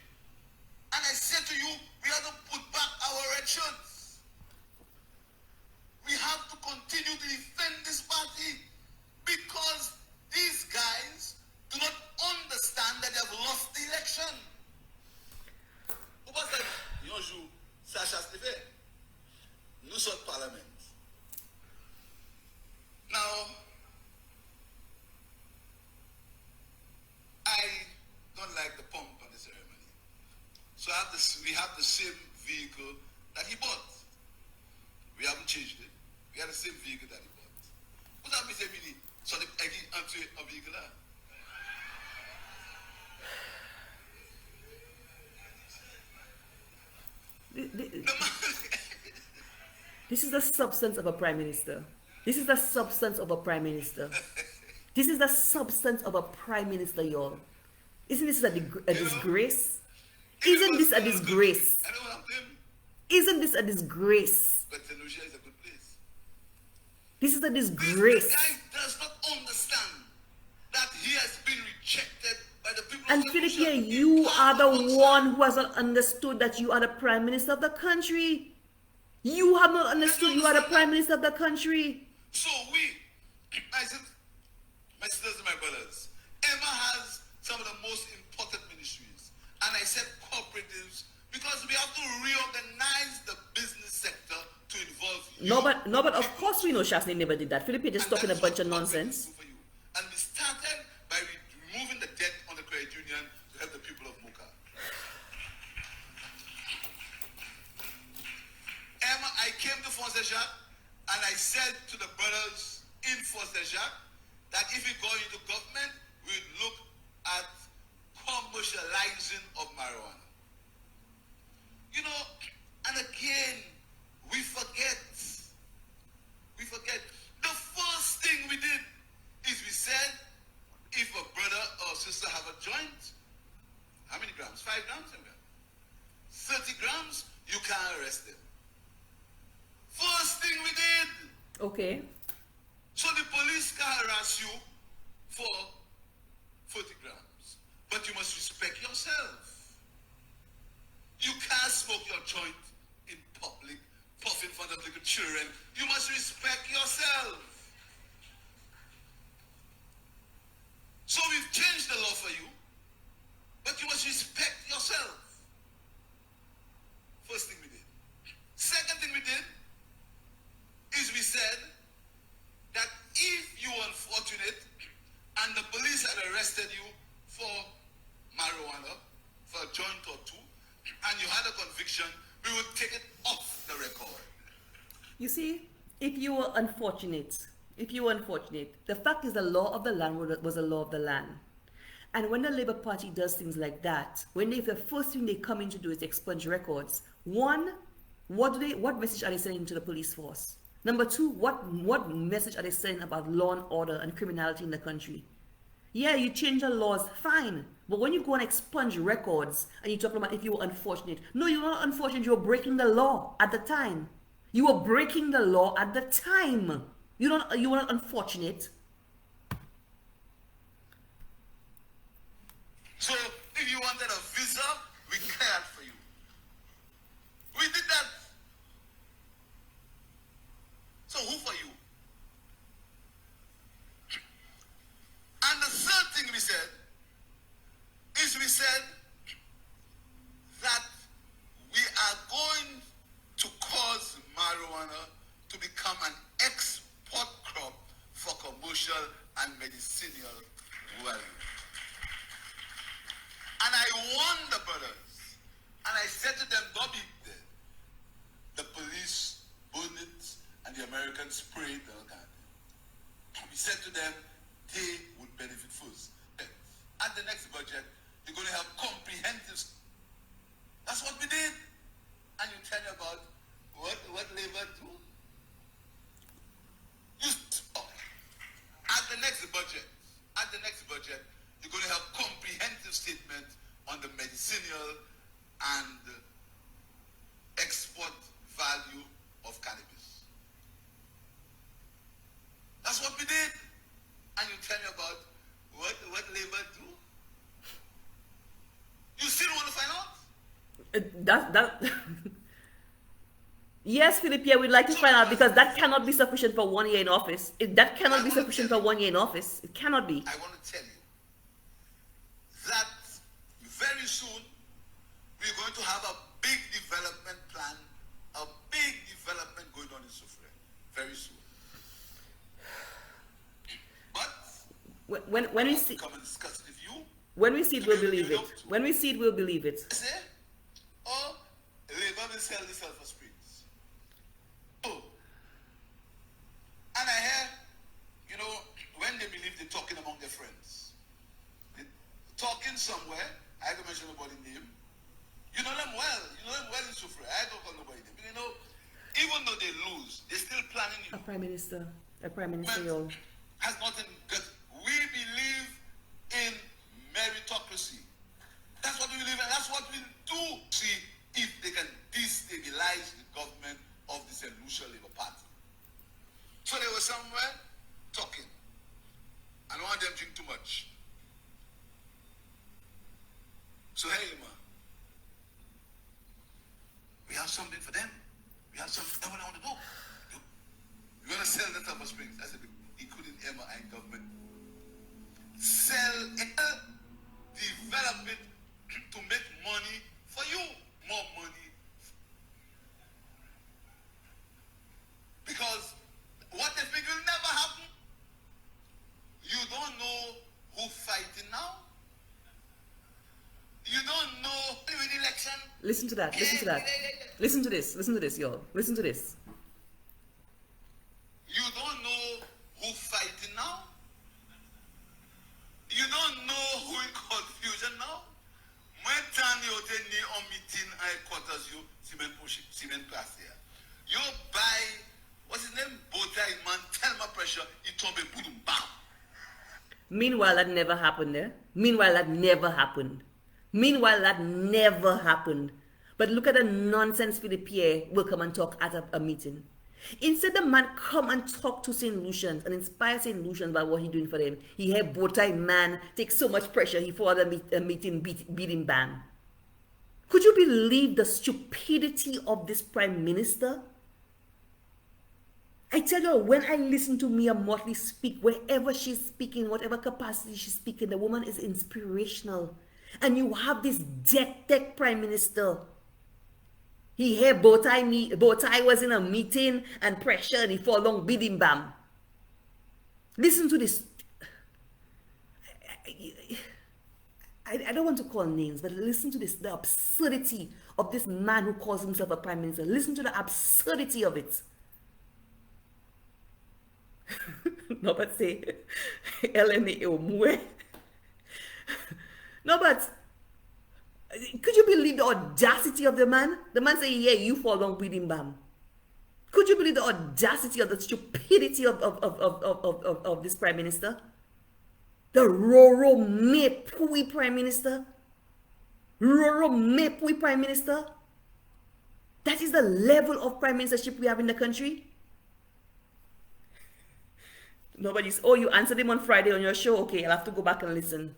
And I said to you, we have to put back our red shirts. We have to continue to defend this party because these guys do not understand that they have lost the election. Pourquoi ça? Un jour, ça chasse les faits. Nous sommes parlement. Now, I don't like the pomp on the ceremony. So we have the same vehicle that he bought. We haven't changed it. We have the same vehicle that he bought. What's that mean? So the entry a vehicle là. This is the substance of a prime minister. This is the substance of a prime minister. This is the substance of a prime minister, y'all. Isn't this a disgrace? Isn't this a disgrace? I don't have them. Isn't this a disgrace? But SaintLucia is a good place. This is a disgrace. This guy does not understand that he has been rejected by the people And of Philip, SaintLucia. you are the one who has not understood that you are the prime minister of the country. You have not understood you are the prime minister of the country. So I said, my sisters and my brothers, Emma has some of the most important ministries. And I said cooperatives because we have to reorganize the business sector to involve you. No, but of course we know Shasni never did that. Philip, you're just talking a bunch of nonsense. And we started by removing the debt on the credit union to help the people of Muka. Emma, I came to Fonse Jacques and I said to the brothers in Fonse Jacques that if we go into government, we'd look at commercializing of marijuana. You know, and again, we forget. The first thing we did is we said, if a brother or sister have a joint, how many grams? 5 grams? 30 grams, you can't arrest them. First thing we did. Okay. So the police can harass you for 40 grams. But you must respect yourself. You can't smoke your joint in public, puff in front of little children. You must respect yourself. So we've changed the law for you, but you must respect yourself. First thing we did. Second thing we did is we said that if you were unfortunate and the police had arrested you for marijuana, for a joint or two, and you had a conviction, we would take it off the record. You see, if you were unfortunate, the fact is the law of the land was the law of the land. And when the Labour Party does things like that, the first thing they come in to do is expunge records. One, what message are they sending to the police force? Number two, what message are they sending about law and order and criminality in the country? Yeah, you change the laws, fine. But when you go and expunge records and you talk about if you were unfortunate, no, you're not unfortunate, you're breaking the law at the time. You were breaking the law at the time. You were not unfortunate. So if you wanted a visa, we cleared for you. We did that. So who for you? And the third thing we said is we said that we are going to cause marijuana to become an export crop for commercial and medicinal value. And I warned the brothers, and I said to them, don't be dead. The police burned it, and the Americans sprayed the organ. And we said to them, they would benefit first. At the next budget, you're going to have comprehensive. That's what we did. And you tell me about what Labour do? You you're going to have comprehensive statement on the medicinal and export value of cannabis. That's what we did. And you tell me about what Labour do? You still want to find out? Yes, Philip, yeah, we'd like to find out, because that cannot be sufficient for 1 year in office. That cannot be sufficient for 1 year in office. It cannot be. I want to tell you that very soon we're going to have a big development plan, a big development going on in Soufriere. Very soon. But when we see, come and discuss it with you. when we see it, we'll believe it. When we see it, we'll believe it. Say, oh, Labour will sell the Sulphur Springs. Oh, and I hear, you know, when they believe they're talking among their friends, they're talking somewhere. I don't mention nobody's name. You know them well. You know them well in Soufriere. I don't call nobody's name. You know, even though they lose, they're still planning you. A prime minister, y'all. Has nothing good. We believe in meritocracy. That's what we believe in. That's what we do. See if they can destabilize the government of the SaintLucia Labour Party. So they were somewhere talking. I don't want them to drink too much. So hey, man, we have something for them. We have something. That's what I want to do. You're gonna sell the Sulphur Springs. I said, including Emma and government. Sell it, develop it to make money for you. More money. Because what if it will never happen? You don't know who's fighting now. You don't know the election. Listen to that. Listen to that. Listen to this. Listen to this, y'all. Listen to this. You don't know who's fighting now. You don't know who in confusion now. When time you on meeting headquarters, you cement class here. You buy what's his name? Bowtie man, tell my pressure, he told me boom bam. Meanwhile, that never happened there. Meanwhile, that never happened. But look at the nonsense Philip Pierre will come and talk at a meeting. Instead, the man come and talk to St. Lucians and inspire St. Lucians about what he doing for them. He had Bowtie man take so much pressure, he for the meeting beat him bam. Could you believe the stupidity of this Prime Minister? I tell you, when I listen to Mia Motley speak, wherever she's speaking, whatever capacity she's speaking, the woman is inspirational. And you have this tech Prime Minister. He had Bowtie was in a meeting and pressure and he fall along beat him bam. Listen to this. I don't want to call names, but listen to this, the absurdity of this man who calls himself a Prime Minister. Listen to the absurdity of it. No, but say, no, but could you believe the audacity of the man? The man say, yeah, you fall along with him, bam. Could you believe the audacity of the stupidity of this Prime Minister? The Roro Mepui Prime Minister? Roro Mepui Prime Minister? That is the level of Prime Ministership we have in the country. Nobody's, oh, you answered him on Friday on your show. Okay, I'll have to go back and listen.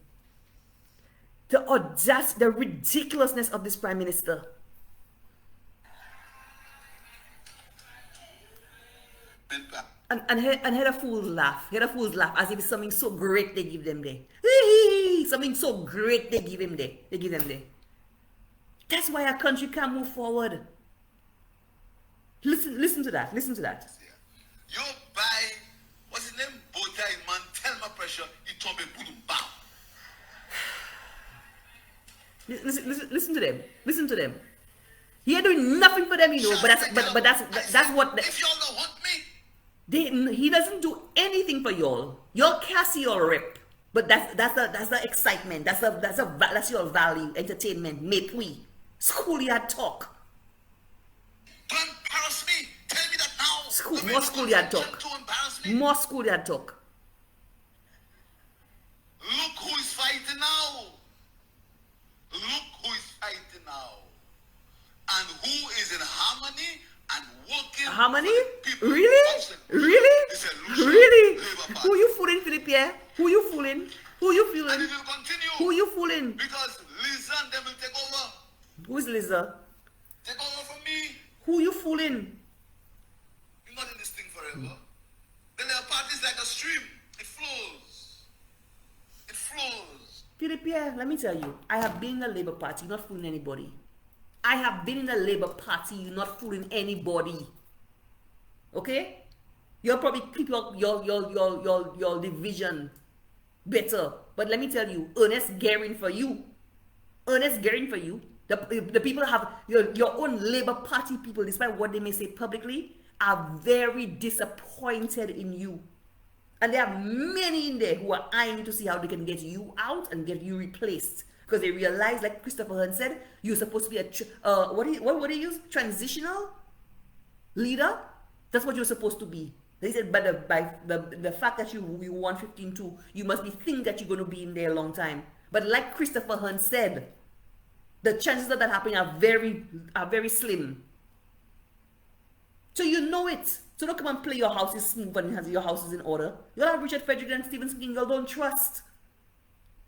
The audacity, the ridiculousness of this Prime Minister. And had a fool's laugh. Had a fool's laugh as if it's something so great they give them there. Something so great they give him there. They give them there. That's why our country can't move forward. Listen to that. Listen to that. You buy, what's his name? Bowtie man, tell my pressure, he told me boom bam. Listen to them. Listen to them. He ain't doing nothing for them, you know. But that's what. If y'all don't want me, he doesn't do anything for y'all. Y'all can't see your rep. But that's the excitement. That's your value, entertainment. Make we schoolyard talk. Don't embarrass me. Tell me that now. More schoolyard talk. More schoolyard talk. Look who is fighting. many? People Really? of St. Really? the St. Lucia Really? Labour Party. Who you fooling, Philip Pierre? Who you fooling? Who you And fooling? it will continue. Who you fooling? Because Lisa and them will take over. Who's Lisa? Take over from me. Who you fooling? We're not in this thing forever. The Labour Party is like a stream. It flows. It flows. Philip Pierre, let me tell you, I have been in the Labour Party, not fooling anybody. I have been in the Labour Party, you're not fooling anybody. Okay? You'll probably keep your division better. But let me tell you, Ernest Gehring for you. Ernest Gehring for you. The people have your own Labour Party people, despite what they may say publicly, are very disappointed in you. And there are many in there who are eyeing to see how they can get you out and get you replaced. Because they realize, like Christopher Hearn said, you're supposed to be a, what do you use? Transitional leader? That's what you're supposed to be. They said, but by the fact that you won 15-2, you must be think that you're going to be in there a long time. But like Christopher Hearn said, the chances of that happening are very slim. So you know it. So don't come and play your house is smooth and your house is in order. You'll have Richard Frederick and Stephen King, y'all don't trust.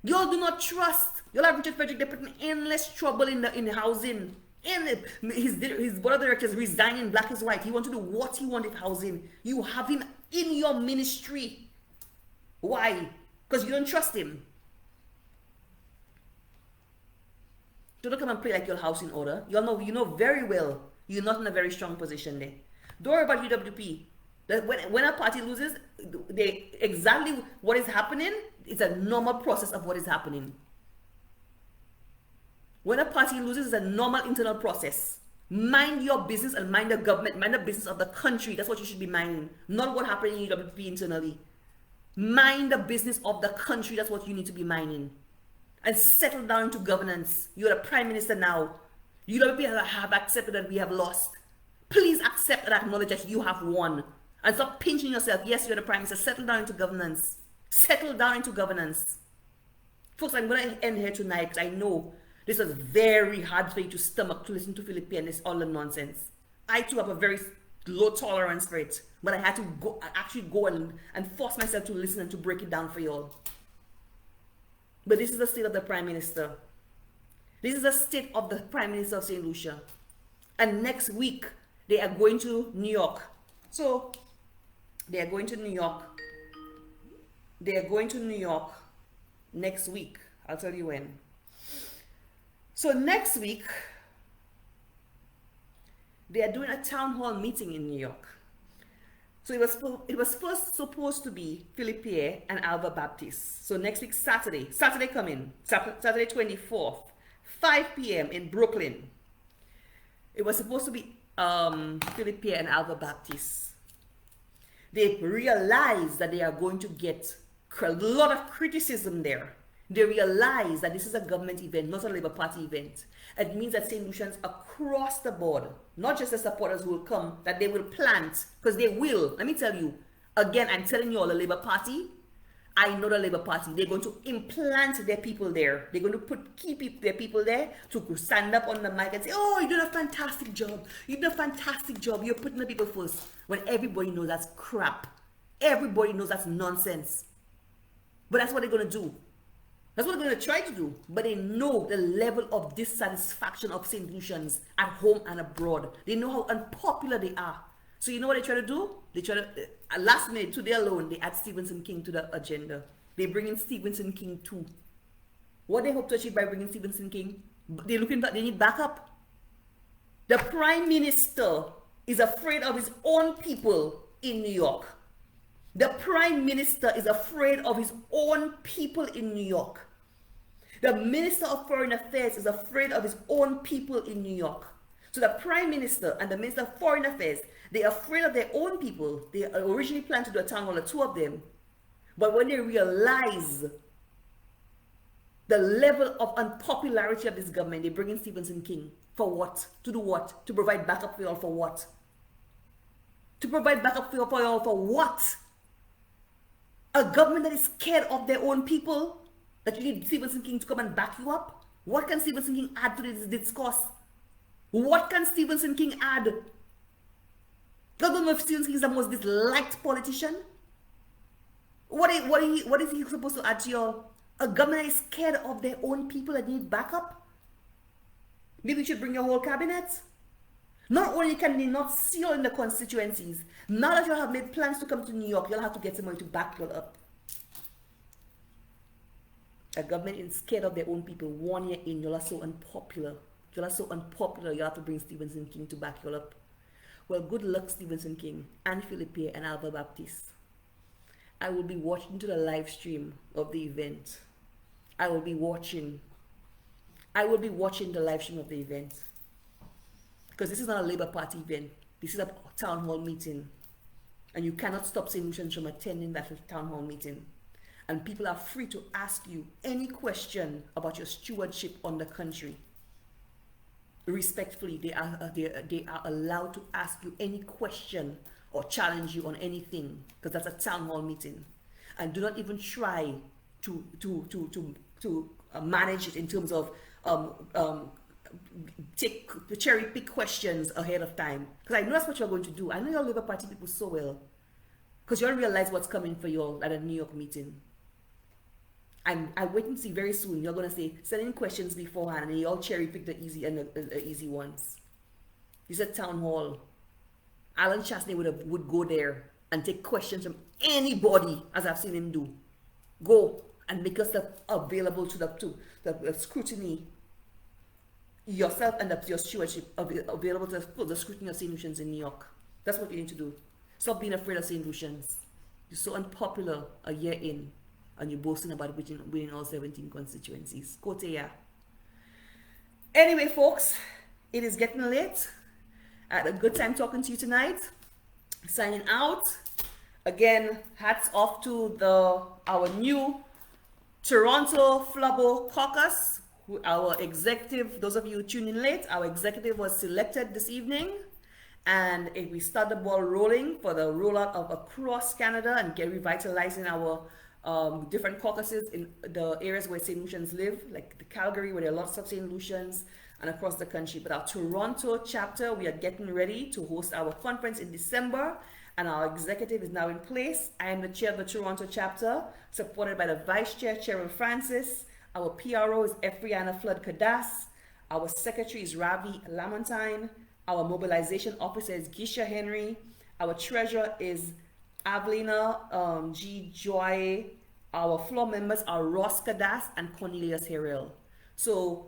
Y'all do not trust. You'll have Richard Frederick, they're putting endless trouble in the housing. And his board of directors resigning, black is white. He wants to do what he wanted housing. You have him in your ministry. Why? Because you don't trust him. So don't come and play like your house in order. You know very well you're not in a very strong position there. Don't worry about UWP. When a party loses, exactly what is happening, it's a normal process of what is happening. When a party loses, it's a normal internal process. Mind your business and mind the government, mind the business of the country. That's what you should be minding, not what happened in UWP internally. Mind the business of the country. That's what you need to be minding. And settle down into governance. You're the prime minister now. UWP have accepted that we have lost. Please accept and acknowledge that you have won. And stop pinching yourself. Yes, you're the prime minister. Settle down into governance. Settle down into governance. Folks, I'm going to end here tonight because I know this was very hard for you to stomach to listen to Philip Pierre and this all the nonsense. I too have a very low tolerance for it. But I had to go and force myself to listen and to break it down for you all. But this is the state of the Prime Minister. This is the state of the Prime Minister of St. Lucia. And next week, they are going to New York. So, they are going to New York. They are going to New York next week. I'll tell you when. So, next week, they are doing a town hall meeting in New York. So it was first supposed to be Philip Pierre and Alva Baptiste. So next week, Saturday coming, Saturday 24th, 5 p.m. in Brooklyn. It was supposed to be Philip Pierre and Alva Baptiste. They realize that they are going to get a lot of criticism there. They realize that this is a government event, not a Labour Party event. It means that St. Lucians across the board, not just the supporters who will come, that they will plant, because they will. Let me tell you, again, I'm telling you all, the Labour Party, I know the Labour Party, they're going to implant their people there. They're going to keep their people there to stand up on the mic and say, oh, you're doing a fantastic job. You're doing a fantastic job. You're putting the people first. When everybody knows that's crap. Everybody knows that's nonsense. But that's what they're going to do. That's what they're going to try to do. But they know the level of dissatisfaction of St. Lucians at home and abroad. They know how unpopular they are. So you know what they try to do? They try to, last minute, today alone, they add Stephenson King to the agenda. They bring in Stephenson King too. What they hope to achieve by bringing Stephenson King? They need backup. The Prime Minister is afraid of his own people in New York. The Prime Minister is afraid of his own people in New York. The Minister of Foreign Affairs is afraid of his own people in New York. So the Prime Minister and the Minister of Foreign Affairs, they're afraid of their own people. They originally planned to do a town hall, the two of them. But when they realize the level of unpopularity of this government, they bring in Stephenson King. For what? To do what? To provide backup for you all for what? To provide backup for you all for what? A government that is scared of their own people? That you need Stephenson King to come and back you up? What can Stephenson King add to this discourse? What can Stephenson King add? Governor Stevens is the most disliked politician. What is he supposed to add to your? A governor is scared of their own people and need backup. Maybe you should bring your whole cabinet. Not only can they not see you in the constituencies, now that you have made plans to come to New York, you'll have to get somebody to back you up. A government is scared of their own people. 1 year in, you're so unpopular. You're so unpopular, you have to bring Stephenson King to back you up. Well, good luck, Stephenson King, and Philippe and Alva Baptiste. I will be watching to the live stream of the event. I will be watching the live stream of the event. Because this is not a Labour Party event. This is a town hall meeting. And you cannot stop St. Lucians from attending that town hall meeting. And people are free to ask you any question about your stewardship on the country. Respectfully, they are allowed to ask you any question or challenge you on anything, because that's a town hall meeting. And do not even try to manage it in terms of take cherry pick questions ahead of time, because I know that's what you're going to do. I know your Labour Party people so well, because you don't realize what's coming for you all at a New York meeting. I wait and see very soon. You're going to say, send in questions beforehand, and you all cherry pick the easy and the easy ones. You said town hall. Alan Chastney would go there and take questions from anybody, as I've seen him do. Go and make yourself available to the scrutiny. Yourself and your stewardship available to the scrutiny of St. Lucians in New York. That's what you need to do. Stop being afraid of St. Lucians. You're so unpopular a year in, and you're boasting about winning all 17 constituencies. Koteya. Anyway, folks, it is getting late. I had a good time talking to you tonight. Signing out. Again, hats off to our new Toronto Flubble Caucus. Our executive, those of you tuning late, our executive was selected this evening, and we start the ball rolling for the rollout of across Canada and get revitalizing our different caucuses in the areas where St. Lucians live, like the Calgary, where there are lots of St. Lucians, and across the country. But our Toronto chapter, we are getting ready to host our conference in December, and our executive is now in place. I am the chair of the Toronto chapter, supported by the vice chair, Cheryl Francis. Our PRO is Efriana Flood Kadas. Our secretary is Ravi Lamontine. Our mobilization officer is Gisha Henry. Our treasurer is Avelina G. Joy. Our floor members are Ross Kadas and Cornelius Harrell. So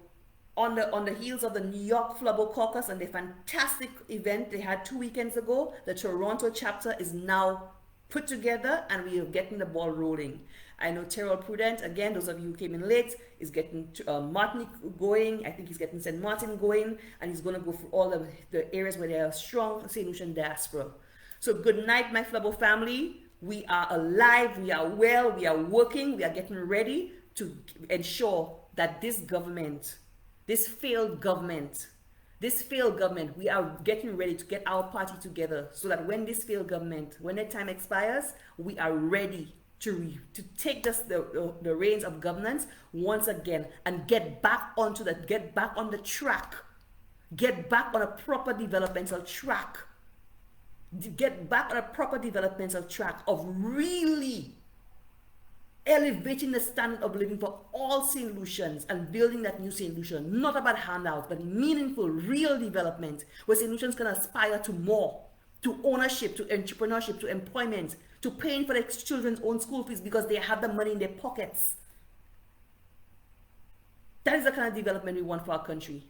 on the heels of the New York Flubble Caucus and the fantastic event they had 2 weekends ago, the Toronto chapter is now put together and we are getting the ball rolling. I know Terrell Prudent, again, those of you who came in late, is getting Martinique going. I think he's getting St. Martin going, and he's going to go through all of the areas where there are strong St. Lucian diaspora. So good night, my Flubble family. We are alive, we are well, we are working, we are getting ready to ensure that this government, this failed government, we are getting ready to get our party together so that when this failed government, when their time expires, we are ready to take the reins of governance once again and get back on the track, get back on a proper developmental track, of really elevating the standard of living for all St. Lucians and building that new St. Lucia, not about handouts, but meaningful, real development where St. Lucians can aspire to more, to ownership, to entrepreneurship, to employment, to paying for their children's own school fees because they have the money in their pockets. That is the kind of development we want for our country.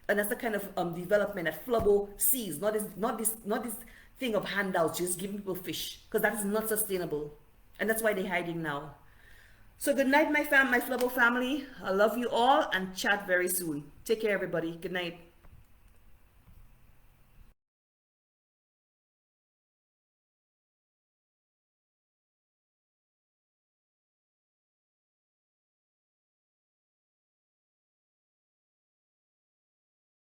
And that's the kind of development that Flubble sees, not this thing of handouts, just giving people fish, because that is not sustainable. And that's why they're hiding now. So good night, my Flubble family. I love you all and chat very soon. Take care, everybody. Good night.